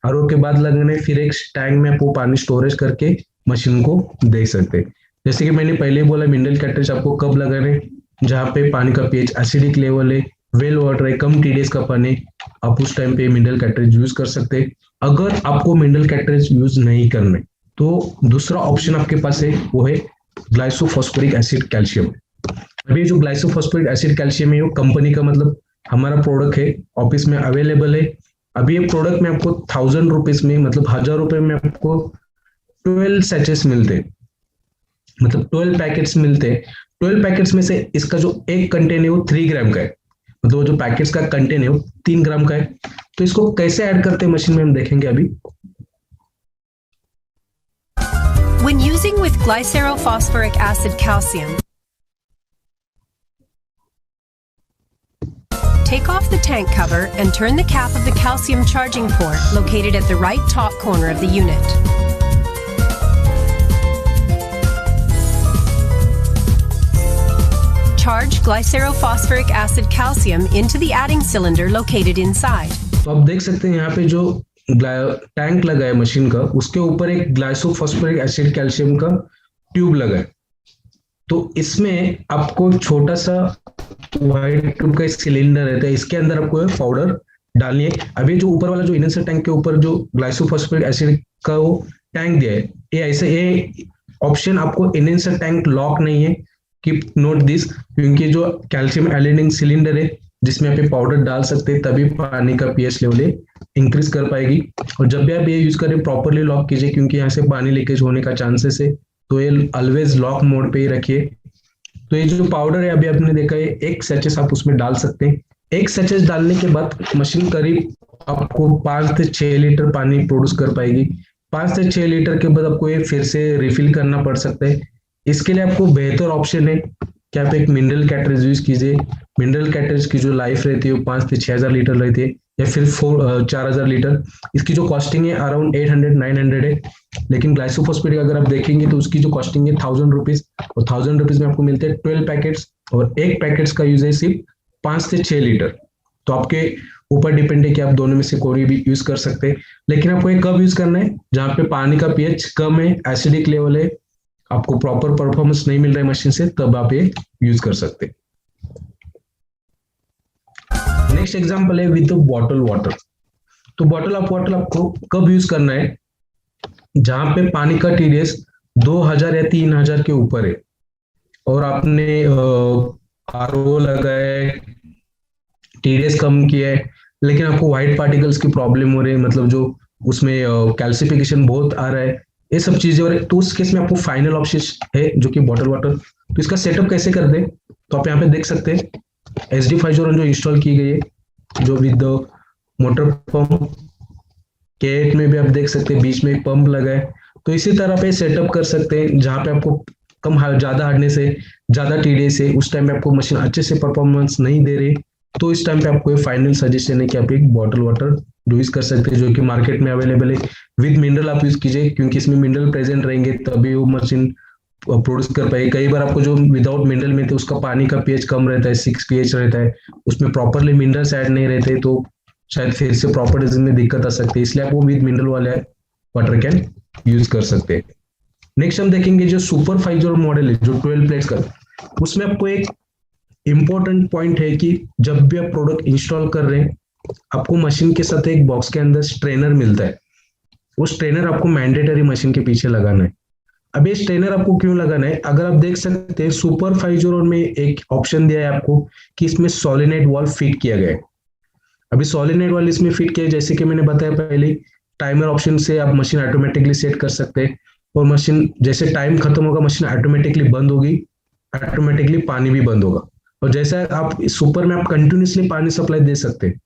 आरओ के बाद लगाने, फिर एक टैंक में आपको पानी स्टोरेज करके मशीन को दे सकते हैं। जैसे कि मैंने पहले बोला, मिनरल कैटरेज आपको कब लगाने, जहाँ पे पानी का पीएच एसिडिक लेवल है, वेल वाटर है, कम टीडीएस का पानी, आप उस टाइम पे मिनरल कैटरेज यूज कर सकते हैं। अगर आपको मिनरल कैटरेज यूज नहीं करना तो दूसरा ऑप्शन आपके पास है, वो है ग्लाइसोफॉस्फोरिक एसिड कैल्शियम। अभी जो ग्लाइसोफॉस्फोरिक एसिड कैल्शियम है वो कंपनी का मतलब हमारा प्रोडक्ट है, ऑफिस में अवेलेबल है। अभी ये प्रोडक्ट में आपको 1000 रुपीज में, मतलब 1000 रुपए में आपको 12 सैचेस मिलते हैं, मतलब 12 पैकेट्स मिलते हैं। 12 पैकेट्स में से इसका जो एक कंटेन है वो 3 ग्राम का है, मतलब वो जो पैकेट्स का कंटेन है वो 3 ग्राम का है। तो इसको कैसे ऐड करते हैं मशीन में हम देखेंगे अभी। When using with glycerophosphoric acid calcium, take off the tank cover and turn the cap of the calcium charging port located at the right top corner of the unit. Charge glycerophosphoric acid calcium into the adding cylinder located inside. तो आप देख सकते हैं यहाँ पे जो tank लगा है मशीन का, उसके ऊपर एक ग्लाइसोफॉस्फोरिक एसिड कैल्शियम का ट्यूब लगा है। तो इसमें आपको छोटा सा व्हाइट ट्यूब का सिलेंडर रहता है, इसके अंदर आपको पाउडर डालनी है। अभी जो ऊपर वाला जो इनर टैंक के ऊपर जो ग्लाइसोफॉस्फोरिक एसिड का वो टैंक दिया है, ये ऐसे ये ऑप्शन आपको इनर टैंक लॉक नहीं है, कीप नोट दिस, क्योंकि जो कैल्शियम एलिडिंग सिलेंडर है जिसमें आप पाउडर डाल सकते हैं, तभी पानी का पीएच लेवल इंक्रीज कर पाएगी। और जब भी आप ये यूज करें प्रॉपरली लॉक कीजिए, क्योंकि यहाँ से पानी लीकेज होने का चांसेस है, तो ये ऑलवेज लॉक मोड पे ही रखिए। तो ये जो पाउडर है अभी आपने देखा है, एक सैचेस आप उसमें डाल सकते हैं। एक सैचेस डालने के बाद मशीन करीब आपको 5 से 6 लीटर पानी प्रोड्यूस कर पाएगी। 5 से 6 लीटर के बाद आपको ये फिर से रिफिल करना पड़ सकता है। इसके लिए आपको बेहतर ऑप्शन है कि आप एक मिनरल कैटरेज यूज कीजिए। मिनरल कैटरेज की जो लाइफ रहती है वो 5 से 6000 लीटर रहती है, या फिर 4000 लीटर। इसकी जो कॉस्टिंग है अराउंड 800-900 है, लेकिन ग्लाइसोफॉस्फेट अगर आप देखेंगे तो उसकी जो कॉस्टिंग है 1000 रुपीज, और 1000 रुपीज में आपको मिलते हैं 12 पैकेट्स, और एक पैकेट्स का यूज है सिर्फ 5 से 6 लीटर। तो आपके ऊपर डिपेंड है कि आप दोनों में से कोई भी यूज कर सकते हैं, लेकिन आपको ये कब यूज करना है, जहाँ पे पानी का पीएच कम है, एसिडिक लेवल है, आपको प्रॉपर परफॉर्मेंस नहीं मिल रहा है मशीन से, तब आप ये यूज कर सकते हैं। नेक्स्ट एग्जांपल है विद बॉटल वाटर। तो बॉटल ऑफ वाटर आपको कब यूज करना है, जहां पे पानी का टीडीएस 2000 या 3000 के ऊपर है, और आपने आरओ लगाया है, टीडीएस कम किया है, लेकिन आपको व्हाइट पार्टिकल्स की प्रॉब्लम हो रही है, मतलब जो उसमें कैल्सिफिकेशन बहुत आ रहा है, ये सब चीजें हो रही है, तो उस केस में आपको फाइनल ऑप्शन है जो कि बॉटल वाटर। तो इसका सेटअप कैसे कर दे, तो आप यहाँ पे देख सकते हैं SD501 जो इंस्टॉल की गई है, जो विद मोटर पंप, K8 में भी आप देख सकते हैं बीच में एक पंप लगा है। तो इसी तरह पे सेटअप कर सकते हैं, जहाँ पे आपको कम ज्यादा हार्डनेस है, ज्यादा टीडीएस है, उस टाइम पे आपको मशीन अच्छे से परफॉर्मेंस नहीं दे रही, तो इस टाइम पे आपको फाइनल सजेशन है कि आप एक बॉटल वाटर यूज कर सकते हैं, जो कि मार्केट में अवेलेबल है। विद मिनरल आप यूज कीजिए, क्योंकि इसमें मिनरल प्रेजेंट रहेंगे तभी वो मशीन प्रोड्यूस कर पाएगी। कई बार आपको जो विदाउट मिनरल में थे उसका पानी का पीएच कम रहता है, 6 पीएच रहता है, उसमें प्रॉपरली मिनरल्स ऐड नहीं रहते, तो शायद फिर से प्रॉपर्टीज में दिक्कत आ सकती है। इसलिए आप वो विद मिनरल वाले वाटर कैन यूज कर सकते हैं। नेक्स्ट हम देखेंगे जो सुपर 50 मॉडल है, जो 12 प्लेट्स का, उसमें आपको एक इंपॉर्टेंट पॉइंट है कि जब भी आप प्रोडक्ट इंस्टॉल कर रहे हैं, आपको मशीन के साथ एक बॉक्स के अंदर स्ट्रेनर मिलता है। वो स्ट्रेनर आपको मैंडेटरी मशीन के पीछे लगाना है। अब ये स्ट्रेनर आपको क्यों लगाना है, अगर आप देख सकते हैं सुपर 50 में एक ऑप्शन दिया है आपको कि इसमें सोलेनोइड वाल्व फिट किया गया है। अभी सोलेनोइड वाल्व इसमें फिट किया है, जैसे कि मैंने बताया पहले, टाइमर ऑप्शन से आप मशीन ऑटोमेटिकली सेट कर सकते हैं, और मशीन जैसे टाइम खत्म होगा मशीन ऑटोमेटिकली बंद होगी, ऑटोमेटिकली पानी भी बंद होगा। और जैसा आप इस सुपर में आप कंटिन्यूसली पानी सप्लाई दे सकते हैं।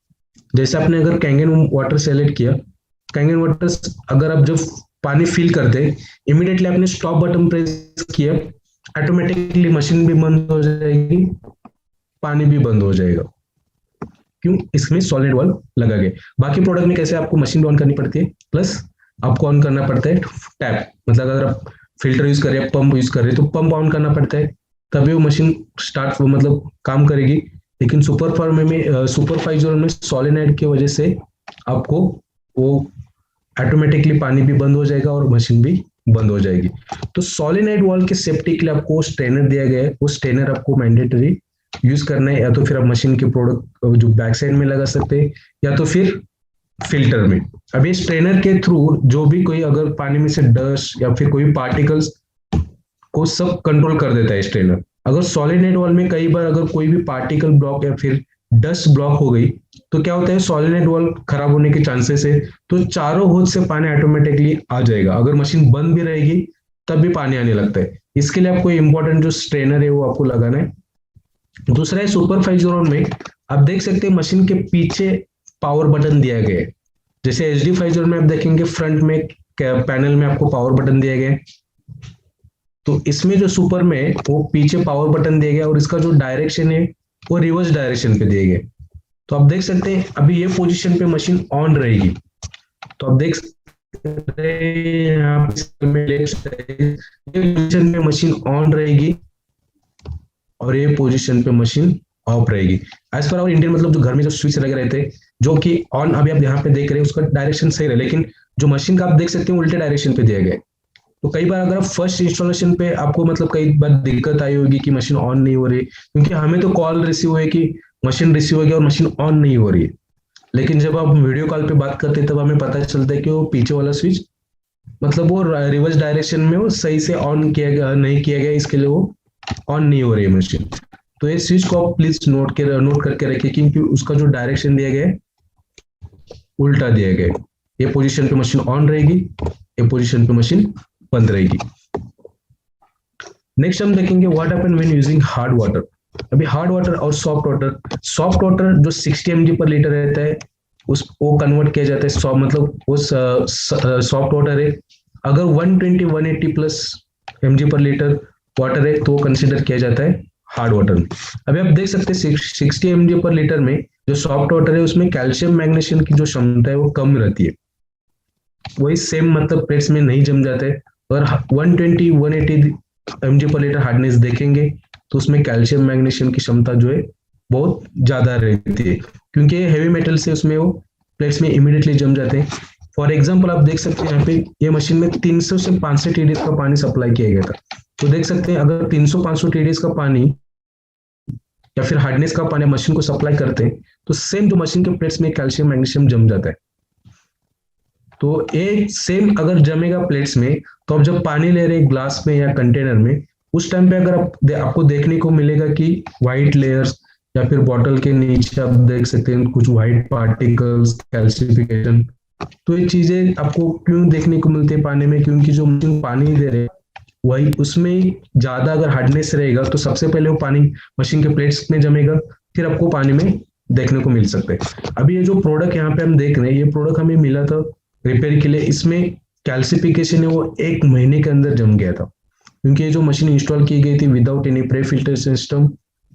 जैसे आपने अगर कैंगन वाटर सेलेक्ट किया, कैंगन वाटर अगर आप जब पानी फिल करते इमीडिएटली आपने स्टॉप बटन प्रेस किया, ऑटोमेटिकली मशीन भी बंद हो जाएगी, पानी भी बंद हो जाएगा। क्यों, इसमें सॉलिड वाल्व लगा गया। बाकी प्रोडक्ट में कैसे आपको मशीन ऑन करनी पड़ती है, प्लस आपको ऑन करना पड़ता है टैप, मतलब अगर आप फिल्टर यूज कर रहे हैं, पंप यूज कर रहे हैं, तो पंप ऑन करना पड़ता है, तभी वो मशीन स्टार्ट मतलब काम करेगी। लेकिन सुपर 50 में सोलेनोइड की वजह से आपको वो ऑटोमेटिकली पानी भी बंद हो जाएगा और मशीन भी बंद हो जाएगी। तो सोलेनोइड वाल्व के सेफ्टी के लिए आपको स्ट्रेनर दिया गया है, वो स्ट्रेनर आपको मैंडेटरी यूज करना है, या तो फिर आप मशीन के प्रोडक्ट जो बैक साइड में लगा सकते हैं, या तो फिर फिल्टर में। अब ये स्ट्रेनर के थ्रू जो भी कोई अगर पानी में से डस्ट या फिर कोई पार्टिकल्स को सब कंट्रोल कर देता है स्ट्रेनर। अगर सोलेनोइड वाल्व में कई बार अगर कोई भी पार्टिकल ब्लॉक या फिर डस्ट ब्लॉक हो गई, तो क्या होता है, सोलेनोइड वाल्व खराब होने के चांसेस है, तो चारों होज से पानी ऑटोमेटिकली आ जाएगा। अगर मशीन बंद भी रहेगी तब भी पानी आने लगता है। इसके लिए आपको इंपॉर्टेंट जो स्ट्रेनर है वो आपको लगाना है। दूसरा है सुपर 50 में आप देख सकते हैं मशीन के पीछे पावर बटन दिया गया है। जैसे HD 50 में आप देखेंगे फ्रंट में पैनल में आपको पावर बटन दिया गया है, तो इसमें जो सुपर में वो पीछे पावर बटन दिया गया और इसका जो डायरेक्शन है वो रिवर्स डायरेक्शन पे दिए गए। तो आप देख सकते हैं अभी ये पोजीशन पे मशीन ऑन रहेगी, तो आप देख सकते हैं यहाँ पोजीशन पे मशीन ऑन रहेगी और ये पोजीशन पे मशीन ऑफ रहेगी। एज पर आवर इंडियन मतलब जो घर में जो स्विच लगे रहते हैं, जो कि ऑन अभी आप यहाँ पे देख रहे हैं उसका डायरेक्शन सही है, लेकिन जो मशीन का आप देख सकते हैं उल्टे डायरेक्शन पे दिया गया है। तो कई बार अगर आप फर्स्ट इंस्टॉलेशन पे आपको मतलब कई बार दिक्कत आई होगी कि मशीन ऑन नहीं हो रही, क्योंकि हमें तो कॉल रिसीव हुई कि मशीन रिसीव हो गया और मशीन ऑन नहीं हो रही है, लेकिन जब आप वीडियो कॉल पे बात करते हैं तब हमें पता चलता है कि वो पीछे वाला स्विच मतलब वो रिवर्स डायरेक्शन में वो सही से ऑन किया गया नहीं किया गया, इसके लिए वो ऑन नहीं हो रही है मशीन। तो ये स्विच को आप प्लीज नोट करके रखिए, क्योंकि उसका जो डायरेक्शन दिया गया है उल्टा दिया गया है। ये पोजीशन पे मशीन ऑन रहेगी, ये पोजीशन पे मशीन बंद रहेगी। नेक्स्ट हम देखेंगे what happen when using hard water. अभी हार्ड वाटर और सॉफ्ट वाटर जो 60 mg पर लीटर रहता है उसको कन्वर्ट किया जाता है मतलब वो सॉफ्ट वाटर है। अगर 120-180 प्लस mg पर लीटर वाटर है तो कंसिडर किया जाता है हार्ड वाटर में। अभी आप देख सकते हैं 60 mg पर लीटर में जो सॉफ्ट वाटर है उसमें कैल्शियम मैग्नीशियम की जो क्षमता है वो कम रहती है, वही सेम मतलब प्लेट्स में नहीं जम जाता है। और 120-180 mg पर लीटर हार्डनेस देखेंगे तो उसमें कैल्शियम मैग्नीशियम की क्षमता जो है बहुत ज्यादा रहती है, क्योंकि हेवी मेटल से उसमें वो प्लेट्स में इमीडिएटली जम जाते हैं। फॉर एग्जांपल आप देख सकते हैं यहाँ पे ये मशीन में 300 से 500 TDS का पानी सप्लाई किया गया था, तो देख सकते हैं अगर 300-500 TDS का पानी या फिर हार्डनेस का पानी मशीन को सप्लाई करते हैं तो सेम जो मशीन के प्लेट्स में कैल्शियम मैग्नीशियम जम जाता है। तो ये सेम अगर जमेगा प्लेट्स में, तो आप जब पानी ले रहे हैं ग्लास में या कंटेनर में, उस टाइम पे अगर आपको देखने को मिलेगा कि व्हाइट लेयर्स या फिर बॉटल के नीचे आप देख सकते हैं कुछ व्हाइट पार्टिकल्स, कैल्सिफिकेशन। तो ये चीजें आपको क्यों देखने को मिलती है पानी में, क्योंकि जो मशीन पानी दे रहे वही उसमें ज्यादा अगर हार्डनेस रहेगा तो सबसे पहले वो पानी मशीन के प्लेट्स में जमेगा, फिर आपको पानी में देखने को मिल सकता है। अभी ये जो प्रोडक्ट यहाँ पे हम देख रहे हैं, ये प्रोडक्ट हमें मिला था रिपेयर के लिए, इसमें कैल्सिफिकेशन है वो 1 महीने के अंदर जम गया था, क्योंकि ये जो मशीन इंस्टॉल की गई थी without any pre filter system,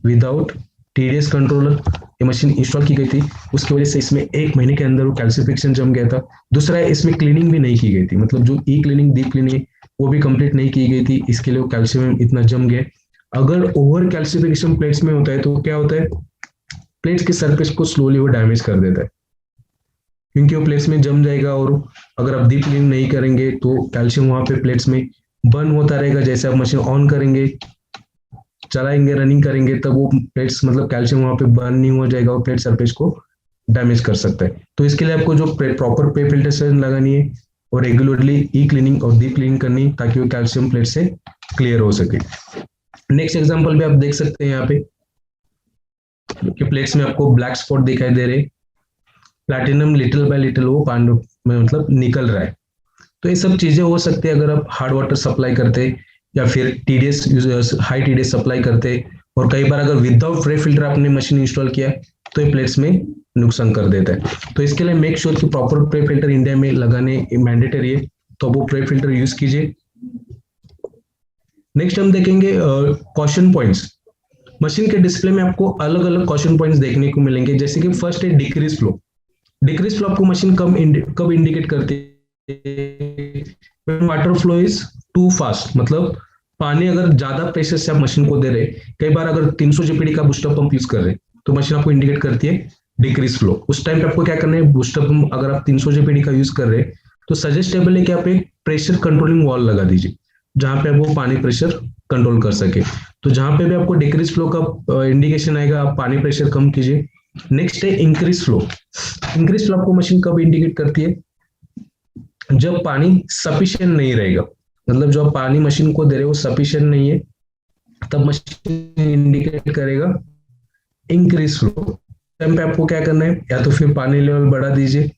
without TDS controller, ये मशीन इंस्टॉल की गई थी, उसकी वजह से इसमें 1 महीने के अंदर वो कैल्सिफिकेशन जम गया था। दूसरा है इसमें क्लीनिंग भी नहीं की गई थी, मतलब जो ई क्लीनिंग डीप क्लीनिंग वो भी कंप्लीट नहीं की गई थी, इसके लिए वो कैल्शियम इतना जम गया। अगर ओवर कैल्सिफिकेशन प्लेट्स में होता है तो क्या होता है, प्लेट्स के सरफेस को स्लोली वो डैमेज कर देता है, क्योंकि वो प्लेट्स में जम जाएगा। और अगर आप डीप क्लीनिंग नहीं करेंगे तो कैल्शियम वहां पे प्लेट्स में बर्न होता रहेगा। जैसे आप मशीन ऑन करेंगे, चलाएंगे, रनिंग करेंगे, तब वो प्लेट्स मतलब कैल्शियम वहां पे बर्न नहीं हो जाएगा और प्लेट सरफेस को डैमेज कर सकता है। तो इसके लिए आपको जो प्रॉपर पे फिल्ट्रेशन लगानी है और रेगुलरली ई क्लीनिंग और डीप क्लीनिंग करनी है, ताकि वो कैल्शियम प्लेट से क्लियर हो सके। नेक्स्ट एग्जांपल भी आप देख सकते हैं यहाँ पे कि प्लेट्स में आपको ब्लैक स्पॉट दिखाई दे रहे, प्लैटिनम लिटिल बाय लिटिल वो पांडु में मतलब निकल रहा है। तो ये सब चीजें हो सकती है अगर आप हार्ड वाटर सप्लाई करते या फिर टीडीएस हाई टीडीएस सप्लाई करते, और कई बार अगर विदाउट प्रे फिल्टर आपने मशीन इंस्टॉल किया तो ये प्लेट्स में नुकसान कर देता है। तो इसके लिए मेक श्योर कि प्रॉपर प्रे फिल्टर इंडिया में लगाने मैंडेटरी है, तो वो प्रे फिल्टर यूज कीजिए। नेक्स्ट हम देखेंगे कॉशन पॉइंट्स। मशीन के डिस्प्ले में आपको अलग अलग कॉशन पॉइंट्स देखने को मिलेंगे, जैसे कि फर्स्ट है डिक्रीज फ्लो। डिक्रीज फ्लो आपको मशीन कब इंडिकेट करती है, water flow is too fast, मतलब पानी अगर ज्यादा प्रेशर से आप मशीन को दे रहे, कई बार अगर 300 जीपीडी का बूस्टर पंप यूज कर रहे तो मशीन आपको इंडिकेट करती है डिक्रीज फ्लो। उस टाइम पे आपको क्या करना है, बूस्टर पंप अगर आप 300 जीपीडी का यूज कर रहे तो सजेस्टेबल है कि आप एक प्रेशर कंट्रोलिंग वॉल लगा दीजिए, जहां पे आप वो पानी प्रेशर कंट्रोल कर सके। तो जहां पे भी आपको डिक्रीज फ्लो का इंडिकेशन आएगा, आप पानी प्रेशर कम कीजिए। नेक्स्ट है इंक्रीज फ्लो। इंक्रीज फ्लो आपको मशीन कब इंडिकेट करती है, जब पानी सफिशिएंट नहीं रहेगा, मतलब जो आप पानी मशीन को दे रहे हो सफिशिएंट नहीं है, तब मशीन इंडिकेट करेगा इंक्रीज फ्लो। टाइम पे आपको क्या करना है, या तो फिर पानी लेवल बढ़ा दीजिए।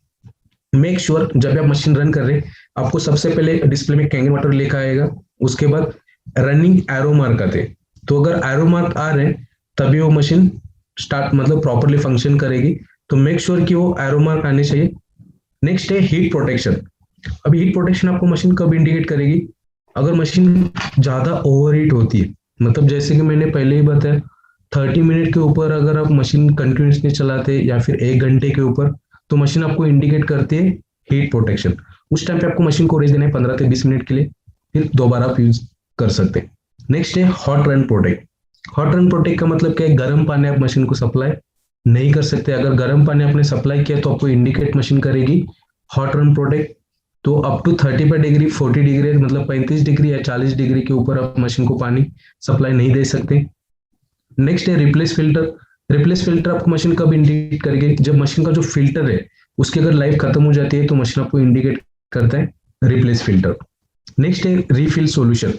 मेक श्योर जब आप मशीन रन कर रहे हैं आपको सबसे पहले डिस्प्ले में कैंगन वाटर लिखा आएगा, उसके बाद रनिंग एरो मार्क आते हैं। तो अगर एरो मार्क आ रहे हैं तभी वो मशीन स्टार्ट मतलब प्रॉपरली फंक्शन करेगी, तो मेक श्योर कि वो एरो मार्क आने चाहिए। नेक्स्ट है हीट प्रोटेक्शन। अभी हीट प्रोटेक्शन आपको मशीन कब इंडिकेट करेगी, अगर मशीन ज्यादा ओवरहीट होती है, मतलब जैसे कि मैंने पहले ही बताया 30 मिनट के ऊपर अगर आप मशीन कंटिन्यूसली चलाते या फिर 1 घंटे के ऊपर, तो मशीन आपको इंडिकेट करती है हीट प्रोटेक्शन। उस टाइम पे आपको मशीन को रेस्ट देना है 15 से 20 मिनट के लिए, फिर दोबारा आप यूज कर सकते हैं। नेक्स्ट है hot run protect. Hot run protect का मतलब क्या है, गर्म पानी आप मशीन को सप्लाई नहीं कर सकते। अगर गर्म पानी आपने सप्लाई किया तो आपको इंडिकेट मशीन करेगी हॉट रन प्रोटेक्ट। तो अप टू 35 डिग्री 40 डिग्री मतलब 35 डिग्री या 40 डिग्री के ऊपर आप मशीन को पानी सप्लाई नहीं दे सकते। नेक्स्ट है रिप्लेस फिल्टर। रिप्लेस फिल्टर आपको मशीन कब इंडिकेट करेगी, जब मशीन का जो फिल्टर है उसकी अगर लाइफ खत्म हो जाती है तो मशीन आपको इंडिकेट करता है रिप्लेस फिल्टर। नेक्स्ट है रिफिल सॉल्यूशन।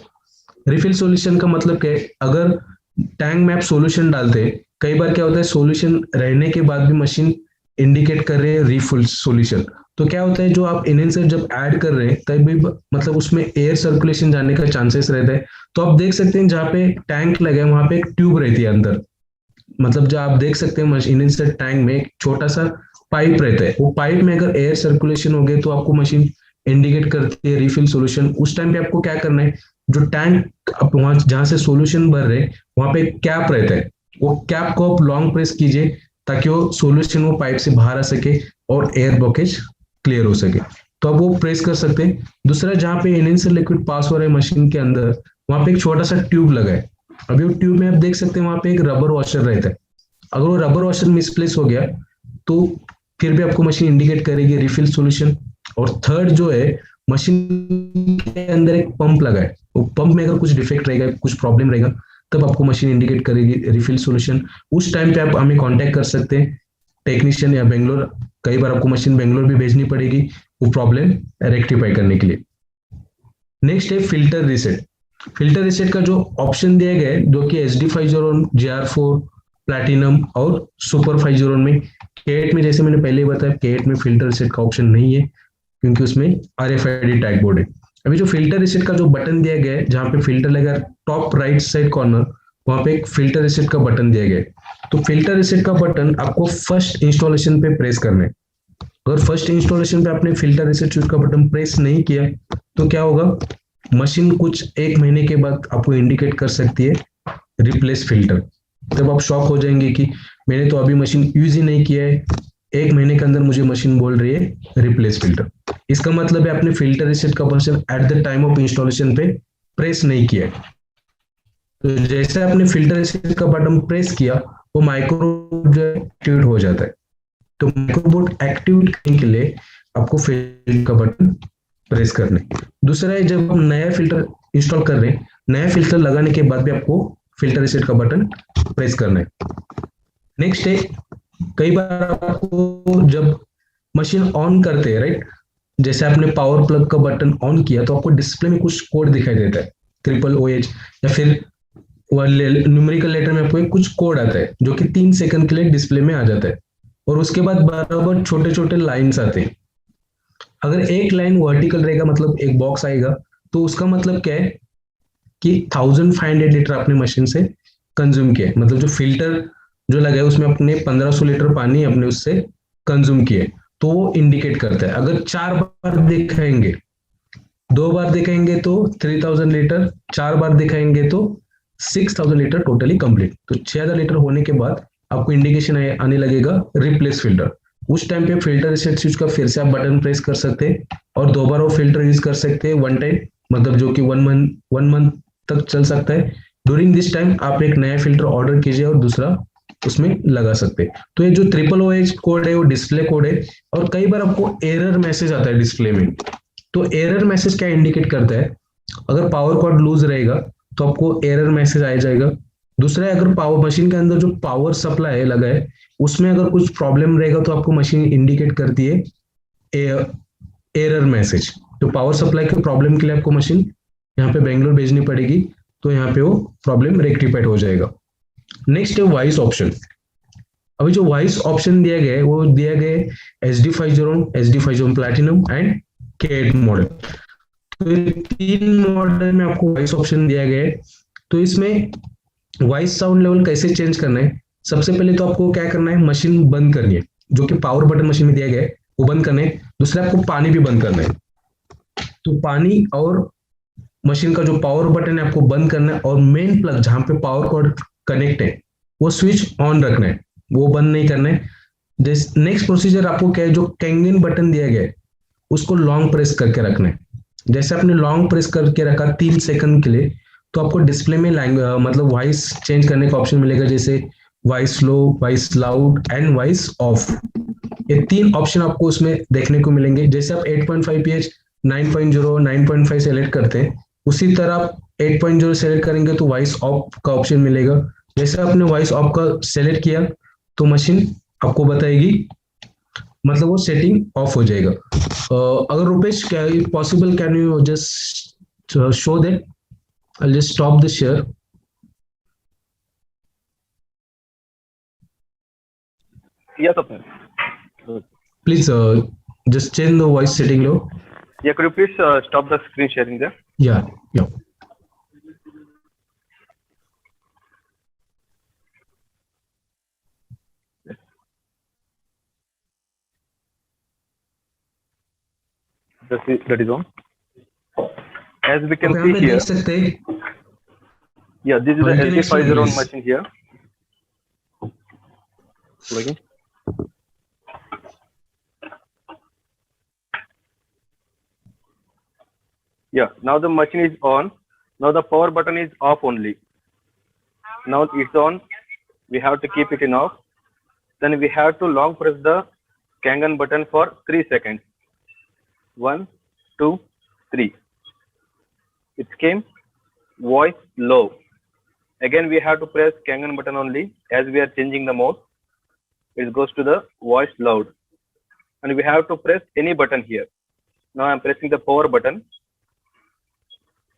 रिफिल सॉल्यूशन का मतलब क्या है, अगर टैंक में आप सॉल्यूशन डालते हैं, कई बार क्या होता है सॉल्यूशन रहने के बाद भी मशीन इंडिकेट कर रहे हैं रिफिल सॉल्यूशन, तो क्या होता है जो आप इनहेंसर जब ऐड कर रहे हैं तब भी मतलब उसमें एयर सर्कुलेशन जाने का चांसेस रहता है। तो आप देख सकते हैं जहाँ पे टैंक लगा है वहां पे एक ट्यूब रहती है अंदर, मतलब जो आप देख सकते हैं इनहेंसर टैंक में एक छोटा सा पाइप रहता है, वो पाइप में अगर एयर सर्कुलेशन हो गए तो आपको मशीन इंडिकेट करती है रिफिल सॉल्यूशन। उस टाइम पे आपको क्या करना है, जो टैंक आप वहां जहां से सॉल्यूशन भर रहे वहां पे कैप रहता है, वो कैप को आप लॉन्ग प्रेस कीजिए ताकि वो सॉल्यूशन वो पाइप से बाहर आ सके और एयर ब्लॉकेज क्लियर हो सके। तो आप वो प्रेस कर सकते हैं। दूसरा, जहां पे इनहेंसर लिक्विड पास हो रहा है मशीन के अंदर, वहां पे एक छोटा सा ट्यूब लगा है। अभी वो ट्यूब में आप देख सकते हैं वहां पे एक रबर वॉशर रहता है। अगर वो रबर वॉशर मिसप्लेस हो गया तो फिर भी आपको मशीन इंडिकेट करेगी रिफिल सॉल्यूशन। और थर्ड जो है, मशीन के अंदर एक पंप लगा है, वो पंप में अगर कुछ डिफेक्ट रहेगा, कुछ प्रॉब्लम रहेगा, तब आपको मशीन इंडिकेट करेगी रिफिल सॉल्यूशन। उस टाइम पे आप हमें कांटेक्ट कर सकते हैं, टेक्नीशियन या बेंगलोर, कई बार आपको मशीन बेंगलोर भी भेजनी पड़ेगी वो प्रॉब्लम रेक्टिफाई करने के लिए। नेक्स्ट है फिल्टर रीसेट। फिल्टर रीसेट का जो ऑप्शन दिया गया है, जो कि HD501, JR4, प्लैटिनम और सुपर 501 में, K8 में जैसे मैंने पहले ही बताया K8 में फिल्टर रीसेट का ऑप्शन नहीं है क्योंकि उसमें RFID टैग बोर्ड है। अभी जो फिल्टर रीसेट का जो बटन दिया गया है, जहां पे फिल्टर लगा टॉप राइट साइड कॉर्नर, वहां पे एक फिल्टर रीसेट का बटन दिया गया है। तो फिल्टर रीसेट का बटन आपको फर्स्ट इंस्टॉलेशन पे प्रेस करना है। अगर फर्स्ट इंस्टॉलेशन पे आपने फिल्टर रीसेट स्विच का बटन प्रेस नहीं किया तो क्या होगा, मशीन कुछ 1 महीने के बाद आपको इंडिकेट कर सकती है रिप्लेस फिल्टर। तब आप शॉक हो जाएंगे कि मैंने तो अभी मशीन यूज ही नहीं किया है, 1 महीने के अंदर मुझे मशीन बोल रही है रिप्लेस फिल्टर। इसका मतलब है आपने फिल्टर रीसेट का button at the time of installation पे प्रेस नहीं किया है। तो जैसे आपने फिल्टर रीसेट का बटन प्रेस किया, वो माइक्रोबोट जो एक्टिवेट हो जाता है। तो माइक्रोबोट एक्टिवेट करने के लिए आपको फिल्टर का बटन प्रेस करना है। दूसरा है, जब हम नया फिल्टर इंस्टॉल कर रहे हैं, नया फिल्टर लगाने के बाद भी आपको फिल्टर रीसेट का बटन प्रेस करना है। नेक्स्ट है, कई बार आपको जब मशीन ऑन करते हैं, राइट, जैसे आपने पावर प्लग का बटन ऑन किया तो आपको डिस्प्ले में कुछ कोड दिखाई देता है, OOH या फिर न्यूमेरिकल लेटर में आपको एक कुछ कोड आता है जो कि 3 सेकंड के लिए डिस्प्ले में आ जाता है, और उसके बाद बराबर छोटे छोटे लाइन्स आते हैं। अगर एक लाइन वर्टिकल रहेगा, मतलब एक बॉक्स आएगा, तो उसका मतलब क्या है कि 1500 लीटर आपने मशीन से कंज्यूम किया, मतलब जो फिल्टर जो लगा है उसमें अपने 1500 लीटर पानी अपने उससे कंज्यूम किए, तो वो इंडिकेट करता है। अगर 4 बार दिखाएंगे, 2 बार दिखाएंगे तो 3000 लीटर, 4 बार दिखाएंगे तो 6000 लीटर टोटली कंप्लीट। तो 6000 लीटर होने के बाद आपको इंडिकेशन आने लगेगा रिप्लेस फिल्टर। उस टाइम पे फिल्टर रीसेट स्विच का फिर से आप बटन प्रेस कर सकते हैं और 2 बार वो फिल्टर यूज कर सकते हैं वन टाइम, मतलब जो कि 1 मंथ तक चल सकता है। ड्यूरिंग दिस टाइम आप एक नया फिल्टर ऑर्डर कीजिए और दूसरा उसमें लगा सकते हैं। तो ये जो OOH कोड है वो डिस्प्ले कोड है, और कई बार आपको एरर मैसेज आता है डिस्प्ले में। तो एरर मैसेज क्या इंडिकेट करता है, अगर पावर कॉर्ड लूज रहेगा तो आपको एरर मैसेज आ जाएगा। दूसरा है, अगर पावर मशीन के अंदर जो पावर सप्लाई है लगा है उसमें अगर कुछ प्रॉब्लम रहेगा तो आपको मशीन इंडिकेट करती है एरर मैसेज। तो पावर सप्लाई के प्रॉब्लम के लिए आपको मशीन यहाँ पे बेंगलोर भेजनी पड़ेगी, तो यहाँ पे वो प्रॉब्लम रेक्टिफाइड हो जाएगा। नेक्स्ट है वॉइस ऑप्शन। अभी जो वॉइस ऑप्शन दिया गया है वो दिया गया है SD50, SD50 platinum and K8 model. तो 3 मॉडल में आपको वॉइस ऑप्शन दिया गया है। तो इसमें वॉइस साउंड लेवल कैसे चेंज करना है, सबसे पहले तो आपको क्या करना है, मशीन बंद करनी है, जो कि पावर बटन मशीन में दिया गया है वो बंद करना है। दूसरा आपको पानी भी बंद करना है। तो पानी और मशीन का जो पावर बटन है आपको बंद करना है, और मेन प्लग जहां पे पावर कॉर्ड कनेक्ट है वो स्विच ऑन रखना है, वो बंद नहीं करना है। नेक्स्ट प्रोसीजर आपको क्या है, जो कैंगन बटन दिया गया है उसको लॉन्ग प्रेस करके रखना है। जैसे आपने लॉन्ग प्रेस करके रखा 3 सेकंड के लिए, तो आपको डिस्प्ले में मतलब वॉइस चेंज करने का ऑप्शन मिलेगा, जैसे voice slow, voice loud and voice of. ये 3 ऑप्शन आपको उसमें देखने को मिलेंगे। जैसे आप 8.5pH, 9.0, 9.5 सेलेक्ट करते हैं, उसी तरह आप 8.0 सेलेक्ट करेंगे तो वॉइस ऑफ का ऑप्शन मिलेगा। जैसे आपने वॉइस ऑफ का सेलेक्ट किया तो मशीन आपको बताएगी, मतलब वो सेटिंग ऑफ हो जाएगा। अगर रुपेश क्या possible, can you just show that? I'll just stop the share. Yes, sir. Please just change the voice setting low. Yeah, could you please stop the screen sharing there? Yeah. That is on. As we can see here. Yeah, this is the SD50 machine here. Plugging. Yeah, now the machine is on. Now the power button is off only. Now it's on. We have to keep it in off. Then we have to long press the Kangen button for 3 seconds. 1, 2, 3. It came voice low. Again we have to press Kangen button only, as we are changing the mode. It goes to the voice loud, and we have to press any button here. Now I am pressing the power button.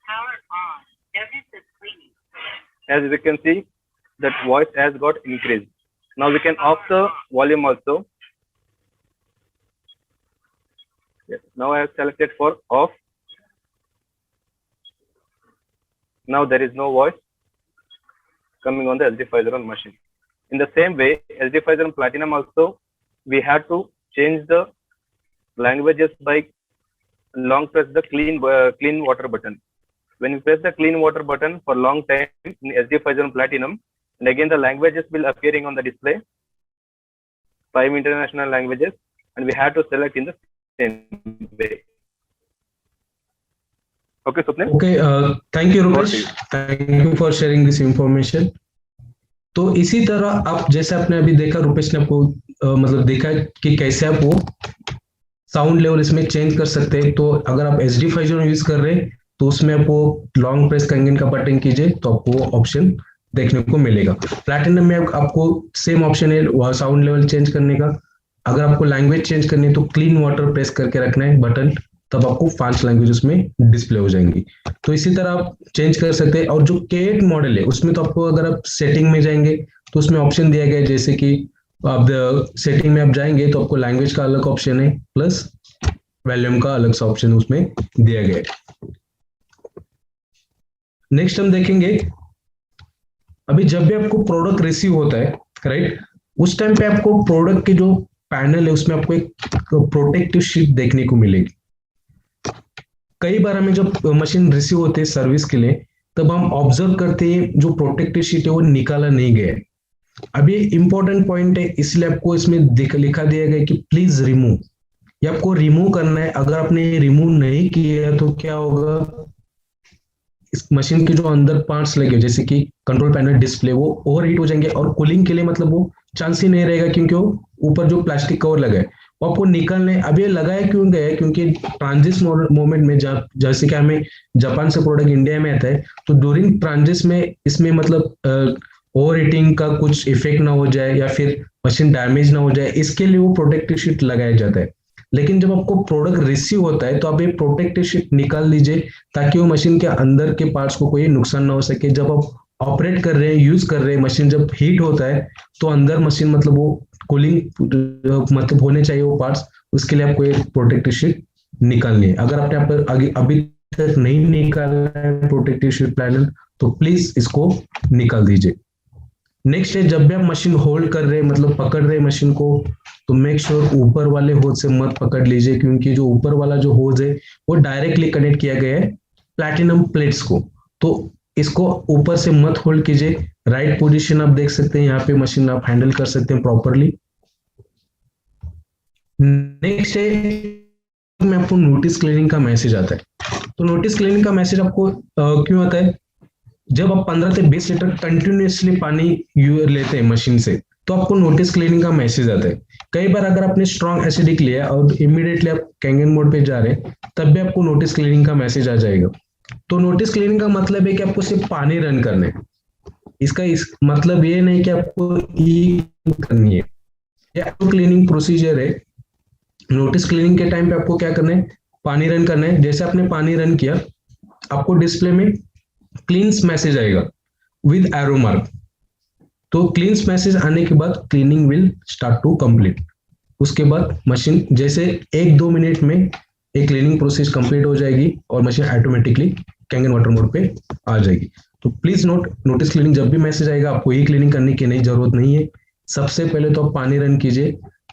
Power on. Device is cleaning. As we can see, that voice has got increased. Now we can off the volume also. Yes. Now I have selected for off. Now there is no voice coming on the SD50 machine. In the same way, SD50 Platinum also, we had to change the languages by long press the clean water button. When we press the clean water button for long time in SD50 Platinum, and again the languages will appearing on the display. 5 international languages, and we have to select in the same way. Okay, Swapnil? Okay, thank you, Over Rupesh. to you. Thank you for sharing this information. तो इसी तरह आप जैसे आपने अभी देखा, रुपेश ने आपको मतलब देखा कि कैसे आप वो साउंड लेवल इसमें चेंज कर सकते हैं। तो अगर आप SD5 यूज कर रहे हैं तो उसमें आपको लॉन्ग प्रेस कंगन का बटन कीजिए तो आपको वो ऑप्शन देखने को मिलेगा। प्लैटिनम में आपको सेम ऑप्शन है वह साउंड लेवल चेंज करने का। अगर आपको लैंग्वेज चेंज करनी है तो क्लीन वाटर प्रेस करके रखना है बटन, तब आपको 5 लैंग्वेज उसमें डिस्प्ले हो जाएंगी। तो इसी तरह आप चेंज कर सकते हैं। और जो K8 मॉडल है उसमें तो आपको अगर आप सेटिंग में जाएंगे तो उसमें ऑप्शन दिया गया है, जैसे कि आप सेटिंग में आप जाएंगे तो आपको लैंग्वेज का अलग ऑप्शन है प्लस वॉल्यूम का अलग सा ऑप्शन उसमें दिया गया है। नेक्स्ट हम देखेंगे, अभी जब भी आपको प्रोडक्ट रिसीव होता है राइट, उस टाइम पे आपको प्रोडक्ट के जो पैनल है उसमें आपको एक प्रोटेक्टिव शीट देखने को मिलेगी। कई बार हमें जब मशीन रिसीव होते हैं सर्विस के लिए तब हम ऑब्जर्व करते हैं जो प्रोटेक्टिव शीट है वो निकाला नहीं गया है। अभी इंपॉर्टेंट पॉइंट है, इसलिए आपको इसमें लिखा दिया गया है कि प्लीज रिमूव, ये आपको रिमूव करना है। अगर आपने रिमूव नहीं किया तो क्या होगा, इस मशीन के जो अंदर पार्ट्स लगे जैसे कि कंट्रोल पैनल, डिस्प्ले, वो ओवरहीट हो जाएंगे और कूलिंग के लिए मतलब वो चांस ही नहीं रहेगा, क्योंकि वो ऊपर जो प्लास्टिक कवर लगा है वो आपको निकालने। अब ये लगाया क्यों गया है, क्योंकि ट्रांजिट मोमेंट में जैसे कि हमें जापान से प्रोडक्ट इंडिया में आता है तो ड्यूरिंग ट्रांजिट में इसमें मतलब ओवर हीटिंग का कुछ इफेक्ट ना हो जाए या फिर मशीन डैमेज ना हो जाए, इसके लिए वो प्रोटेक्टिव शीट लगाया जाता है। लेकिन जब आपको प्रोडक्ट रिसीव होता है तो आप ये प्रोटेक्टिव शीट निकाल लीजिए ताकि वो मशीन के अंदर के पार्ट्स को कोई नुकसान ना हो सके। जब आप ऑपरेट कर रहे हैं, यूज कर रहे हैं, मशीन जब हीट होता है तो अंदर मशीन मतलब वो कूलिंग मतलब होने चाहिए वो पार्ट्स, उसके लिए आपको एक प्रोटेक्टिव शीट निकालनी है। अगर आपने पर आगे अभी तक नहीं निकाला है प्रोटेक्टिव शीट पैनल तो प्लीज इसको निकाल दीजिए। नेक्स्ट है, जब भी आप मशीन होल्ड कर रहे हैं मतलब पकड़ रहे हैं मशीन को तो मेक श्योर ऊपर वाले होज से मत पकड़ लीजिए, क्योंकि जो ऊपर वाला जो होज है वो डायरेक्टली कनेक्ट किया गया है प्लैटिनम प्लेट्स को, तो इसको ऊपर से मत होल्ड कीजिए। राइट पोजीशन आप देख सकते हैं, यहाँ पे मशीन आप हैंडल कर सकते हैं प्रॉपरली। नेक्स्ट है, में आपको नोटिस क्लीनिंग का मैसेज आता है। तो नोटिस क्लीनिंग का मैसेज आपको क्यों आता है, जब आप 15 से 20 लीटर कंटिन्यूसली पानी लेते हैं मशीन से तो आपको नोटिस क्लीनिंग का मैसेज आता है। कई बार अगर आपने स्ट्रॉन्ग एसिडिक लिया और इमीडिएटली आप कैंगन मोड पे जा रहे हैं तब भी आपको नोटिस क्लीनिंग का मैसेज आ जाएगा। तो नोटिस क्लीनिंग का मतलब है कि आपको सिर्फ पानी रन करना है, इसका मतलब ये नहीं कि आपको करनी है। ये क्लीनिंग प्रोसीजर है। नोटिस क्लीनिंग के टाइम पे आपको क्या करना है, पानी रन करना है। जैसे आपने पानी रन किया आपको डिस्प्ले में क्लीन्स मैसेज आएगा विद एरो मार्क। तो क्लीन्स मैसेज आने के बाद cleaning will start to complete. उसके बाद मशीन जैसे 1-2 मिनट में एक क्लीनिंग प्रोसेस कंप्लीट हो जाएगी और machine automatically Kangen water mode पे आ जाएगी। तो प्लीज नोट, नोटिस क्लीनिंग जब भी मैसेज आएगा आपको ये क्लीनिंग करने की नहीं जरूरत नहीं है। सबसे पहले तो आप पानी रन कीजिए,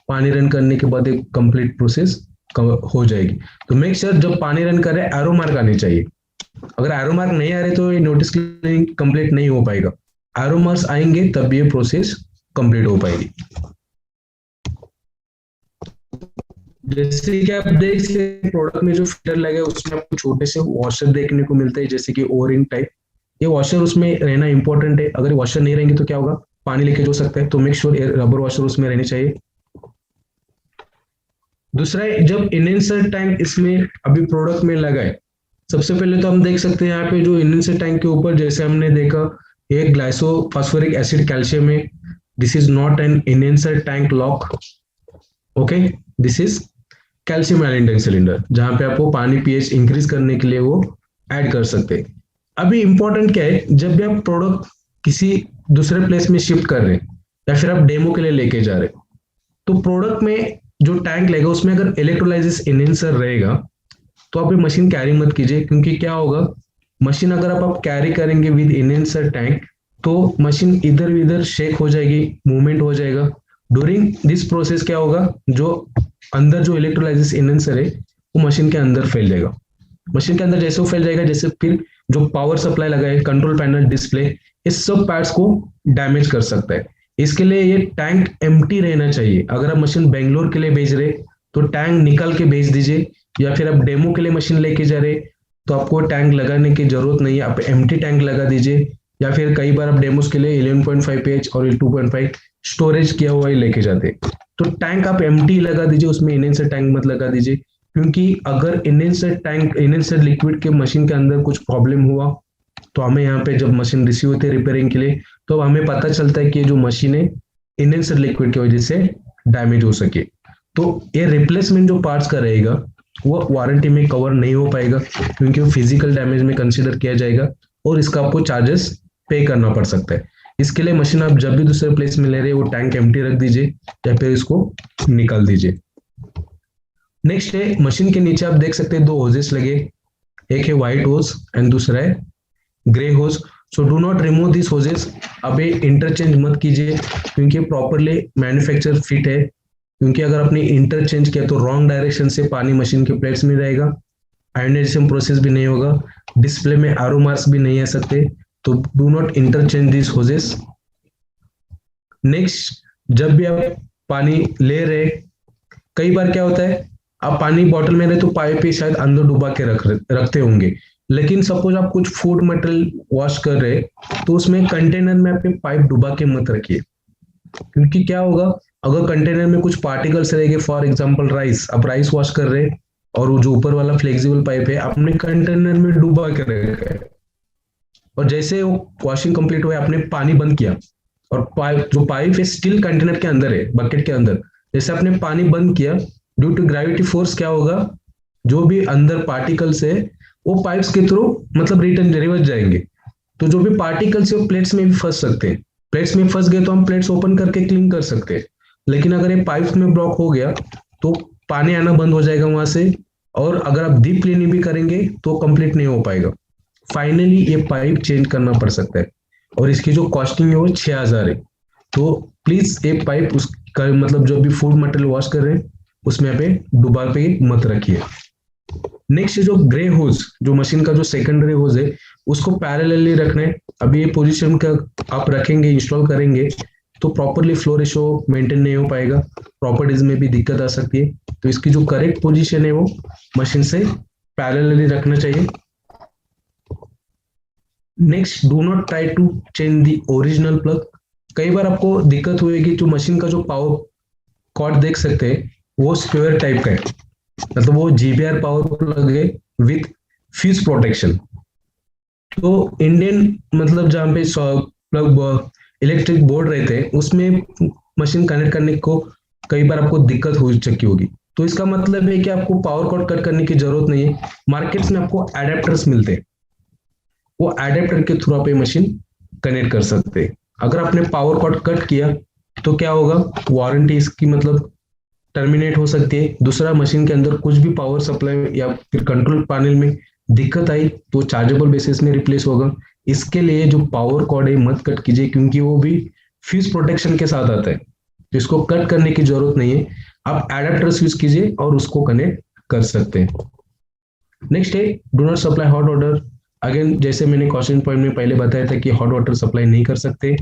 पानी रन करने के बाद एक कंप्लीट प्रोसेस हो जाएगी। तो मेक श्योर जब पानी रन कर रहे हैं एरो मार्क आनी चाहिए। अगर एरो मार्क नहीं आ रहे तो ये नोटिस क्लीनिंग कंप्लीट नहीं हो पाएगा। एरो मार्क्स आएंगे तब ये प्रोसेस कंप्लीट हो पाएगी। जैसे कि आप देख सकते हैं प्रोडक्ट में जो फिल्टर लगे उसमें आपको छोटे से वॉशर देखने को मिलते हैं, जैसे कि ओरिंग टाइप। ये वॉशर उसमें रहना इंपॉर्टेंट है। अगर वॉशर नहीं रहेंगे तो क्या होगा, पानी लीकेज हो सकता है। तो मेक श्योर रबर वॉशर उसमें रहने चाहिए। दूसरा है, जब इनहेंसर टैंक इसमें अभी प्रोडक्ट में लगा है, सबसे पहले तो हम देख सकते हैं यहाँ पे जो इनहेंसर टैंक के ऊपर जैसे हमने देखा एक ग्लाइसोफॉस्फोरिक एसिड कैल्शियम है। This is not an enhancer tank lock, okay, this is calcium एलिंडन सिलेंडर, जहां पे आपको पानी पीएच इंक्रीज करने के लिए वो ऐड कर सकते हैं। अभी इंपॉर्टेंट क्या है, जब भी आप प्रोडक्ट किसी दूसरे प्लेस में शिफ्ट कर रहे हैं या फिर आप डेमो के लिए लेके जा रहे हैं तो प्रोडक्ट में जो टैंक लगेगा उसमें अगर इलेक्ट्रोलाइसिस इनहेंसर रहेगा तो आप ये मशीन कैरी मत कीजिए, क्योंकि क्या होगा, मशीन अगर आप कैरी करेंगे विद इनहेंसर टैंक तो मशीन इधर उधर शेक हो जाएगी, मूवमेंट हो जाएगा। ड्यूरिंग दिस प्रोसेस क्या होगा, जो अंदर जो इलेक्ट्रोलाइसिस इनहेंसर है वो मशीन के अंदर फैल जाएगा। मशीन के अंदर जैसे वो फैल जाएगा, जैसे फिर जो पावर सप्लाई लगा है, कंट्रोल पैनल, डिस्प्ले, इस सब पार्ट्स को डैमेज कर सकता है। इसके लिए ये टैंक एम्प्टी रहना चाहिए। अगर आप मशीन बेंगलोर के लिए भेज रहे तो टैंक निकाल के भेज दीजिए, या फिर आप डेमो के लिए मशीन लेके जा रहे तो आपको टैंक लगाने की जरूरत नहीं है, आप एम्प्टी टैंक लगा दीजिए। या फिर कई बार आप डेमोस के लिए 11.5 pH और 2.5 स्टोरेज किया हुआ ही लेके जाते, तो टैंक आप एम्प्टी लगा दीजिए, उसमें इनहेंसर टैंक मत लगा दीजिए। क्योंकि अगर इनहेंसर लिक्विड के मशीन के अंदर कुछ प्रॉब्लम हुआ तो हमें यहाँ पे जब मशीन रिसीव होती है रिपेयरिंग के लिए, तो हमें पता चलता है कि ये जो मशीन है इनहेंसर लिक्विड की वजह से डैमेज हो सके, तो ये रिप्लेसमेंट जो पार्ट्स का रहेगा वो वारंटी में कवर नहीं हो पाएगा, क्योंकि वो फिजिकल डैमेज में कंसीडर किया जाएगा और इसका आपको चार्जेस पे करना पड़ सकता है। इसके लिए मशीन आप जब भी दूसरे प्लेस में ले रहे हैं वो टैंक एम्प्टी रख दीजिए या फिर इसको निकाल दीजिए। नेक्स्ट है, मशीन के नीचे आप देख सकते हैं 2 होजेस लगे, एक है व्हाइट होज एंड दूसरा है grey hose. So do not remove this hoses, अब ये इंटरचेंज मत कीजिए क्योंकि प्रॉपरली मैन्युफैक्चर फिट है। क्योंकि अगर आपने इंटरचेंज किया तो रॉन्ग डायरेक्शन से पानी मशीन के प्लेट्स में रहेगा, आयोनाइजेशन प्रोसेस भी नहीं होगा, डिस्प्ले में आरो मार्क्स भी नहीं आ सकते, तो do not interchange this hoses. Next, जब भी आप पानी ले रहे, कई बार क्या होता है आप पानी बॉटल में रहे तो पाइप पे शायद अंदर डुबा के रखते होंगे, लेकिन सपोज आप कुछ फूड मटेरियल वॉश कर रहे तो उसमें कंटेनर में अपने पाइप डुबा के मत रखिए। क्योंकि क्या होगा, अगर कंटेनर में कुछ पार्टिकल्स रहेंगे, फॉर एग्जांपल राइस, आप राइस वॉश कर रहे और वो जो ऊपर वाला फ्लेक्सिबल पाइप है आपने कंटेनर में डुबा के रखा है, और जैसे वो वॉशिंग कंप्लीट हुआ आपने पानी बंद किया और पाइप है स्टिल कंटेनर के अंदर है, बकेट के अंदर, जैसे आपने पानी बंद किया, ड्यू टू ग्रेविटी फोर्स क्या होगा, जो भी अंदर पार्टिकल्स है वो पाइप्स के थ्रू मतलब रिवर्स जाएंगे, तो जो भी पार्टिकल्स है वो प्लेट्स में भी फंस सकते हैं। प्लेट्स में फंस गए तो हम प्लेट्स ओपन करके क्लीन कर सकते हैं, लेकिन अगर ये पाइप्स में ब्लॉक हो गया तो पानी आना बंद हो जाएगा वहां से, और अगर आप डीप क्लीनिंग भी करेंगे तो कंप्लीट नहीं हो पाएगा। फाइनली ये पाइप चेंज करना पड़ सकता है और इसकी जो कॉस्टिंग है वो 6000 है। तो प्लीज ये पाइप उसका मतलब जो भी फूड मटेरियल वॉश कर रहे हैं उसमें पे डुबा पे मत रखिए। नेक्स्ट जो ग्रे होज, जो मशीन का जो सेकेंडरी होज है उसको पैरेलली रखना है। अभी ये पोजीशन का आप रखेंगे, इंस्टॉल करेंगे तो प्रॉपरली फ्लो रेशो मेंटेन नहीं हो पाएगा, प्रॉपर्टीज में भी दिक्कत आ सकती है, तो इसकी जो करेक्ट पोजीशन है वो मशीन से पैरेलली रखना चाहिए। Next, do not try to change the original plug. कई बार आपको दिक्कत हुएगी, जो मशीन का जो पावर कॉर्ड देख सकते हैं वो स्क्वायर टाइप का है, मतलब वो GBR पावर प्लग है विथ फ्यूज प्रोटेक्शन। तो इंडियन मतलब जहाँ पे प्लग इलेक्ट्रिक बोर्ड रहते हैं उसमें मशीन कनेक्ट करने को कई बार आपको दिक्कत हो चुकी होगी, तो इसका मतलब है कि आपको पावर कॉर्ड कट करने की जरूरत नहीं है। मार्केट्स में आपको एडेप्टर्स मिलते हैं, वो एडेप्टर के थ्रू आप ये मशीन कनेक्ट कर सकते हैं। अगर आपने पावर कॉर्ड कट किया तो क्या होगा, वारंटी इसकी मतलब टर्मिनेट हो सकती है। दूसरा, मशीन के अंदर कुछ भी पावर सप्लाई या फिर कंट्रोल पैनल में दिक्कत आई तो चार्जेबल बेसिस में रिप्लेस होगा। इसके लिए जो पावर कॉर्ड है मत कट कीजिए, क्योंकि वो भी फ्यूज प्रोटेक्शन के साथ आता है, तो इसको कट करने की जरूरत नहीं है। आप एडेप्टर यूज कीजिए और उसको कनेक्ट कर सकते हैं। नेक्स्ट है, do not supply hot water. Again जैसे मैंने क्वेश्चन पॉइंट में पहले बताया था कि हॉट वाटर सप्लाई नहीं कर सकते।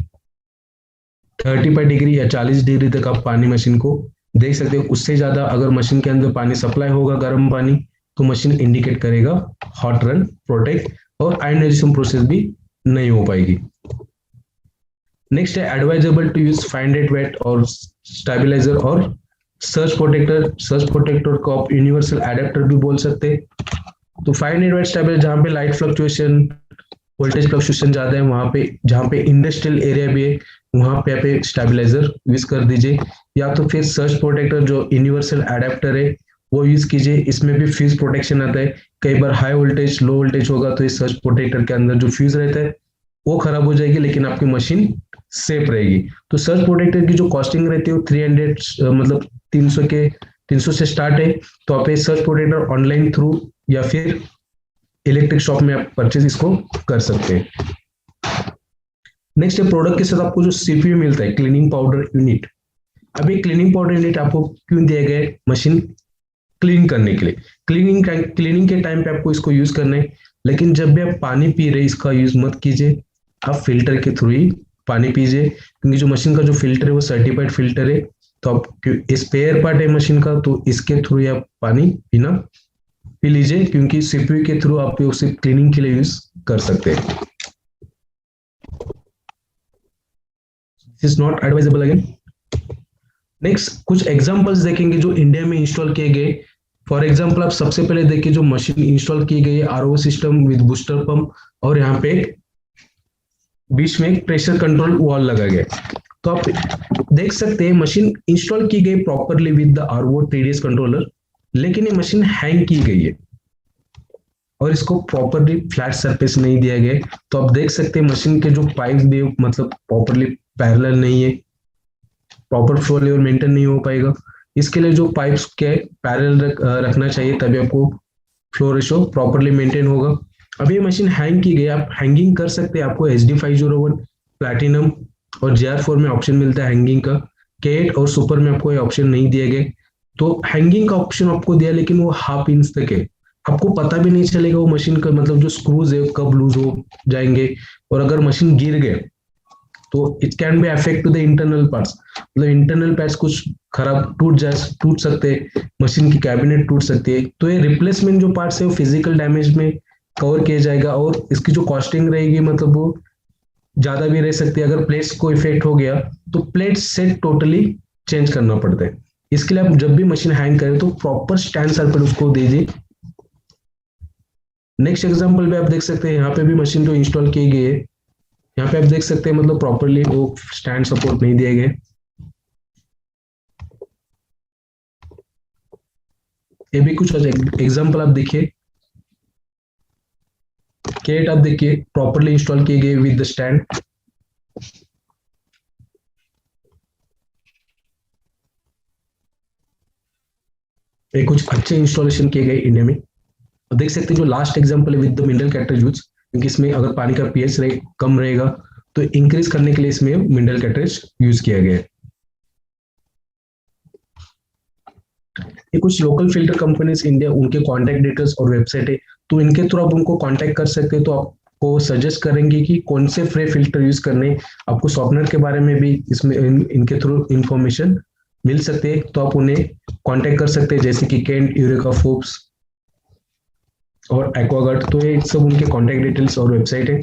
35 डिग्री या 40 डिग्री तक आप पानी मशीन को देख सकते हो, उससे ज्यादा अगर मशीन के अंदर पानी सप्लाई होगा गर्म पानी तो मशीन इंडिकेट करेगा हॉट रन प्रोटेक्ट, और आयोनाइजेशन प्रोसेस भी नहीं हो पाएगी। नेक्स्ट है, एडवाइजेबल टू यूज 500 वेट और स्टेबलाइजर और सर्ज प्रोटेक्टर। सर्ज प्रोटेक्टर को आप यूनिवर्सल एडेप्टर भी बोल सकते हैं। तो 500 वेट स्टेबलाइजर जहाँ पे लाइट फ्लक्चुएशन, वोल्टेज फ्लक्चुएशन ज्यादा है वहां पे, जहाँ पे इंडस्ट्रियल एरिया भी है वहां पे आप स्टेबलाइजर यूज कर दीजिए, या तो फिर सर्ज प्रोटेक्टर जो यूनिवर्सल एडेप्टर है वो यूज कीजिए। इसमें भी फ्यूज प्रोटेक्शन आता है, कई बार हाई वोल्टेज लो वोल्टेज होगा तो इस सर्ज प्रोटेक्टर के अंदर जो फ्यूज रहता है वो खराब हो जाएगी, लेकिन आपकी मशीन सेफ रहेगी। तो सर्ज प्रोटेक्टर की जो कॉस्टिंग रहती है वो 300 मतलब 300 से स्टार्ट है। तो आप सर्ज प्रोटेक्टर ऑनलाइन थ्रू या फिर इलेक्ट्रिक शॉप में आप परचेज इसको कर सकते हैं। नेक्स्ट है, प्रोडक्ट के साथ आपको जो CPU मिलता है, क्लीनिंग पाउडर यूनिट। अभी क्लीनिंग पाउडर यूनिट आपको क्यों दिया गया है, मशीन क्लीन करने के लिए। क्लीनिंग के टाइम पे आपको इसको यूज करना है, लेकिन जब भी आप पानी पी रहे इसका यूज मत कीजिए, आप फिल्टर के थ्रू ही पानी पीजिए, क्योंकि जो मशीन का जो फिल्टर है वो सर्टिफाइड फिल्टर है। तो आप स्पेयर पार्ट है मशीन का, तो इसके थ्रू आप पानी पीना पी लीजिए, क्योंकि सीपीयू के थ्रू आप उसे क्लीनिंग के लिए यूज कर सकते हैं। This is not advisable again. Next कुछ एग्जांपल्स देखेंगे जो इंडिया में इंस्टॉल किए गए। फॉर एग्जांपल आप सबसे पहले देखिए जो मशीन इंस्टॉल की गई है RO system with booster pump, और यहाँ पे बीच में एक प्रेशर कंट्रोल वॉल लगा गया। तो आप देख सकते हैं मशीन इंस्टॉल की गई properly with the RO TDS controller, लेकिन ये मशीन हैंग की गई है और इसको प्रॉपरली फ्लैट सरफेस नहीं दिया गया। तो आप देख सकते हैं मशीन के जो पाइप भी मतलब प्रॉपरली पैरेलल नहीं है, प्रॉपर फ्लो लेवल मेंटेन नहीं हो पाएगा। इसके लिए जो पाइप्स के पैरेलल रखना चाहिए, तभी आपको फ्लो रेशो प्रॉपरली मेंटेन होगा। अब ये मशीन हैंग की गई, आप हैंगिंग कर सकते हैं। आपको HD501 प्लैटिनम और JR4 में ऑप्शन मिलता है हैंगिंग का। K8 और सुपर में आपको ये ऑप्शन नहीं दिए गए। तो हैंगिंग का ऑप्शन आपको दिया, लेकिन वो ½ इंच तक है। आपको पता भी नहीं चलेगा वो मशीन का मतलब जो स्क्रूज है कब लूज हो जाएंगे, और अगर मशीन गिर गए तो it can be affect to the internal parts, मतलब इंटरनल पार्ट्स कुछ खराब टूट सकते हैं, मशीन की कैबिनेट टूट सकती है। तो ये रिप्लेसमेंट जो पार्ट्स है वो फिजिकल डैमेज में कवर किया जाएगा, और इसकी जो कॉस्टिंग रहेगी मतलब वो ज्यादा भी रह सकती है। अगर प्लेट्स को इफेक्ट हो गया तो प्लेट सेट टोटली चेंज करना पड़ता है। इसके लिए आप जब भी मशीन हैंग करें तो प्रॉपर स्टैंड सर्फेस उसको दीजिए। नेक्स्ट एग्जांपल भी आप देख सकते हैं, यहाँ पे भी मशीन जो इंस्टॉल की गई है, यहाँ पे आप देख सकते हैं मतलब प्रॉपरली वो स्टैंड सपोर्ट नहीं दिए गए। ये भी कुछ एग्जांपल आप देखिए। K8 आप देखिए प्रॉपरली इंस्टॉल किए गए विद द स्टैंड। ये कुछ अच्छे इंस्टॉलेशन किए गए इंडिया में। देख सकते हैं जो लास्ट एग्जांपल है with the mineral cartridge use, क्योंकि इसमें अगर पानी का pH कम रहेगा तो इंक्रीज करने के लिए इसमें मिनरल कैटरेज यूज किया गया है। ये कुछ लोकल फिल्टर कंपनीज इंडिया, उनके कॉन्टैक्ट डिटेल्स और वेबसाइट है, तो इनके थ्रू आप उनको कॉन्टैक्ट कर सकते हैं। तो आपको सजेस्ट करेंगे कि कौन से फ्रे फिल्टर यूज करने। आपको सॉफ्टवेयर के बारे में भी इसमें इनके थ्रू इंफॉर्मेशन मिल सकते हैं, तो आप उन्हें कॉन्टैक्ट कर सकते हैं, जैसे कि केंट, यूरेका, फोर्ब्स और एक्वागार्ड। तो ये सब उनके कॉन्टैक्ट डिटेल्स और वेबसाइट है।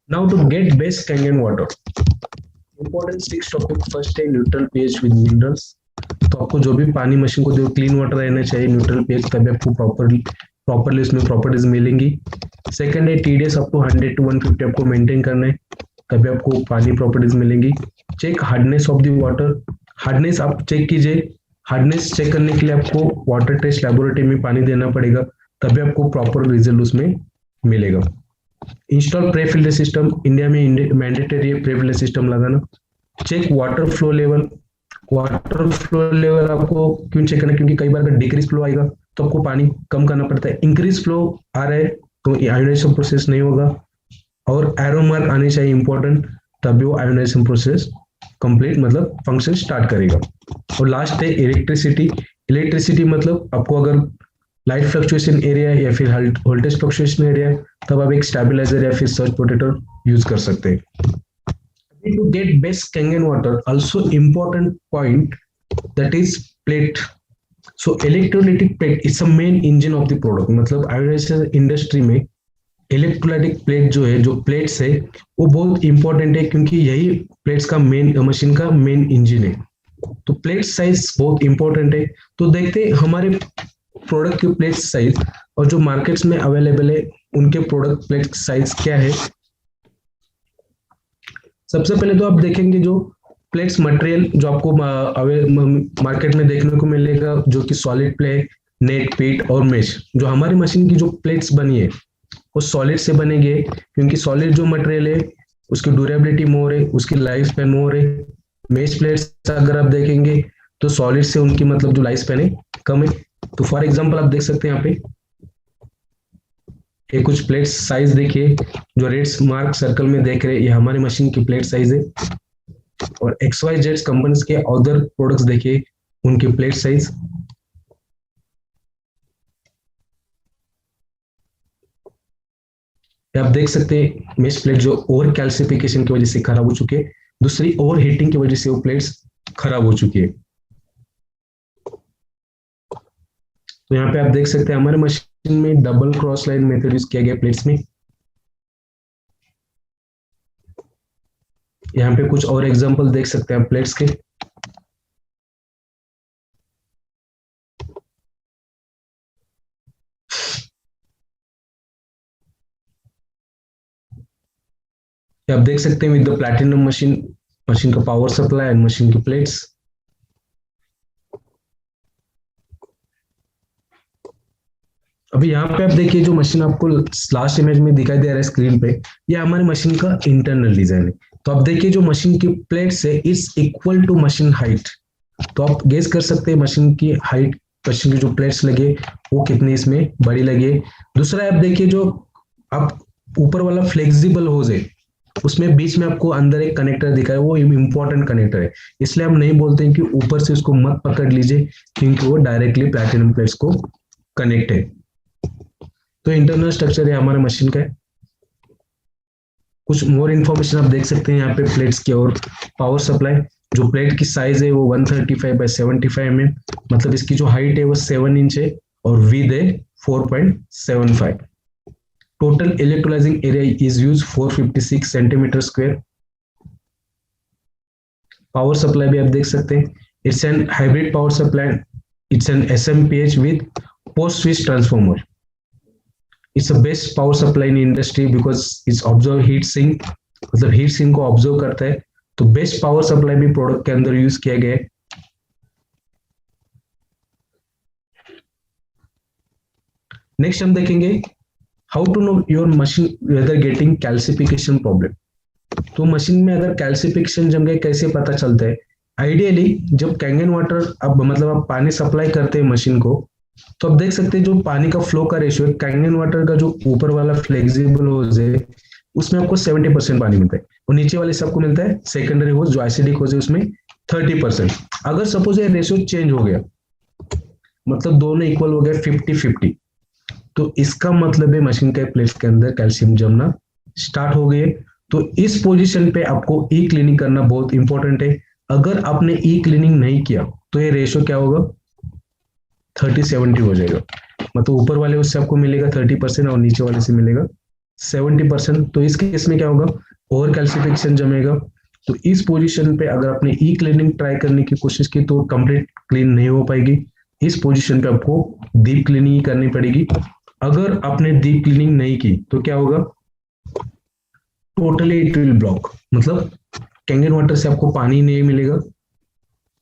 Now to get best Kangen water, important 6 topic. First है न्यूट्रल pH विद मिनरल्स। तो आपको जो भी पानी मशीन को दे क्लीन वाटर रहना चाहिए, न्यूट्रल pH, तभी आपको प्रॉपरली उसमें प्रॉपर्टीज मिलेंगी। सेकंड है TDS अप टू 100 to 150 आपको मेंटेन करना है, तभी आपको पानी प्रॉपर्टीज मिलेंगी। Check hardness of the water, hardness आप चेक कीजिए। हार्डनेस चेक करने के लिए आपको वाटर टेस्ट लेबोरेटरी में पानी देना पड़ेगा, तभी आपको प्रॉपर रिजल्ट उसमें मिलेगा। Install pre filter system, India में मैंडेटरी है प्रे फिल्टर सिस्टम लगाना। Check water flow level, water flow level आपको क्यों चेक करना है, क्योंकि कई बार अगर डिक्रीज फ्लो आएगा तो आपको पानी कम करना पड़ता है। इंक्रीज फ्लो आ रहा है तो आयोनाइजेशन प्रोसेस नहीं होगा, और एरो मार्क आने चाहिए इंपॉर्टेंट, तभी वो आयोनाइजेशन प्रोसेस कंप्लीट मतलब फंक्शन स्टार्ट करेगा। और लास्ट है इलेक्ट्रिसिटी। इलेक्ट्रिसिटी मतलब आपको अगर लाइट फ्लक्चुएशन एरिया या फिर वोल्टेज फ्लक्चुएशन एरिया, तब आप एक स्टेबलाइजर या फिर सर्ज प्रोटेक्टर यूज कर सकते हैं। To get best Kangen water, also important point, that is plate. So electrolytic plate is a main engine of the product. मतलब आयोनाइजेशन इंडस्ट्री में इलेक्ट्रोलाइटिक प्लेट जो है, जो प्लेट्स है, वो बहुत इंपॉर्टेंट है, क्योंकि यही प्लेट्स का मेन मशीन का मेन इंजन है। तो प्लेट साइज बहुत इंपॉर्टेंट है। तो देखते हैं हमारे प्रोडक्ट के प्लेट साइज और जो मार्केट्स में अवेलेबल है उनके प्रोडक्ट प्लेट साइज क्या है। सबसे पहले तो आप देखेंगे जो प्लेट्स मटेरियल जो आपको मार्केट में देखने को मिलेगा, जो कि सॉलिड प्ले, नेट, पीट और मेश। जो हमारी मशीन की जो प्लेट्स बनी है वो सॉलिड से बनेंगे, क्योंकि सॉलिड जो मटेरियल है उसकी ड्यूरेबिलिटी मोर है, उसकी लाइफ स्पैन मोर है। मेश प्लेट्स अगर आप देखेंगे तो सॉलिड से उनकी मतलब जो लाइफ स्पैन है कम है। तो फॉर एग्जांपल आप देख सकते हैं यहाँ पे ये कुछ प्लेट साइज देखिए, जो रेड मार्क सर्कल में देख रहे हैं ये हमारी मशीन की प्लेट साइज है। और XYZ कंपनीज के अदर प्रोडक्ट्स देखिए उनकी प्लेट साइज। आप देख सकते हैं मेश प्लेट जो ओवर कैल्सिफिकेशन की वजह से खराब हो चुकी है, दूसरी ओवर हीटिंग की वजह से वो प्लेट्स खराब हो चुकी है। तो यहाँ पे आप देख सकते हैं हमारे मशीन में double cross line method use किया गया प्लेट्स में। यहाँ पे कुछ और एग्जांपल देख सकते हैं आप प्लेट्स के। आप देख सकते हैं with the platinum machine, machine का पावर सप्लाई एंड मशीन की प्लेट्स। अभी यहाँ पे आप देखिए जो मशीन आपको लास्ट इमेज में दिखाई दे रहा है स्क्रीन पे, ये हमारी मशीन का इंटरनल डिजाइन है। तो आप देखिए जो मशीन की प्लेट्स है it's equal to machine height. तो आप गेस कर सकते हैं मशीन की हाइट, मशीन की जो प्लेट्स लगे वो कितनी इसमें बड़ी लगी है। दूसरा आप देखिए जो आप ऊपर वाला फ्लेक्सिबल होज है उसमें बीच में आपको अंदर एक कनेक्टर दिखा है, वो इंपॉर्टेंट कनेक्टर है, इसलिए हम नहीं बोलते हैं कि ऊपर से उसको मत पकड़ लीजिए क्योंकि वो डायरेक्टली प्लैटिनम प्लेट्स को कनेक्ट है। तो इंटरनल स्ट्रक्चर है हमारे मशीन का है। कुछ मोर इन्फॉर्मेशन आप देख सकते हैं यहाँ पे प्लेट्स की और पावर सप्लाई। जो प्लेट की साइज है वो 135 बाय 75 mm, मतलब इसकी जो हाइट है वो 7 इंच है और विड्थ है 4.75। Total electrolysing area is use 456 centimetre square. Power supply भी आप देख सकते हैं, it's an hybrid power supply, it's an SMPH with post switch transformer. It's a best power supply in industry because it's observe heat sink, मतलब heat sink को observe करता है। तो बेस्ट पावर सप्लाई भी प्रोडक्ट के अंदर use किया गया है। नेक्स्ट हम देखेंगे how to know your machine weather getting calcification problem. तो मशीन में अगर कैल्सिफिकेशन जम गए कैसे पता चलता है? आइडियली जब कैंगन वाटर अब मतलब आप पानी सप्लाई करते हैं मशीन को, तो आप देख सकते हैं जो पानी का फ्लो का रेशियो है, कैंगन वाटर का जो ऊपर वाला फ्लेक्सिबल होज है उसमें आपको 70% पानी मिलता है और नीचे वाले सबको मिलता है सेकेंडरी होज जो एसिडिक होज है उसमें 30%। अगर सपोज ये रेशियो चेंज हो गया, मतलब दोनों इक्वल हो गया 50-50, तो इसका मतलब है मशीन के प्लेट्स के अंदर कैल्शियम जमना स्टार्ट हो गई है। तो इस पोजीशन पे आपको ई क्लीनिंग करना बहुत इंपॉर्टेंट है। अगर आपने ई क्लीनिंग नहीं किया तो ये रेशियो क्या होगा, 30-70 हो जाएगा। मतलब ऊपर वाले उससे आपको मिलेगा 30% और नीचे वाले से मिलेगा 70%। तो इस केस में क्या होगा, ओवर कैल्सिफिकेशन जमेगा। तो इस पोजीशन पे अगर आपने ई क्लीनिंग ट्राई करने की कोशिश की तो कंप्लीट क्लीन नहीं हो पाएगी। इस पोजीशन पे आपको डीप क्लीनिंग ही करनी पड़ेगी। अगर आपने डीप क्लीनिंग नहीं की तो क्या होगा, टोटली इट विल ब्लॉक, मतलब कैंगन वाटर से आपको पानी नहीं मिलेगा,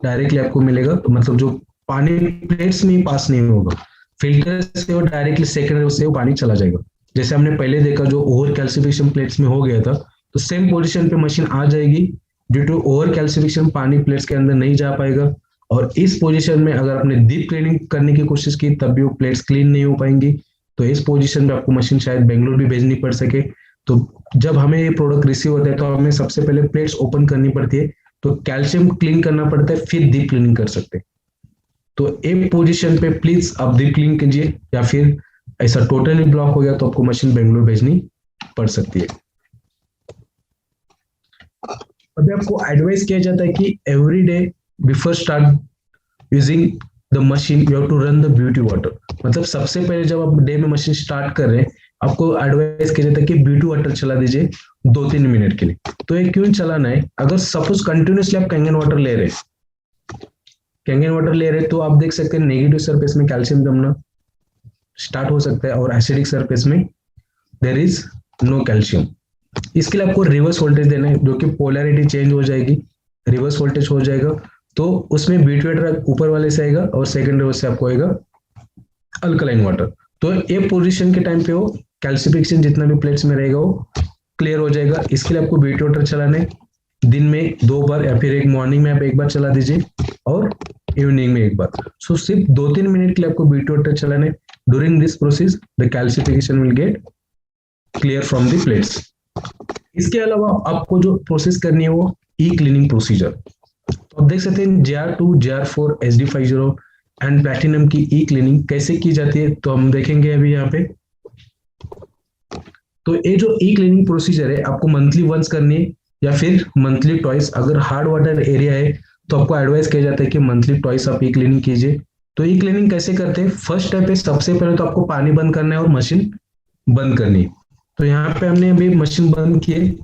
डायरेक्टली आपको मिलेगा तो मतलब जो पानी प्लेट्स में ही पास नहीं होगा, फिल्टर से वो डायरेक्टली सेकेंडरी से वो पानी चला जाएगा। जैसे हमने पहले देखा जो ओवर कैल्सिफिकेशन प्लेट्स में हो गया था, तो सेम पोजीशन पे मशीन आ जाएगी। ड्यू टू ओवर कैल्सिफिकेशन पानी प्लेट्स के अंदर नहीं जा पाएगा और इस पोजीशन में अगर आपने डीप क्लीनिंग करने की कोशिश की तब भी वो प्लेट्स क्लीन नहीं हो पाएंगी। तो इस पोजीशन में आपको मशीन शायद बेंगलोर भी भेजनी पड़ सके। तो जब हमें ये प्रोडक्ट रिसीव होता है तो हमें सबसे पहले प्लेट्स ओपन करनी पड़ती है, तो कैल्शियम क्लीन करना पड़ता है, फिर डीप क्लीनिंग कर सकते हैं। तो एक पोजीशन पे प्लीज आप डीप क्लीन कीजिए, या फिर ऐसा टोटली ब्लॉक हो गया तो आपको मशीन बेंगलोर भेजनी पड़ सकती है। अभी आपको एडवाइस किया जाता है कि every day before start using the machine you have to run the beauty water. मतलब सबसे पहले जब आप डे में मशीन स्टार्ट कर रहे हैं आपको एडवाइस किया जाता है कि ब्यूटी वाटर चला दीजिए 2-3 मिनट के लिए। तो ये क्यों चलाना है, अगर सपोज कंटिन्यूसली आप कैंगन वाटर ले रहे तो आप देख सकते हैं नेगेटिव सरफेस में कैल्शियम जमना स्टार्ट हो सकता है और एसिडिक सरफेस में देयर इज नो कैल्शियम। इसके लिए आपको रिवर्स वोल्टेज देना है, जो कि पोलैरिटी चेंज हो जाएगी, रिवर्स वोल्टेज हो जाएगा। तो उसमें ब्यूटी वाटर ऊपर वाले से आएगा और सेकेंडरी वाले से आपको आएगा अल्कलाइन वाटर। तो ये पोजीशन के टाइम पे वो कैल्सिफिकेशन जितना भी प्लेट्स में रहेगा वो क्लियर हो जाएगा। इसके लिए आपको ब्यूटी वाटर चलाना है दिन में 2 बार, या फिर एक मॉर्निंग में आप 1 बार चला दीजिए और इवनिंग में 1 बार। सो सिर्फ 2-3 मिनट के लिए आपको ब्यूटी वाटर चलाना है। During this process the calcification will get clear from the plates. इसके अलावा आपको जो प्रोसेस करनी है वो ई क्लीनिंग प्रोसीजर। तो आप देख सकते हैं JR2, JR4, SD50 and platinum की ई क्लीनिंग कैसे की जाती है, तो हम देखेंगे अभी यहाँ पे। तो ये जो ई क्लीनिंग प्रोसीजर है आपको मंथली वंस करनी है या फिर मंथली ट्वाइस। अगर हार्ड वाटर एरिया है तो आपको एडवाइस किया जाता है कि मंथली ट्वाइस आप ई क्लीनिंग कीजिए। तो ई क्लीनिंग कैसे करते हैं? फर्स्ट स्टेप है, सबसे पहले तो आपको पानी बंद करना है और मशीन बंद करनी है। तो यहाँ पे हमने अभी मशीन बंद की है।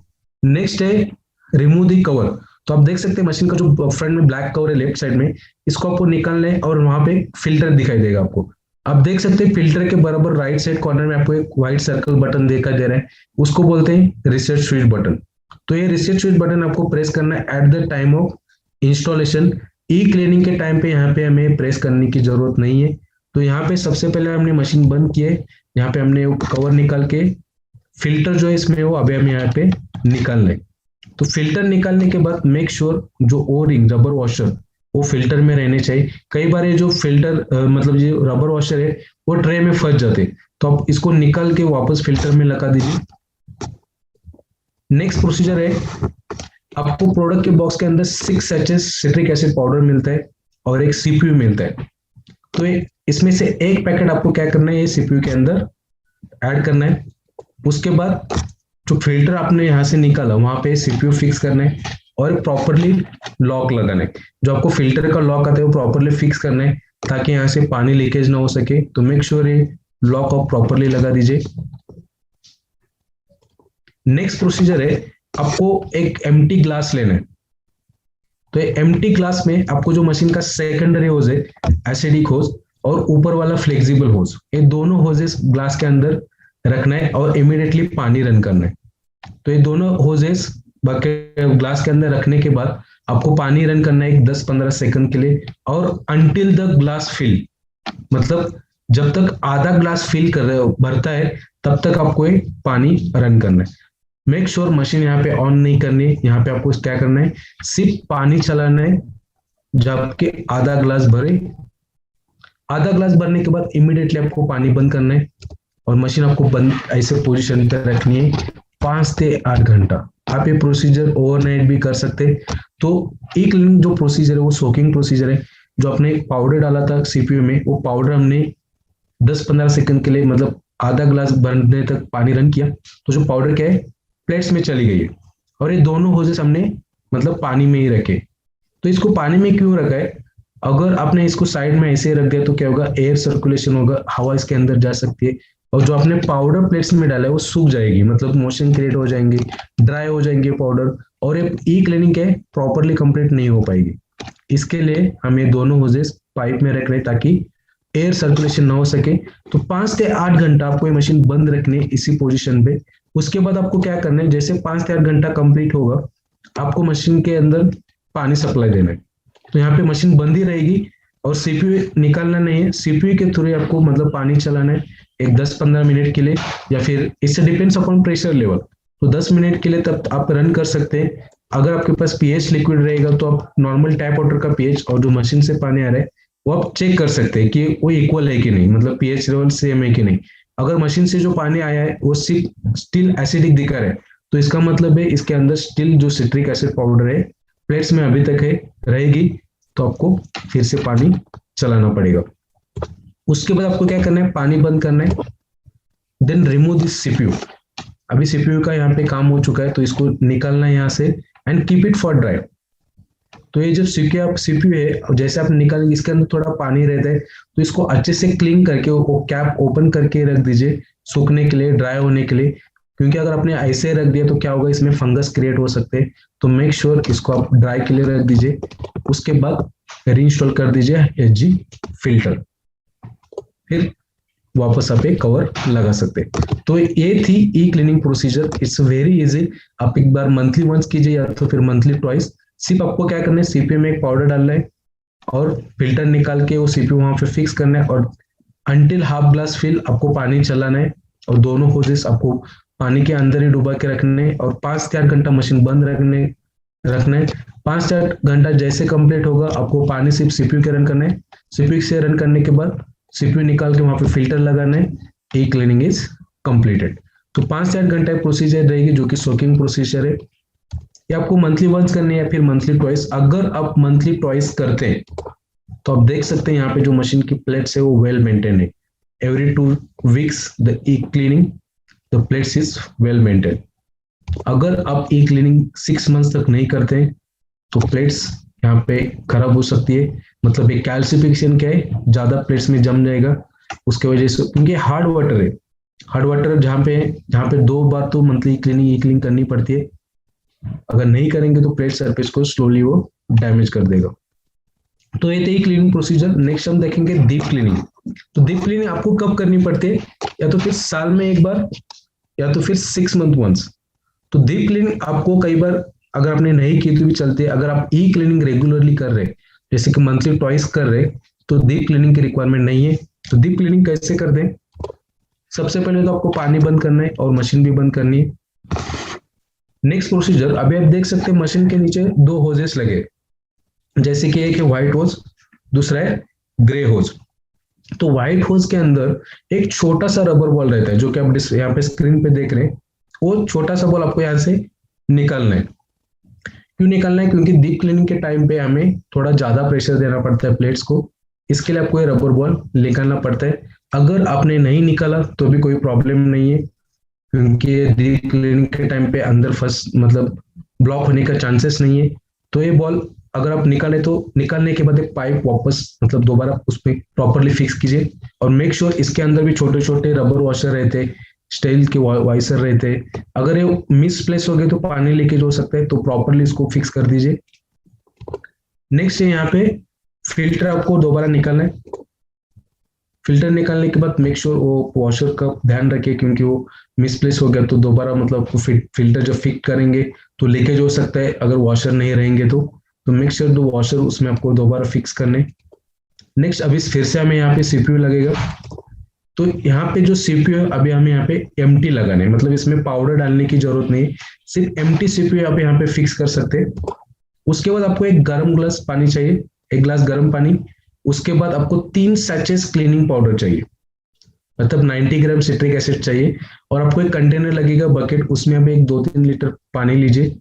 नेक्स्ट है रिमूव दी कवर। तो आप देख सकते हैं मशीन का जो फ्रंट में ब्लैक कवर है लेफ्ट साइड में, इसको आपको निकालना है और वहां पे फिल्टर दिखाई देगा आपको। आप देख सकते हैं फिल्टर के बराबर राइट साइड कॉर्नर में आपको एक व्हाइट सर्कल बटन दिखाई दे रहा है, उसको बोलते हैं रिसेट स्विच बटन। तो ये रिसेट स्विच बटन आपको प्रेस करना है at the time of installation. E cleaning के टाइम पे यहाँ पे हमें प्रेस करने की जरूरत नहीं है। तो यहाँ पे सबसे पहले हमने मशीन बंद की है, यहाँ पे हमने कवर निकाल के फिल्टर जो है इसमें वो अभी हम यहाँ पे निकाल लें। तो फिल्टर निकालने के बाद मेक श्योर जो ओ रिंग रबर वॉशर वो फिल्टर में रहने चाहिए। कई बार ये जो फिल्टर मतलब ये रबर वॉशर है वो ट्रे में फंस जाते, तो आप इसको निकाल के वापस फिल्टर में लगा दीजिए। नेक्स्ट प्रोसीजर है, आपको प्रोडक्ट के बॉक्स के अंदर 6 सैचेस सिट्रिक एसिड पाउडर मिलता है और एक सीपीयू मिलता है। तो इसमें से एक पैकेट आपको क्या करना है, ये सीपीयू के अंदर ऐड करना है। उसके बाद जो फिल्टर आपने यहाँ से निकाला वहां पे सीपीयू फिक्स करना है और प्रॉपरली लॉक लगाना है। जो आपको फिल्टर का लॉक आता है वो प्रॉपरली फिक्स करना है ताकि यहाँ से पानी लीकेज ना हो सके। तो मेक श्योर ये लॉक आप प्रॉपरली लगा दीजिए। नेक्स्ट प्रोसीजर है, आपको एक एम्प्टी ग्लास लेना है। तो एम्प्टी ग्लास में आपको जो मशीन का सेकेंडरी होज है एसिडिक होज और ऊपर वाला फ्लेक्सिबल होज, ये दोनों होजेस ग्लास के अंदर रखना है और इमीडिएटली पानी रन करना है। तो ये दोनों होजेस ग्लास के अंदर रखने के बाद आपको पानी रन करना है 10-15 सेकंड के लिए और अंटिल द ग्लास फिल, मतलब जब तक आधा ग्लास फिल कर रहे हो भरता है तब तक आपको ये पानी रन करना है। मेक श्योर मशीन यहाँ पे ऑन नहीं करनी है। यहाँ पे आपको क्या करना है, सिर्फ पानी चलाना है जबकि आधा ग्लास भरे। आधा ग्लास भरने के बाद इमीडिएटली आपको पानी बंद करना है और मशीन आपको बंद ऐसे पोजीशन पर रखनी है 5 से 8 घंटा। आप ये प्रोसीजर ओवरनाइट भी कर सकते हैं। तो ई क्लीनिंग जो प्रोसीजर है वो सोकिंग प्रोसीजर है। जो आपने पाउडर डाला था सीपीयू में, वो पाउडर हमने 10-15 सेकंड के लिए मतलब आधा ग्लास भरने तक पानी रन किया, तो जो पाउडर क्या है प्लेट्स में चली गई है और ये दोनों होजेस हमने मतलब पानी में ही रखे। तो इसको पानी में क्यों रखा है, अगर आपने इसको साइड में ऐसे रख दिया तो क्या होगा, एयर सर्कुलेशन होगा, हवा इसके अंदर जा सकती है और जो आपने पाउडर प्लेट्स में डाला है वो सूख जाएगी, मतलब मोशन क्रिएट हो जाएंगे, ड्राई हो जाएंगे पाउडर और ये ई क्लीनिंग है प्रॉपरली कंप्लीट नहीं हो पाएगी। इसके लिए हमें दोनों होजेस पाइप में रख रहे ताकि एयर सर्कुलेशन ना हो सके। तो 5 से 8 घंटा आपको ये मशीन बंद रखनी है इसी पोजीशन पे। उसके बाद आपको क्या करना है, जैसे 5 से 8 घंटा कंप्लीट होगा आपको मशीन के अंदर पानी सप्लाई देना है। तो यहाँ पे मशीन बंद ही रहेगी और सीपीयू निकालना नहीं है, सीपीयू के थ्रू आपको मतलब पानी चलाना है एक 10-15 मिनट के लिए, या फिर इससे डिपेंड्स अपॉन प्रेशर लेवल। तो 10 मिनट के लिए तब आप रन कर सकते हैं। अगर आपके पास पीएच लिक्विड रहेगा तो आप नॉर्मल टैप वाटर का पीएच और जो मशीन से पानी आ रहा है वो आप चेक कर सकते हैं कि वो इक्वल है कि नहीं, मतलब पीएच लेवल सेम है कि नहीं। अगर मशीन से जो पानी आया है वो स्टिल एसिडिक दिखा रहा है तो इसका मतलब है इसके अंदर स्टिल जो सिट्रिक एसिड पाउडर है प्लेट्स में अभी तक है रहेगी, तो आपको फिर से पानी चलाना पड़ेगा। उसके बाद आपको क्या करना है, पानी बंद करना है, देन रिमूव दिस सीपीयू। अभी सीपीयू का यहाँ पे काम हो चुका है तो इसको निकालना है यहाँ से and keep it for dry. तो ये जब सीपीयू है जैसे आप निकालेंगे इसके अंदर थोड़ा पानी रहता है तो इसको अच्छे से क्लीन करके वो कैप ओपन करके रख दीजिए सूखने के लिए, ड्राई होने के लिए, क्योंकि अगर आपने ऐसे रख दिया तो क्या होगा इसमें फंगस क्रिएट हो सकते हैं। तो मेक श्योर इसको आप ड्राई के लिए रख दीजिए। उसके बाद रीइंस्टॉल कर दीजिए एचजी फिल्टर, फिर वापस आप एक कवर लगा सकते हैं। तो ये थी ई cleaning procedure. It's very easy. आप एक बार मंथली वंस कीजिए या तो फिर मंथली ट्वाइस। सिर्फ आपको क्या करना है, सीपीयू में एक पाउडर डालना है और फिल्टर निकाल के वो सीपीयू वहां पे फिक्स करना है और अंटिल हाफ ग्लास फिल आपको पानी चलाना है और दोनों होजेस आपको पानी के अंदर ही डुबा के रखने हैं और 5 से 8 घंटा मशीन बंद रखना है। 5 से 8 घंटा जैसे कंप्लीट होगा आपको पानी सिर्फ सीपीयू के रन करना है। सीपीयू से रन करने के बाद सीपीयू निकाल के वहां पे फिल्टर लगाना है। ई क्लीनिंग इज कंप्लीटेड। तो 5 से 8 घंटा प्रोसीजर रहेगी जो कि सोकिंग प्रोसीजर है। ये आपको मंथली वंस करनी है या फिर मंथली ट्वाइस। अगर आप मंथली ट्वाइस करते हैं तो आप देख सकते हैं यहाँ पे जो मशीन की प्लेट्स है वो वेल मेंटेन है। Every 2 weeks the E cleaning the plates is well maintain. अगर आप ई क्लीनिंग 6 मंथ्स तक नहीं करते हैं तो प्लेट्स यहाँ पे खराब हो सकती है। मतलब एक कैल्सिफिकेशन क्या है, ज्यादा प्लेट्स में जम जाएगा, उसके वजह से, क्योंकि हार्ड वाटर है, हार्ड वाटर जहाँ पे 2 बार तो मंथली क्लीनिंग ई क्लीनिंग करनी पड़ती है। अगर नहीं करेंगे तो प्लेट सरफेस को स्लोली वो डैमेज कर देगा। तो ये थी क्लीनिंग प्रोसीजर। नेक्स्ट हम देखेंगे डीप क्लीनिंग। तो डीप क्लीनिंग आपको कब करनी पड़ती है, या तो फिर साल में एक बार या तो फिर 6 मंथ वंस। तो डीप क्लीनिंग आपको कई बार अगर आपने नहीं की तो भी चलते। अगर आप ई क्लीनिंग रेगुलरली कर रहे, जैसे कि मंथली ट्वाइस कर रहे, तो डीप क्लीनिंग की रिक्वायरमेंट नहीं है। तो डीप क्लीनिंग कैसे कर दें, सबसे पहले तो आपको पानी बंद करना है और मशीन भी बंद करनी है। नेक्स्ट प्रोसीजर, अभी आप देख सकते हैं मशीन के नीचे 2 होजेस लगे, जैसे कि एक है व्हाइट होज, दूसरा है ग्रे होज। तो व्हाइट होज के अंदर एक छोटा सा रबर बॉल रहता है, जो कि आप यहाँ पे स्क्रीन पे देख रहे हैं। वो छोटा सा बॉल आपको यहाँ से निकालना है। क्यों निकालना है, क्योंकि डीप क्लीनिंग के टाइम पे हमें थोड़ा ज्यादा प्रेशर देना पड़ता है प्लेट्स को, इसके लिए आपको ये रबर बॉल निकालना पड़ता है। अगर आपने नहीं निकाला तो भी कोई प्रॉब्लम नहीं है, क्योंकि डीप क्लीनिंग के टाइम पे अंदर फंस मतलब ब्लॉक होने का चांसेस नहीं है। तो ये बॉल अगर आप निकाले तो निकालने के बाद एक पाइप वापस मतलब दोबारा उसमें प्रॉपरली फिक्स कीजिए, और मेक श्योर इसके अंदर भी छोटे छोटे रबर वॉशर रहते, स्टील के वाइसर रहते। अगर ये मिसप्लेस हो गए तो पानी लीकेज हो सकता है, तो प्रॉपरली इसको फिक्स कर दीजिए। नेक्स्ट है यहाँ पे फिल्टर आपको दोबारा निकालना है। फिल्टर निकालने के बाद मेक श्योर वो वॉशर का ध्यान रखिए, क्योंकि वो मिसप्लेस हो गया तो दोबारा मतलब फिल्टर जब फिट करेंगे तो लीकेज हो सकता है अगर वॉशर नहीं रहेंगे तो मेक श्योर दो वॉशर उसमें आपको दोबारा फिक्स करने। नेक्स्ट अभी फिर से हमें यहाँ पे सीपीयू लगेगा। तो यहाँ पे जो सीपीयू है अभी हमें यहाँ पे एम्प्टी लगाना है, मतलब इसमें पाउडर डालने की जरूरत नहीं, सिर्फ एम्प्टी सीपीयू आप यहाँ पे फिक्स कर सकते हैं। उसके बाद आपको एक गर्म ग्लास पानी चाहिए, 1 ग्लास गर्म पानी। उसके बाद आपको 3 सैचेस क्लीनिंग पाउडर चाहिए, मतलब 90 ग्राम सिट्रिक एसिड चाहिए। और आपको एक कंटेनर लगेगा बकेट, उसमें आप एक 2-3 लीटर पानी लीजिए।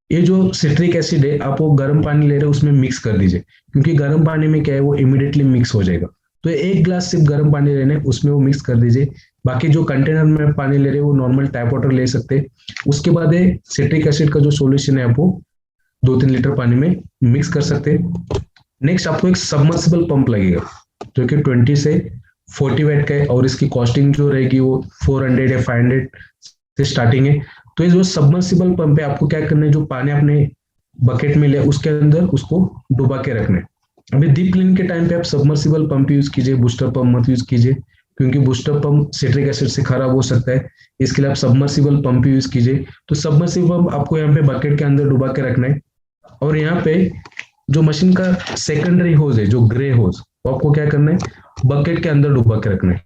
ये जो सिट्रिक एसिड है आप वो गर्म पानी ले रहे हो उसमें मिक्स कर दीजिए, क्योंकि गर्म पानी में क्या है वो इमीडिएटली मिक्स हो जाएगा। तो 1 ग्लास सिर्फ गर्म पानी लेना है, उसमें वो मिक्स कर दीजिए। बाकी जो कंटेनर में पानी ले रहे हैं वो नॉर्मल टैप वाटर ले सकते हैं। उसके बाद ये सिट्रिक एसिड का जो सॉल्यूशन है आप वो 2-3 लीटर पानी में मिक्स कर सकते हैं। नेक्स्ट आपको एक सबमर्सिबल पंप लगेगा, जो कि 20 से 40 वाट का है, और इसकी कॉस्टिंग जो रहेगी वो 400 या 500 से स्टार्टिंग है। तो ये जो सबमर्सिबल पंप है आपको क्या करना है, जो पानी आपने बकेट में लिया उसके अंदर उसको डुबा के रखना है। अभी डीप क्लीनिंग के टाइम पे आप सबमर्सिबल पंप यूज कीजिए, बूस्टर पंप मत यूज कीजिए, क्योंकि बूस्टर पंप सिट्रिक एसिड से खराब हो सकता है। इसके लिए आप सबमर्सिबल पंप यूज कीजिए। तो सबमर्सिबल पंप आपको यहाँ पे बकेट के अंदर डुबा के रखना है। और यहाँ पे जो मशीन का सेकेंडरी होज है, जो ग्रे होज, वो आपको क्या करना है, बकेट के अंदर डुबा के रखना है,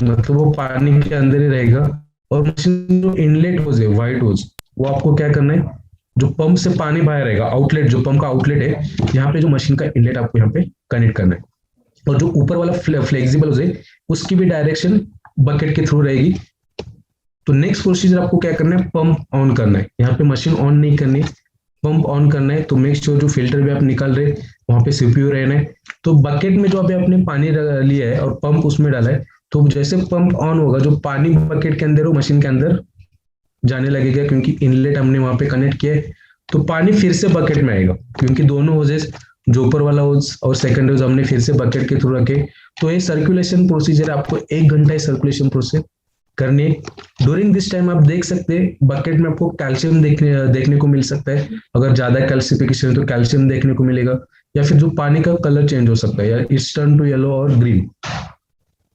मतलब वो पानी के अंदर ही रहेगा। और मशीन जो इनलेट होज है, व्हाइट होज, वो आपको क्या करना है, जो पंप से पानी बाहर रहेगा, आउटलेट जो पंप का आउटलेट है, यहाँ पे जो मशीन का इनलेट आपको यहाँ पे कनेक्ट करना है। और जो ऊपर वाला फ्लेक्सिबल होज है उसकी भी डायरेक्शन बकेट के थ्रू रहेगी। तो नेक्स्ट प्रोसीजर आपको क्या करना है, पंप ऑन करना है। यहाँ पे मशीन ऑन नहीं करनी, पंप ऑन करना है। तो मेक श्योर जो फिल्टर भी आप निकाल रहे वहां पे सीपीयू रहना है। तो बकेट में जो अभी आपने पानी लिया है और पंप उसमें डाला है, तो जैसे पंप ऑन होगा जो पानी बकेट के अंदर हो मशीन के अंदर जाने लगेगा, क्योंकि इनलेट हमने वहां पे कनेक्ट किया है। तो पानी फिर से बकेट में आएगा, क्योंकि दोनों होजेस, जो ऊपर वाला होज और सेकंड होज हमने फिर से बकेट के थ्रू रखे। तो ये सर्कुलेशन प्रोसीजर आपको 1 घंटा सर्कुलेशन प्रोसेस करनी है। ड्यूरिंग दिस टाइम आप देख सकते हैं बकेट में आपको कैल्शियम देखने को मिल सकता है। अगर ज्यादा कैल्सिफिकेशन है तो कैल्शियम देखने को मिलेगा, या फिर जो पानी का कलर चेंज हो सकता है, या इट्स टर्न टू येलो और ग्रीन।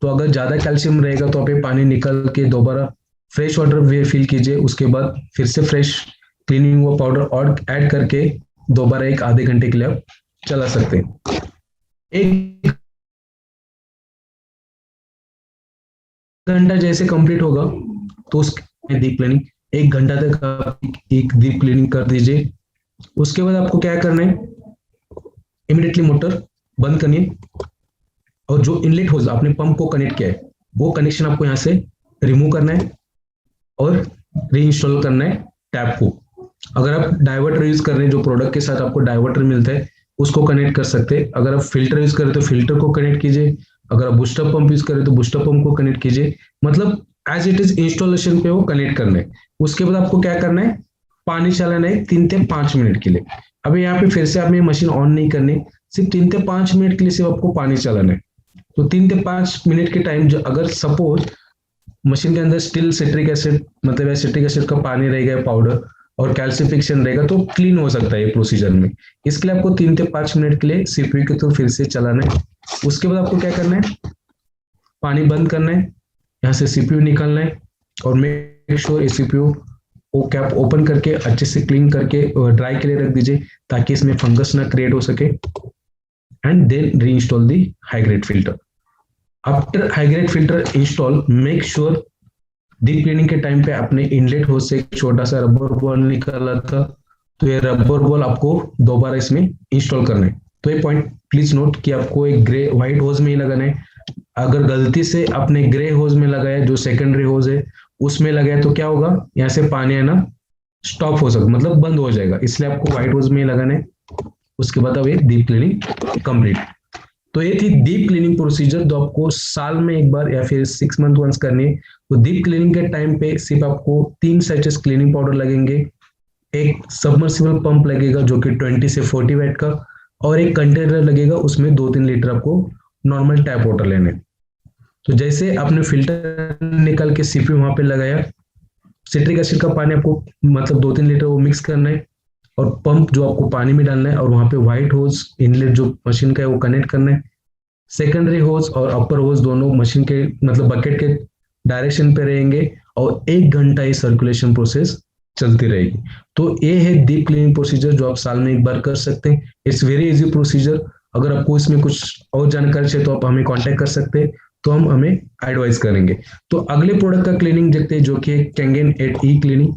तो अगर ज्यादा कैल्शियम रहेगा तो आप ये पानी निकल के दोबारा फ्रेश वाटर फिल कीजिए। उसके बाद फिर से फ्रेश क्लीनिंग हुआ पाउडर और ऐड करके दोबारा 1 आधे घंटे के लिए आप चला सकते हैं। 1 घंटा जैसे कंप्लीट होगा तो उसके डीप क्लीनिंग 1 घंटा तक आप एक डीप क्लीनिंग कर दीजिए। उसके बाद आपको क्या करना है, इमीडिएटली मोटर बंद करनी है, और जो इनलेट होज आपने पंप को कनेक्ट किया है वो कनेक्शन आपको यहाँ से रिमूव करना है और रीइंस्टॉल करना है टैप को। अगर आप डाइवर्टर यूज कर रहे हैं, जो प्रोडक्ट के साथ आपको डाइवर्टर मिलता है उसको कनेक्ट कर सकते हैं। अगर आप फिल्टर यूज कर रहे हैं तो फिल्टर को कनेक्ट कीजिए। अगर आप बूस्टर पंप यूज कर रहे हैं तो बूस्टर पंप को कनेक्ट कीजिए। मतलब एज इट इज इंस्टॉलेशन पे वो कनेक्ट करना है। उसके बाद आपको क्या करना है, पानी चलाना है 3 से 5 मिनट के लिए। अभी यहाँ पे फिर से आपने मशीन ऑन नहीं करनी, सिर्फ 3 से 5 मिनट के लिए सिर्फ आपको पानी चलाना है। तो 3 से 5 मिनट के टाइम जो अगर सपोज मशीन के अंदर स्टिल सिट्रिक एसिड मतलब एसिटिक एसिड का पानी रहेगा पाउडर और कैल्सिफिकेशन रहेगा तो क्लीन हो सकता है ये प्रोसीजर में। इसके लिए आपको 3 से 5 मिनट के लिए सीपीयू के थ्रू फिर से चलाना है। उसके बाद आपको क्या करना है, पानी बंद करना है, यहाँ से सीपीयू निकालना है और मेक श्योर सीपीयू वो कैप ओपन करके अच्छे से क्लीन करके ड्राई के लिए रख दीजिए ताकि इसमें फंगस ना क्रिएट हो सके। एंड देन री इंस्टॉल दी high grade filter. After high grade filter install, make sure deep cleaning के टाइम पे अपने इनलेट होज से एक छोटा सा रबर बॉल निकाला था, तो ये रबर बॉल आपको दोबारा इसमें इंस्टॉल करना है। तो ये पॉइंट प्लीज नोट कि आपको एक ग्रे व्हाइट होज में ही लगाना है। अगर गलती से अपने ग्रे होज में लगाया, जो सेकेंडरी होज है उसमें लगाया, तो क्या होगा, यहाँ से पानी है ना स्टॉप हो सकता, मतलब बंद हो जाएगा। इसलिए आपको व्हाइट होज में ही लगाना है। उसके बाद अब ये डीप क्लीनिंग कंप्लीट। तो ये थी डीप क्लीनिंग प्रोसीजर जो आपको साल में एक बार या फिर 6 मंथ वंस करनी है। तो डीप क्लीनिंग के टाइम पे सिर्फ आपको 3 सैचेस क्लीनिंग पाउडर लगेंगे, एक सबमर्सिबल पंप लगेगा जो कि 20 से 40 वाट का, और एक कंटेनर लगेगा, उसमें 2-3 लीटर आपको नॉर्मल टैप वाटर लेने। तो जैसे आपने फिल्टर निकाल के सीपीयू वहां पे लगाया, सिट्रिक एसिड का पानी आपको मतलब 2-3 लीटर वो मिक्स करना है और पंप जो आपको पानी में डालना है, और वहां पे व्हाइट होज इनलेट जो मशीन का है वो कनेक्ट करना है। सेकेंडरी होज और अपर होज दोनों मशीन के मतलब बकेट के डायरेक्शन पे रहेंगे और 1 घंटा ही सर्कुलेशन प्रोसेस चलती रहेगी। तो ये है डीप क्लीनिंग प्रोसीजर जो आप साल में एक बार कर सकते हैं। It's very easy procedure. अगर आपको इसमें कुछ और जानकारी चाहिए तो आप हमें कांटेक्ट कर सकते हैं, तो हम हमें एडवाइस करेंगे। तो अगले प्रोडक्ट का क्लीनिंग देखते हैं जो कि कैंगन 8 ई क्लीनिंग।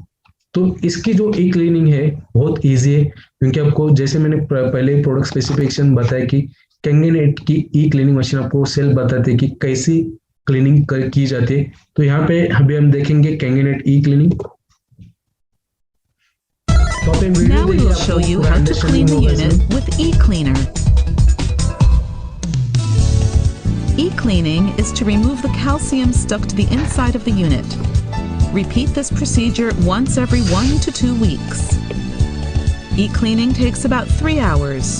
तो इसकी जो ई क्लीनिंग है बहुत इजी है, क्योंकि आपको जैसे मैंने पहले प्रोडक्ट स्पेसिफिकेशन बताया कि कैंगन 8 की ई क्लीनिंग मशीन आपको सेल्फ बताते हैं कि कैसी क्लीनिंग की जाती है। तो यहाँ पे अभी हम देखेंगे Kangen 8 E cleaning. Now we will show you how to clean the unit with eCleaner. eCleaning is to remove the calcium stuck to the inside of the unit. Repeat this procedure once every 1 to 2 weeks. eCleaning takes about 3 hours.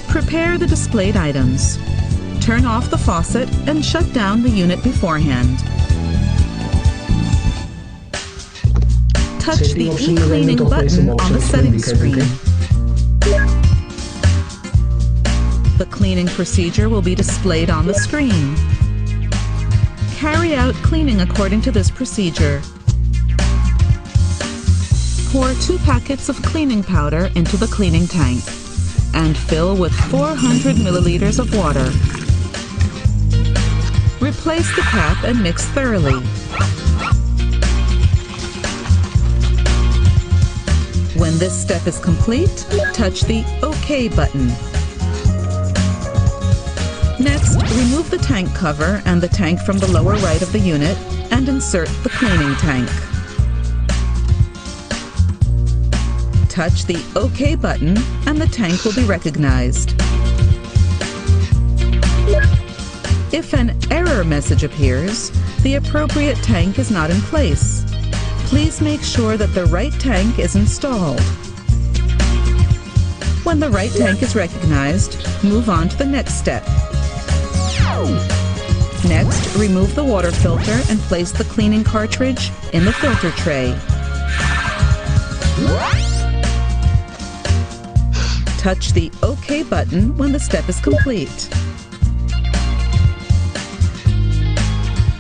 Prepare the displayed items. Turn off the faucet and shut down the unit beforehand. Touch the eCleaning button on the settings screen. The cleaning procedure will be displayed on the screen. Carry out cleaning according to this procedure. Pour 2 packets of cleaning powder into the cleaning tank and fill with 400 milliliters of water. Replace the cap and mix thoroughly. When this step is complete, touch the OK button. Next, remove the tank cover and the tank from the lower right of the unit and insert the cleaning tank. Touch the OK button and the tank will be recognized. If an error message appears, the appropriate tank is not in place. Please make sure that the right tank is installed. When the right tank is recognized, move on to the next step. Next, remove the water filter and place the cleaning cartridge in the filter tray. Touch the OK button when the step is complete.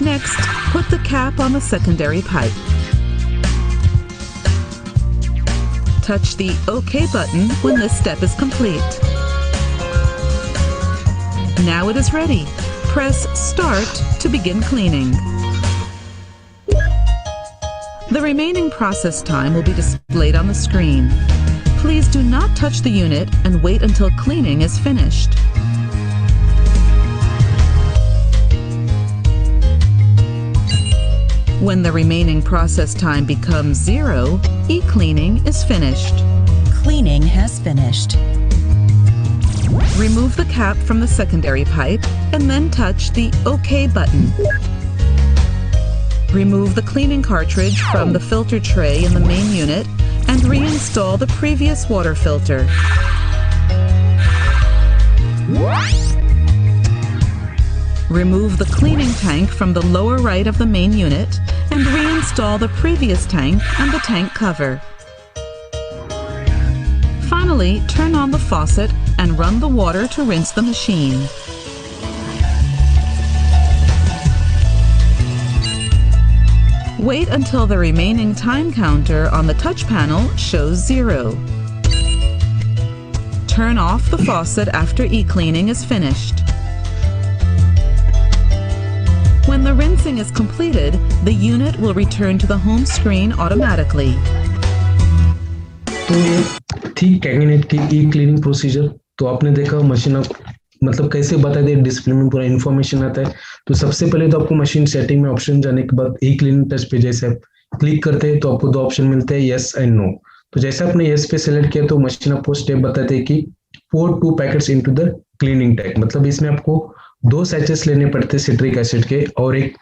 Next, put the cap on the secondary pipe. Touch the OK button when this step is complete. Now it is ready. Press Start to begin cleaning. The remaining process time will be displayed on the screen. Please do not touch the unit and wait until cleaning is finished. When the remaining process time becomes 0, eCleaning is finished. Cleaning has finished. Remove the cap from the secondary pipe and then touch the OK button. Remove the cleaning cartridge from the filter tray in the main unit and reinstall the previous water filter. Remove the cleaning tank from the lower right of the main unit and reinstall the previous tank and the tank cover. Finally, turn on the faucet and run the water to rinse the machine. Wait until the remaining time counter on the touch panel shows 0. Turn off the faucet after e-cleaning is finished. When the rinsing is completed, the unit will return to the home screen automatically. तो ये थी cabinet की ई cleaning procedure. तो आपने देखा machine मतलब कैसे बता दे, डिस्प्ले में पूरा इन्फॉर्मेशन आता है। तो सबसे पहले तो आपको मशीन सेटिंग में ऑप्शन जाने के बाद ई क्लीनिंग टच पे जैसे आप क्लिक करते हैं तो आपको दो ऑप्शन मिलते हैं, यस एंड नो। तो जैसे आपने यस पे सिलेक्ट किया तो मशीन आपको स्टेप बताते हैं कि pour 2 packets into the cleaning tank. मतलब इसमें आपको 2 सैचेस लेने पड़ते हैं सिट्रिक एसिड के और एक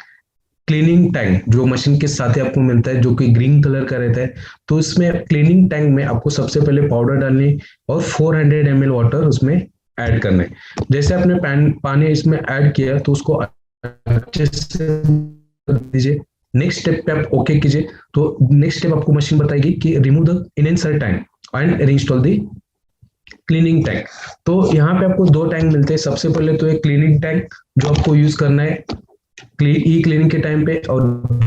क्लीनिंग टैंक जो मशीन के साथ ही आपको मिलता है जो कि ग्रीन कलर का रहता है। तो इसमें क्लीनिंग टैंक में आपको सबसे पहले पाउडर डालनी और 400 ml वाटर उसमें ऐड करना है। जैसे आपने पानी इसमें ऐड किया तो उसको अच्छे से कर दीजिए। नेक्स्ट स्टेप पे आप ओके कीजिए। तो नेक्स्ट स्टेप आपको मशीन बताएगी कि remove the insert tank and reinstall the cleaning tank. तो यहाँ पे आपको 2 टैंक मिलते हैं। सबसे पहले तो एक क्लीनिंग टैंक जो आपको यूज करना है ई क्लीनिंग के टाइम पे, और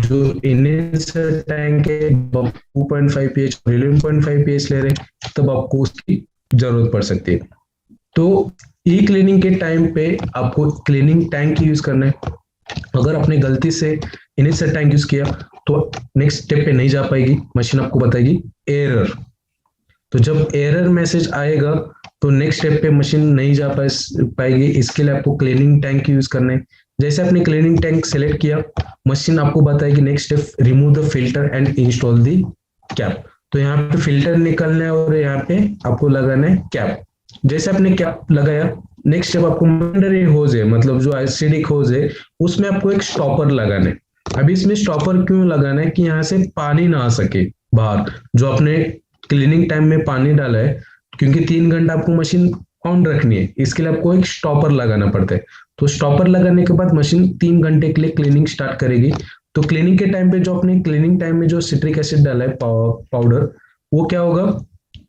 जो इनसर्ट टैंक है 2.5 pH 11.5 pH ले रहे हैं तब आपको उसकी जरूरत पड़ सकती है। तो ई क्लीनिंग के टाइम पे आपको क्लीनिंग टैंक यूज करना है। अगर आपने गलती से इनसर्ट टैंक यूज किया तो नेक्स्ट स्टेप पे नहीं जा पाएगी, मशीन आपको बताएगी एरर। तो जब एरर मैसेज आएगा तो नेक्स्ट स्टेप पे मशीन नहीं जा पाएगी। इसके लिए आपको क्लीनिंग टैंक यूज करना है। जैसे आपने क्लीनिंग टैंक सेलेक्ट किया, मशीन आपको बताएगी next step remove the filter and install the cap. तो यहाँ पे फिल्टर निकालना है और यहाँ पे आपको लगाना है कैप। जैसे आपने कैप लगाया, नेक्स्ट स्टेप आपको सेकेंडरी होज है मतलब जो एसिडिक होज है उसमें आपको एक स्टॉपर लगाना है। अभी इसमें स्टॉपर क्यों लगाना है कि यहाँ से पानी ना आ सके बाहर। जो आपने क्लीनिंग टाइम में पानी डाला है, क्योंकि 3 घंटा आपको मशीन ऑन रखनी है, इसके लिए आपको एक स्टॉपर लगाना पड़ता है। तो स्टॉपर लगाने के बाद मशीन 3 घंटे के लिए क्लीनिंग स्टार्ट करेगी। तो क्लीनिंग के टाइम पे जो आपने क्लीनिंग टाइम में जो सिट्रिक एसिड डाला है पाउडर, वो क्या होगा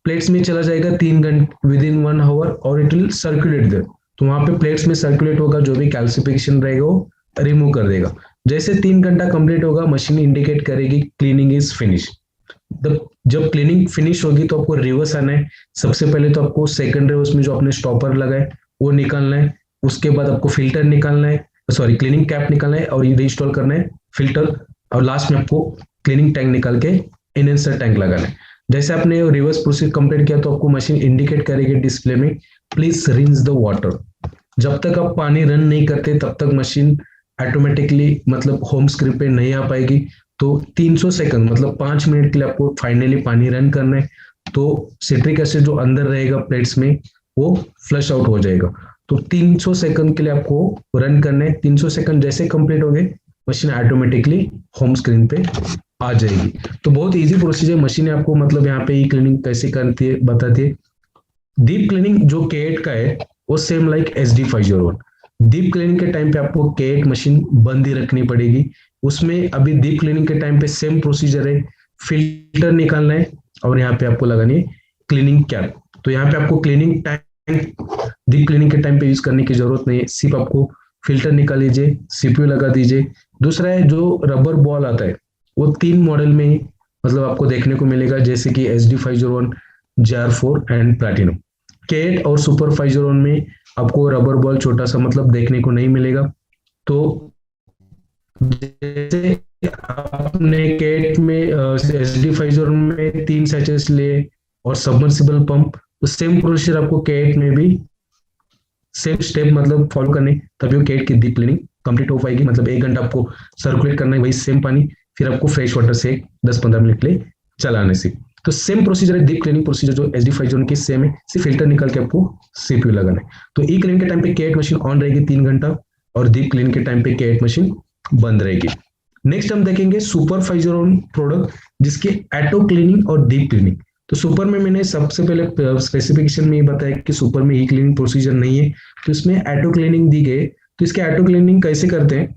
प्लेट्स में चला जाएगा 3 घंटे विदिन 1 आवर और इट विल सर्कुलेट देयर। तो वहां पे प्लेट्स में सर्कुलेट होगा, जो भी कैल्सिफिकेशन रहेगा वो रिमूव कर देगा। जैसे 3 घंटा कंप्लीट होगा, मशीन इंडिकेट करेगी क्लीनिंग इज फिनिश। जब क्लीनिंग फिनिश होगी तो आपको रिवर्स आना है। सबसे पहले तो आपको सेकेंडरी उसमें जो आपने स्टॉपर लगाए वो निकालना है। उसके बाद आपको फिल्टर निकालना है, सॉरी क्लीनिंग कैप निकालना है और रीइंस्टॉल करना है फिल्टर। और लास्ट में आपको क्लीनिंग टैंक निकाल के इनसर्ट टैंक लगाना है। जैसे आपने रिवर्स प्रोसीजर कंप्लीट किया तो आपको मशीन इंडिकेट करेगी डिस्प्ले में प्लीज रिंस द वाटर। जब तक आप पानी रन नहीं करते तब तक मशीन ऑटोमेटिकली मतलब होम स्क्रीन पे नहीं आ पाएगी। तो 300 सेकंड मतलब 5 मिनट के लिए आपको फाइनली पानी रन करना है। तो सिट्रिक एसिड जो अंदर रहेगा प्लेट्स में वो फ्लश आउट हो जाएगा। तो 300 सेकंड के लिए आपको रन करना है। 300 सेकंड जैसे कंप्लीट हो गए मशीन ऑटोमेटिकली होम स्क्रीन पे आ जाएगी। तो बहुत इजी प्रोसीजर मशीन आपको मतलब यहाँ पे ई क्लीनिंग कैसे करती है बताती है। डीप क्लीनिंग जो K8 का है वो same like SD501। Deep cleaning के टाइम पे आपको K8 मशीन बंद ही रखनी पड़ेगी। उसमें अभी डीप क्लीनिंग के टाइम पे सेम प्रोसीजर है, फिल्टर निकालना है और यहाँ पे आपको लगानी है क्लीनिंग कैप। तो यहाँ पे आपको क्लीनिंग टैंक डीप क्लीनिंग के टाइम पे यूज करने की जरूरत नहीं है, सिर्फ आपको फिल्टर निकाल लीजिए, CPU लगा दीजिए। दूसरा है जो रबर बॉल आता है वो 3 मॉडल में मतलब आपको देखने को मिलेगा, जैसे कि SD501, JR4 and platinum. K8 और सुपर 501 में आपको रबर बॉल छोटा सा मतलब देखने को नहीं मिलेगा। तो जैसे आपने K8 में SD501 में 3 सैचेस लिए और सबमर्सिबल पंप, तो सेम प्रोसीजर आपको K8 में भी सेम स्टेप मतलब फॉलो करने, तभी K8 की डीप क्लीनिंग कंप्लीट हो पाएगी। मतलब 1 घंटा आपको सर्कुलेट करना है वही सेम पानी, फिर आपको फ्रेश वाटर से 10-15 मिनट के लिए चलाने से। तो सेम प्रोसीजर है, डीप क्लीनिंग प्रोसीजर जो एचडी फाइव जोन की सेम है, सिर्फ फिल्टर निकाल के आपको सीपीयू लगाना है। तो ई क्लीन के टाइम पे K8 मशीन ऑन रहेगी 3 घंटा और डीप क्लीन के टाइम पे K8 मशीन बंद रहेगी। नेक्स्ट हम देखेंगे सुपर 501 प्रोडक्ट जिसके ऑटो क्लीनिंग और डीप क्लीनिंग। तो सुपर में मैंने सबसे पहले स्पेसिफिकेशन में ये बताया कि सुपर में ई क्लीनिंग प्रोसीजर नहीं है, तो इसमें ऑटो क्लीनिंग दी गई। तो इसके ऑटो क्लीनिंग कैसे करते हैं,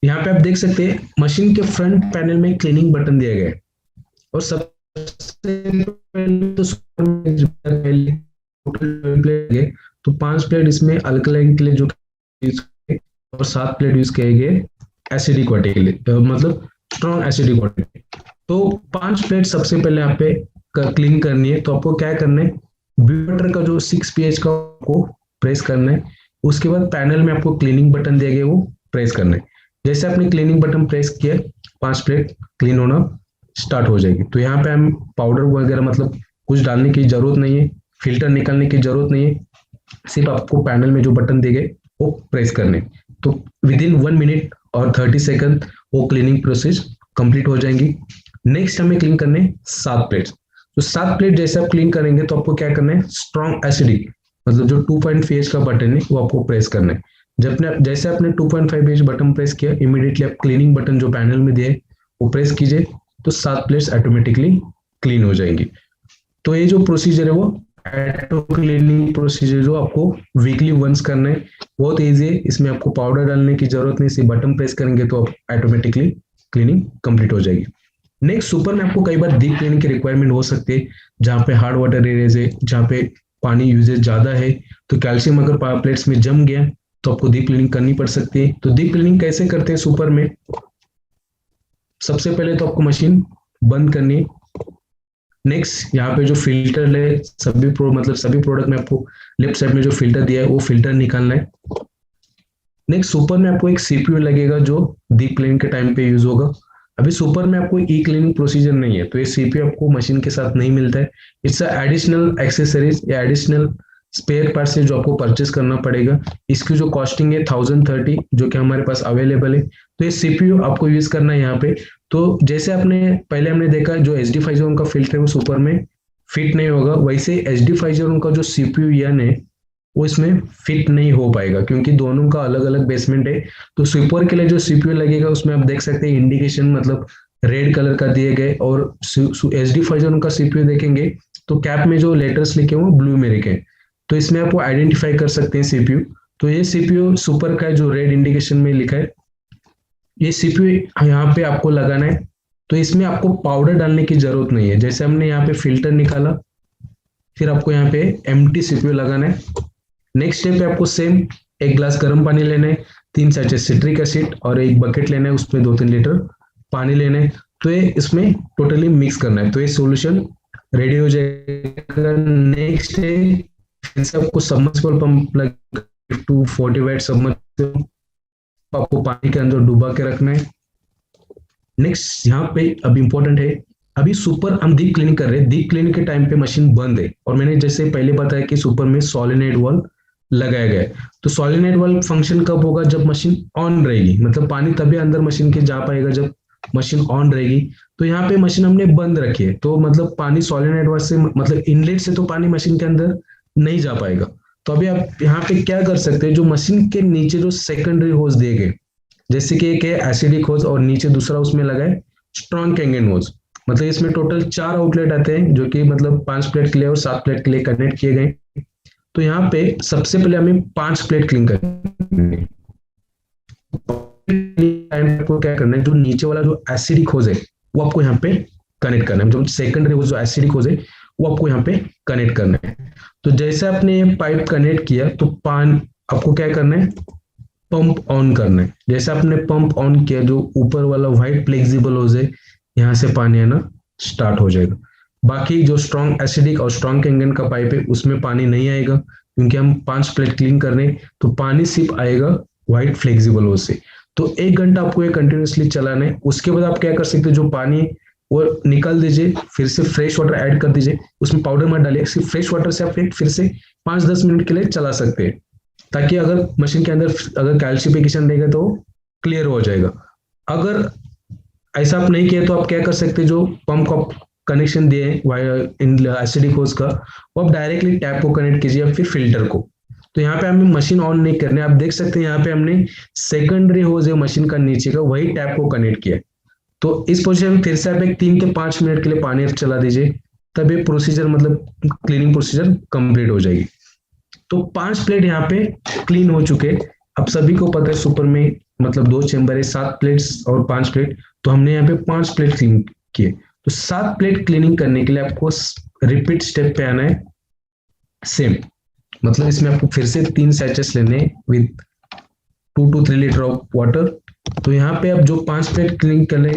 यहाँ पे आप देख सकते हैं मशीन के फ्रंट पैनल में क्लीनिंग बटन दिया गया है और सबसे पहले तो सुपर में तो 5 प्लेट इसमें अल्कलाइन के लिए जो और 7 प्लेट यूज किए गए एसिडिक वाटर के लिए, मतलब स्ट्रॉन्ग एसिडिक वाटर। तो 5 प्लेट सबसे पहले यहाँ पे क्लीन करनी है। तो आपको क्या करना है, वाटर का जो 6 pH का आपको प्रेस करना है, उसके बाद पैनल में आपको क्लीनिंग बटन दिया गया वो प्रेस करना है। जैसे आपने क्लीनिंग बटन प्रेस किया 5 प्लेट क्लीन होना स्टार्ट हो जाएगी। तो यहाँ पे हम पाउडर वगैरह मतलब कुछ डालने की जरूरत नहीं है, फिल्टर निकालने की जरूरत नहीं है, सिर्फ आपको पैनल में जो बटन दिए गए वो प्रेस करने। तो विद इन 1 मिनट और 30 सेकंड वो क्लीनिंग प्रोसेस कंप्लीट हो जाएंगी। नेक्स्ट हमें क्लीन करने 7 प्लेट। तो 7 प्लेट जैसे आप क्लीन करेंगे तो आपको क्या करना है, स्ट्रॉन्ग एसिडिक मतलब जो 2.5 pH का बटन है वो आपको प्रेस करना है। जैसे आपने 2.5 pH बटन प्रेस किया, इमीडिएटली आप क्लीनिंग बटन जो पैनल में दिए वो प्रेस कीजिए, तो 7 प्लेट्स ऑटोमेटिकली क्लीन हो जाएंगी। तो ये जो प्रोसीजर है वो ऑटो क्लीनिंग प्रोसीजर जो आपको वीकली वंस करना है, बहुत ईजी है। इसमें आपको पाउडर डालने की जरूरत नहीं, सिर्फ बटन प्रेस करेंगे तो ऑटोमेटिकली क्लीनिंग कंप्लीट हो जाएगी। नेक्स्ट सुपर में आपको कई बार डीप क्लीनिंग की रिक्वायरमेंट हो सकती है, जहाँ पे हार्ड वाटर एरियाज है, जहाँ पे पानी यूजेज ज्यादा है, तो कैल्शियम अगर प्लेट्स में जम गया तो आपको डीप क्लीनिंग करनी पड़ सकती है। तो डीप क्लीनिंग कैसे करते हैं सुपर में, सबसे पहले तो आपको मशीन बंद करनी है। नेक्स्ट यहाँ पे जो फिल्टर है सभी प्रोडक्ट में आपको लेफ्ट साइड में जो फिल्टर दिया है वो फिल्टर निकालना है। नेक्स्ट सुपर में आपको एक सीपीयू लगेगा जो डीप क्लीनिंग के टाइम पे यूज होगा। अभी सुपर में आपको ई क्लीनिंग प्रोसीजर नहीं है, तो ये सीपीयू आपको मशीन के साथ नहीं मिलता है। इट्स एडिशनल एक्सेसरीज या एडिशनल स्पेयर पार्ट्स है जो आपको परचेस करना पड़ेगा। इसकी जो कॉस्टिंग है 1030 जो कि हमारे पास अवेलेबल है। तो ये सीपीयू आपको यूज करना है यहाँ पे। तो जैसे पहले हमने देखा जो HD 501 का फिल्टर है वो सुपर में फिट नहीं होगा, वैसे HD 501 का जो सीपीयू यन है वो इसमें फिट नहीं हो पाएगा क्योंकि दोनों का अलग अलग बेसमेंट है। तो सुपर के लिए जो सीपीयू लगेगा उसमें आप देख सकते हैं इंडिकेशन मतलब रेड कलर का दिए गए, और HD 501 का सीपीयू देखेंगे तो कैप में जो लेटर्स लिखे हुए ब्लू में लिखे, तो इसमें आपको आइडेंटिफाई कर सकते हैं सीपीयू। तो ये सीपीयू सुपर का जो रेड इंडिकेशन में लिखा है, ये सीपीयू यहाँ पे आपको लगाना है। तो इसमें आपको पाउडर डालने की जरूरत नहीं है। जैसे हमने यहाँ पे फिल्टर निकाला, फिर आपको यहाँ पे एम्प्टी सीपीयू लगाना है। नेक्स्ट स्टेप पे आपको सेम 1 गिलास गर्म पानी लेना है, 3 सैचे सिट्रिक एसिड और 1 बकेट लेना है, उसमें 2-3 लीटर पानी लेना है। तो ये इसमें टोटली मिक्स करना है, तो ये सॉल्यूशन रेडी हो जाएगा। नेक्स्ट है फिर से आपको सबमर्सिबल पंप लगा 240 वाट सबमर्सिबल आपको पानी के अंदर डुबा के रखना है। नेक्स्ट यहाँ पे अब इम्पोर्टेंट है, अभी सुपर हम डीप क्लीनिंग कर रहे हैं। डीप क्लीनिंग के टाइम पे मशीन बंद है और मैंने जैसे पहले बताया कि सुपर में सोलेनोइड वाल्व लगाया गया है। तो सोलेनोइड वाल्व फंक्शन कब होगा, जब मशीन ऑन रहेगी, मतलब पानी तभी अंदर मशीन के जा पाएगा जब मशीन ऑन रहेगी। तो यहाँ पे मशीन हमने बंद रखी है, तो मतलब पानी सोलेनोइड वाल्व से मतलब इनलेट से तो पानी मशीन के अंदर नहीं जा पाएगा। तो अभी आप यहाँ पे क्या कर सकते हैं, जो मशीन के नीचे जो सेकेंडरी होज दिए गए, जैसे कि एक है एसिडिक होज और नीचे दूसरा उसमें लगा है स्ट्रॉन्ग कैंगन होज, मतलब इसमें टोटल 4 आउटलेट आते हैं जो कि मतलब 5 प्लेट के लिए और 7 प्लेट के लिए कनेक्ट किए गए। तो यहाँ पे सबसे पहले हमें 5 प्लेट क्लीन करनी है। आपको क्या करना है, जो नीचे वाला जो एसिडिक होज है वो आपको यहाँ पे कनेक्ट करना है, जो सेकेंडरी होज जो एसिडिक होज है वो आपको यहाँ पे कनेक्ट करना है। तो जैसे आपने ये पाइप कनेक्ट किया तो आपको क्या करना है, पंप ऑन करना है। जैसे आपने पंप ऑन किया, जो ऊपर वाला व्हाइट फ्लेक्सिबल होज है यहाँ से पानी आना स्टार्ट हो जाएगा। बाकी जो स्ट्रॉन्ग एसिडिक और स्ट्रॉन्ग कैंगन का पाइप है उसमें पानी नहीं आएगा क्योंकि हम 5 प्लेट क्लीन कर रहे हैं, तो पानी सिर्फ आएगा व्हाइट फ्लेक्सिबल होज से। तो 1 घंटा आपको ये कंटिन्यूसली चलाना है। उसके बाद आप क्या कर सकते हैं, जो पानी वो निकाल दीजिए, फिर से फ्रेश वाटर ऐड कर दीजिए, उसमें पाउडर मत डालिए, सिर्फ फ्रेश वाटर से आप फिर से 5-10 मिनट के लिए चला सकते हैं, ताकि अगर मशीन के अंदर अगर कैल्शिफिकेशन रहेगा तो क्लियर हो जाएगा। अगर ऐसा आप नहीं किया तो आप क्या कर सकते हैं, जो पंप का कनेक्शन दिए इन एसिडिक होज का, वो आप डायरेक्टली टैप को कनेक्ट कीजिए या फिर फिल्टर को। तो यहाँ पे हमें मशीन ऑन नहीं करने, आप देख सकते हैं यहाँ पे हमने सेकेंडरी होज है मशीन का नीचे का, वही टैप को कनेक्ट किया। तो इस पोजीशन में फिर से आप एक 3 से 5 मिनट के लिए पानी चला दीजिए, तब ये प्रोसीजर मतलब क्लीनिंग प्रोसीजर कंप्लीट हो जाएगी। तो 5 प्लेट यहाँ पे क्लीन हो चुके। अब सभी को पता है सुपर में मतलब 2 चेंबर है, 7 प्लेट्स और 5 प्लेट, तो हमने यहाँ पे 5 प्लेट क्लीन किए। तो 7 प्लेट क्लीनिंग करने के लिए आपको रिपीट स्टेप पे आना है सेम, मतलब इसमें आपको फिर से 3 सैचेस लेने with 2 to 3 litre of water. तो यहाँ पे आप जो 5 प्लेट क्लीन करने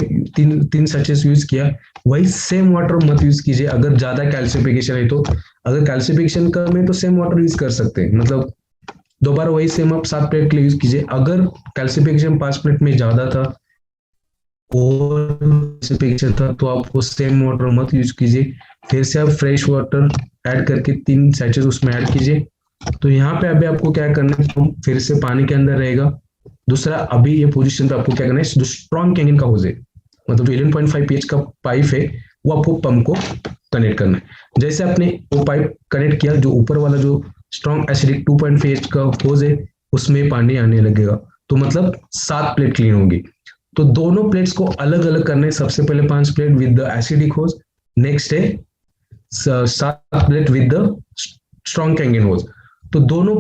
3 सैचेस यूज किया, वही सेम वाटर मत यूज कीजिए अगर ज्यादा कैल्सिफिकेशन है तो। अगर कैल्सिफिकेशन कम है तो सेम वाटर यूज कर सकते हैं, मतलब दोबारा वही सेम आप 7 प्लेट के लिए यूज कीजिए। अगर कैल्सिफिकेशन 5 प्लेट में ज्यादा था और कैल्सिफिकेशन था तो आपको सेम वाटर मत यूज कीजिए, फिर से आप फ्रेश वाटर ऐड करके 3 सैचेस उसमें ऐड कीजिए। तो यहाँ पे अभी आपको क्या करना है, फिर से पानी के अंदर रहेगा। दूसरा, अभी ये पोजीशन पे आपको क्या करना है, जो स्ट्रॉन्ग कैंगन का होज है, मतलब जो 11.5 pH का पाइप है, वो आपको पंप को कनेक्ट करना है। जैसे आपने वो पाइप कनेक्ट किया, जो ऊपर वाला जो स्ट्रॉन्ग एसिडिक 2.5 pH का होज है, उसमें पानी आने लगेगा। तो मतलब 7 प्लेट क्लीन होगी। तो दोनों प्लेट्स को अलग अलग करना है। सबसे पहले 5 plate with the acidic hose, next है 7 प्लेट विद द स्ट्रॉन्ग कैंगन होज। तो दोनों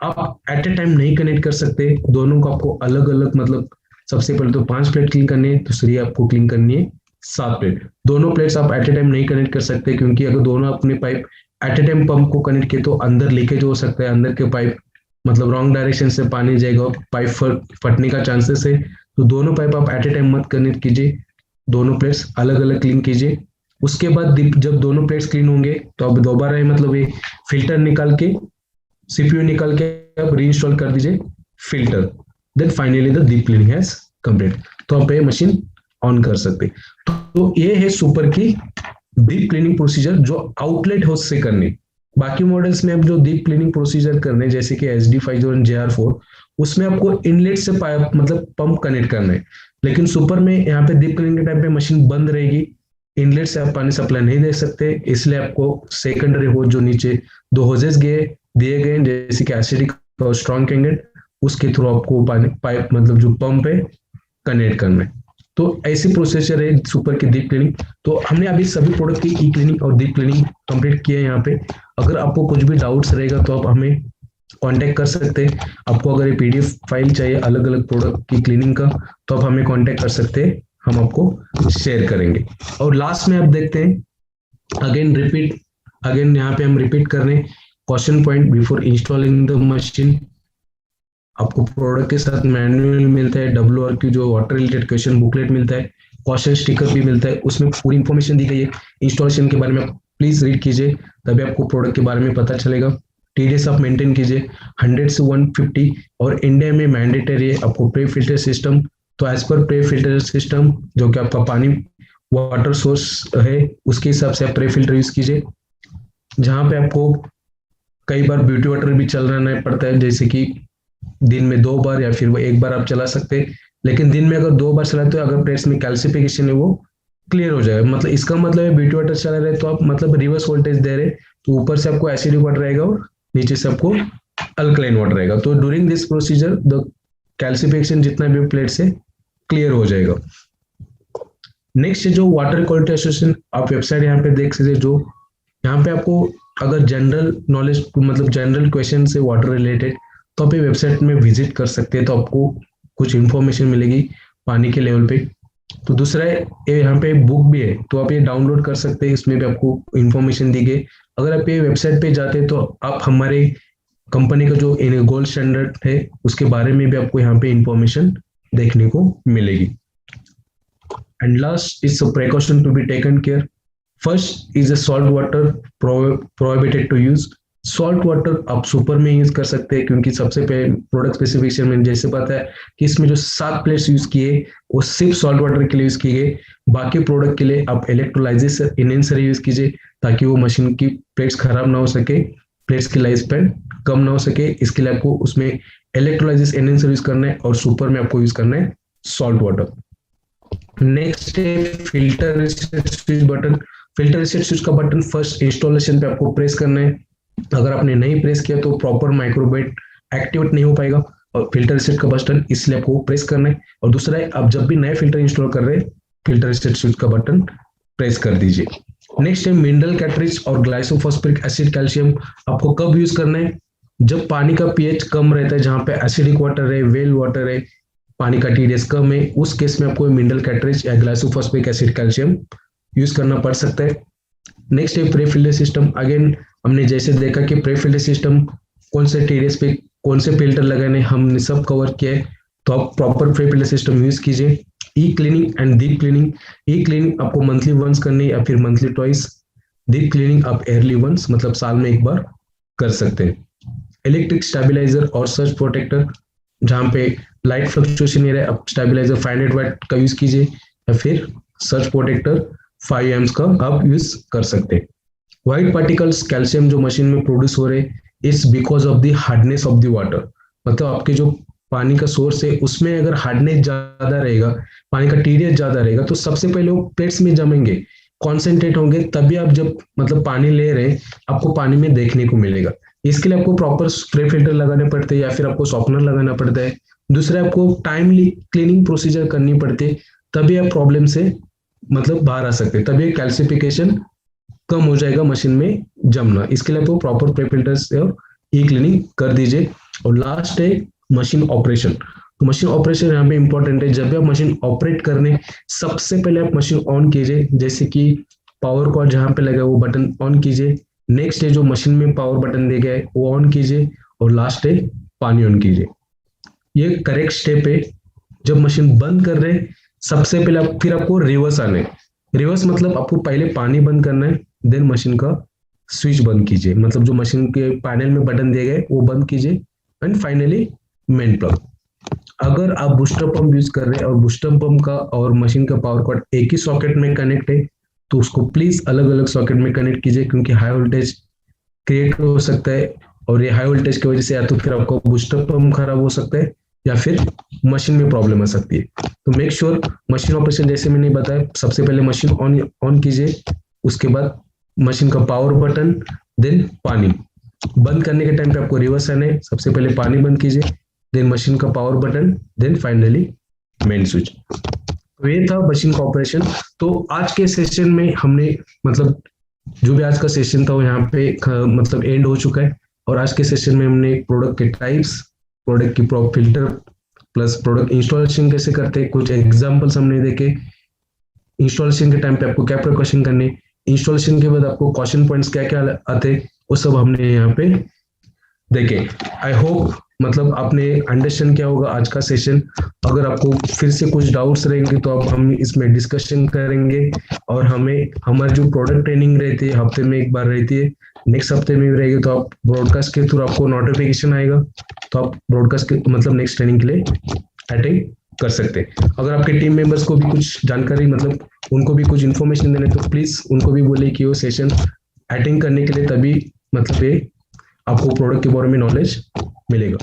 आप एट ए टाइम नहीं कनेक्ट कर सकते, दोनों को आपको अलग अलग, मतलब सबसे पहले तो 5 प्लेट क्लीन करनी है, दूसरी आपको क्लीन करनी है 7 प्लेट। दोनों प्लेट्स आप एट ए टाइम नहीं कनेक्ट कर सकते, क्योंकि अगर दोनों अपने pipe at a time pump को कनेक्ट किए तो अंदर लीकेज हो सकता है, अंदर के पाइप मतलब रॉन्ग डायरेक्शन से पानी जाएगा, पाइप फटने का चांसेस है। तो दोनों पाइप आप एट ए टाइम मत कनेक्ट कीजिए, दोनों प्लेट्स अलग अलग क्लीन कीजिए। उसके बाद जब दोनों प्लेट्स क्लीन होंगे तो अब दोबारा मतलब ये फिल्टर निकाल के, सीपीयू निकाल के आप रीइंस्टॉल कर दीजिए filter. Then finally the deep cleaning has complete. तो आप ये मशीन ऑन कर सकते। तो ये है सुपर की डीप क्लीनिंग प्रोसीजर जो आउटलेट होस्ट से करने। बाकी मॉडल्स में अब जो डीप क्लीनिंग प्रोसीजर करने, जैसे कि SD50 JR4, उसमें आपको इनलेट से पाइप मतलब पंप कनेक्ट करना है। लेकिन सुपर में यहाँ पे डीप क्लीनिंग के टाइम पे मशीन बंद रहेगी, इनलेट से आप पानी सप्लाई नहीं दे सकते, इसलिए आपको सेकेंडरी होज जो नीचे 2 होजेस दिए गए जैसे कि एसिडिक और स्ट्रॉन्ग कैंगन, उसके थ्रू आपको पाइप मतलब जो पंप है कनेक्ट करना है। तो ऐसी प्रोसेसर है सुपर की डीप क्लीनिंग। तो हमने अभी सभी प्रोडक्ट की ई क्लीनिंग और डीप क्लीनिंग कंप्लीट किए हैं यहाँ पे। अगर आपको कुछ भी डाउट्स रहेगा तो आप हमें कांटेक्ट कर सकते हैं। आपको अगर ये PDF फाइल चाहिए अलग अलग प्रोडक्ट की क्लीनिंग का, तो आप हमें कांटेक्ट कर सकते हैं, हम आपको शेयर करेंगे। और लास्ट में आप देखते हैं अगेन यहाँ पे हम रिपीट कर रहे हैं question point before installing the machine. आपको प्रोडक्ट के साथ मैनुअल मिलता है, WRQ जो वाटर रिलेटेड क्वेश्चन बुकलेट मिलता है, क्वेश्चन स्टिकर भी मिलता है, उसमें पूरी इंफॉर्मेशन दी गई है इंस्टॉलेशन के बारे में। आप प्लीज रीड कीजिए, तभी आपको प्रोडक्ट के बारे में पता चलेगा। TDS आप मेंटेन कीजिए 100 से 150, और इंडिया में मैंडेटरी है आपको प्री फिल्टर सिस्टम। तो as per pre filter system जो कि आपका पानी वाटर सोर्स है, उसके हिसाब से आप प्री फिल्टर यूज कीजिए। जहाँ पे आपको कई बार ब्यूटी वाटर भी चलाना पड़ता है, जैसे कि दिन में 2 बार या फिर वो 1 बार आप चला सकते हैं। लेकिन दिन में अगर 2 बार चलाते हो, अगर प्लेट्स में कैल्सिफिकेशन है वो क्लियर हो जाएगा। मतलब इसका मतलब है ब्यूटी वाटर चला रहे तो आप मतलब रिवर्स वोल्टेज दे रहे, तो ऊपर से आपको एसिडिक वाटर रहेगा और नीचे से आपको अल्कलाइन वाटर रहेगा। तो during this procedure the calcification जितना भी प्लेट से क्लियर हो जाएगा। नेक्स्ट जो वाटर क्वालिटी एसोसिएशन, आप वेबसाइट यहाँ पे देख सकते, जो यहाँ पे आपको अगर जनरल नॉलेज मतलब जनरल क्वेश्चन से वाटर रिलेटेड, तो आप ये वेबसाइट में विजिट कर सकते हैं, तो आपको कुछ इंफॉर्मेशन मिलेगी पानी के लेवल पे। तो दूसरा यहाँ पे बुक भी है, तो आप ये डाउनलोड कर सकते हैं, इसमें भी आपको इंफॉर्मेशन दी गई। अगर आप ये वेबसाइट पे जाते हैं तो आप हमारे कंपनी का जो गोल्ड स्टैंडर्ड है उसके बारे में भी आपको यहाँ पे इंफॉर्मेशन देखने को मिलेगी। And last is a precaution to be taken care. First is a salt water prohibited to use. Salt water आप सुपर में यूज कर सकते हैं, क्योंकि सबसे पहले प्रोडक्ट स्पेसिफिकेशन में जैसे पता है कि इसमें जो 7 प्लेट्स यूज किए वो सिर्फ सॉल्ट वाटर के लिए यूज किए गए। बाकी प्रोडक्ट के लिए आप इलेक्ट्रोलाइजिस इनहेंसर यूज कीजिए, ताकि वो मशीन की प्लेट्स खराब ना हो सके, प्लेट्स की लाइफ स्पैन कम ना हो सके। इसके लिए आपको उसमें इलेक्ट्रोलाइजिस इनहेंसर यूज करना है, और सुपर में आपको यूज करना है सॉल्ट वाटर। नेक्स्ट है filter reset switch button. Filter reset switch का बटन फर्स्ट इंस्टॉलेशन पे आपको प्रेस करना है। अगर आपने नहीं प्रेस किया तो प्रॉपर माइक्रोबैट एक्टिवेट नहीं हो पाएगा, और फिल्टर रीसेट का बटन इसलिए आपको प्रेस करना है। और दूसरा है, आप जब भी नए फिल्टर इंस्टॉल कर रहे हैं फिल्टर रीसेट स्विच का बटन प्रेस कर दीजिए। नेक्स्ट है मिनरल कैटरिज और ग्लाइसोफॉस्फेरिक एसिड कैल्शियम। आपको कब यूज करना है? जब पानी का पीएच कम रहता है, जहां पे एसिडिक वाटर है, वेल वाटर है, पानी का टीडीएस कम है, उस केस में आपको मिनरल कैटरिज या ग्लाइसोफॉस्फेरिक एसिड कैल्शियम यूज करना पड़ सकता है। नेक्स्ट है प्री फिल्टर सिस्टम। अगेन हमने जैसे देखा कि प्री फिल्टर सिस्टम कौन से टीडीएस पे कौन से फिल्टर लगाने, हमने सब कवर किया है। तो आप proper pre filter system use कीजिए। ई क्लीनिंग एंड डीप क्लीनिंग। ई क्लीनिंग आपको मंथली वंस करनी है या फिर मंथली ट्वाइस। डीप क्लीनिंग आप ईयरली वंस, मतलब साल में एक बार कर सकते हैं। इलेक्ट्रिक स्टेबलाइजर और सर्ज प्रोटेक्टर, जहां पे लाइट फ्लक्चुएशन एरिया, आप स्टेबलाइजर 500 वाट का यूज कीजिए या फिर सर्ज प्रोटेक्टर 5 एम्स का आप यूज कर सकते हैं। व्हाइट पार्टिकल्स कैल्शियम जो मशीन में प्रोड्यूस हो रहे is because of the hardness of the water. मतलब आपके जो पानी का सोर्स है उसमें अगर हार्डनेस ज्यादा रहेगा, पानी का टीडीएस ज्यादा रहेगा, तो सबसे पहले वो प्लेट्स में जमेंगे, कॉन्सेंट्रेट होंगे, तभी आप जब मतलब पानी ले रहे हैं आपको पानी में देखने को मिलेगा। इसके लिए आपको प्रॉपर स्प्रे फिल्टर लगाने पड़ते हैं या फिर आपको सॉफ्टनर लगाना पड़ता है। दूसरा, आपको टाइमली क्लीनिंग प्रोसीजर करनी पड़ती है, तभी आप प्रॉब्लम से मतलब बाहर आ सकते हैं, तभी कैल्सिफिकेशन कम हो जाएगा मशीन में जमना। इसके लिए आपको प्रॉपर प्रे फिल्टर्स और ई क्लीनिंग कर दीजिए। और लास्ट है मशीन ऑपरेशन। तो मशीन ऑपरेशन यहाँ पे इंपॉर्टेंट है। जब भी आप मशीन ऑपरेट करने, सबसे पहले आप मशीन ऑन कीजिए, जैसे कि पावर कॉर्ड जहाँ पे लगा है वो बटन ऑन कीजिए। नेक्स्ट है जो मशीन में पावर बटन दे गया है वो ऑन कीजिए, और लास्ट है पानी ऑन कीजिए। ये करेक्ट स्टेप है। जब मशीन बंद कर रहे सबसे पहले आप, फिर आपको रिवर्स आना है। रिवर्स मतलब आपको पहले पानी बंद करना है, देन मशीन का स्विच बंद कीजिए, मतलब जो मशीन के पैनल में बटन दिए गए वो बंद कीजिए, एंड फाइनली मेन प्लग। अगर आप बूस्टर पंप यूज कर रहे हैं और बूस्टर पंप का और मशीन का पावर कॉर्ड एक ही सॉकेट में कनेक्ट है, तो उसको प्लीज अलग अलग सॉकेट में कनेक्ट कीजिए, क्योंकि हाई वोल्टेज क्रिएट हो सकता है, और ये हाई वोल्टेज की वजह से या तो फिर आपको बूस्टर पंप खराब हो सकता है या फिर मशीन में प्रॉब्लम आ सकती है। तो मेक श्योर मशीन ऑपरेशन जैसे मैंने बताया, सबसे पहले मशीन ऑन कीजिए, उसके बाद मशीन का पावर बटन, देन पानी। बंद करने के टाइम पे आपको रिवर्स आना है, सबसे पहले पानी बंद कीजिए, देन मशीन का power button, then finally main switch. तो ये था मशीन का ऑपरेशन। तो आज के सेशन में हमने मतलब जो भी आज का सेशन था वो यहाँ पे मतलब एंड हो चुका है। और आज के सेशन में हमने प्रोडक्ट के टाइप्स, प्रोडक्ट की फिल्टर प्लस प्रोडक्ट इंस्टॉलेशन कैसे करते हैं, कुछ एग्जांपल्स हमने देखे। इंस्टॉलेशन के टाइम पे आपको क्या प्रिकॉशन करने, इंस्टॉलेशन के बाद आपको क्वेश्चन पॉइंट्स क्या क्या आते, वो सब हमने यहाँ पे देखे। आई होप मतलब आपने अंडरस्टैंड किया होगा आज का सेशन। अगर आपको फिर से कुछ डाउट्स रहेंगे तो अब हम इसमें डिस्कशन करेंगे। और हमारी जो प्रोडक्ट ट्रेनिंग रहती है हफ्ते में एक बार रहती है, नेक्स्ट हफ्ते में भी रहेगी, तो आप ब्रॉडकास्ट के थ्रू आपको नोटिफिकेशन आएगा, तो आप ब्रॉडकास्ट के मतलब नेक्स्ट ट्रेनिंग के लिए अटेंड कर सकते हैं। अगर आपके टीम मेंबर्स को भी कुछ जानकारी मतलब उनको भी कुछ इन्फॉर्मेशन देने, तो प्लीज उनको भी बोले कि वो सेशन अटेंड करने के लिए, तभी मतलब ये आपको प्रोडक्ट के बारे में नॉलेज मिलेगा।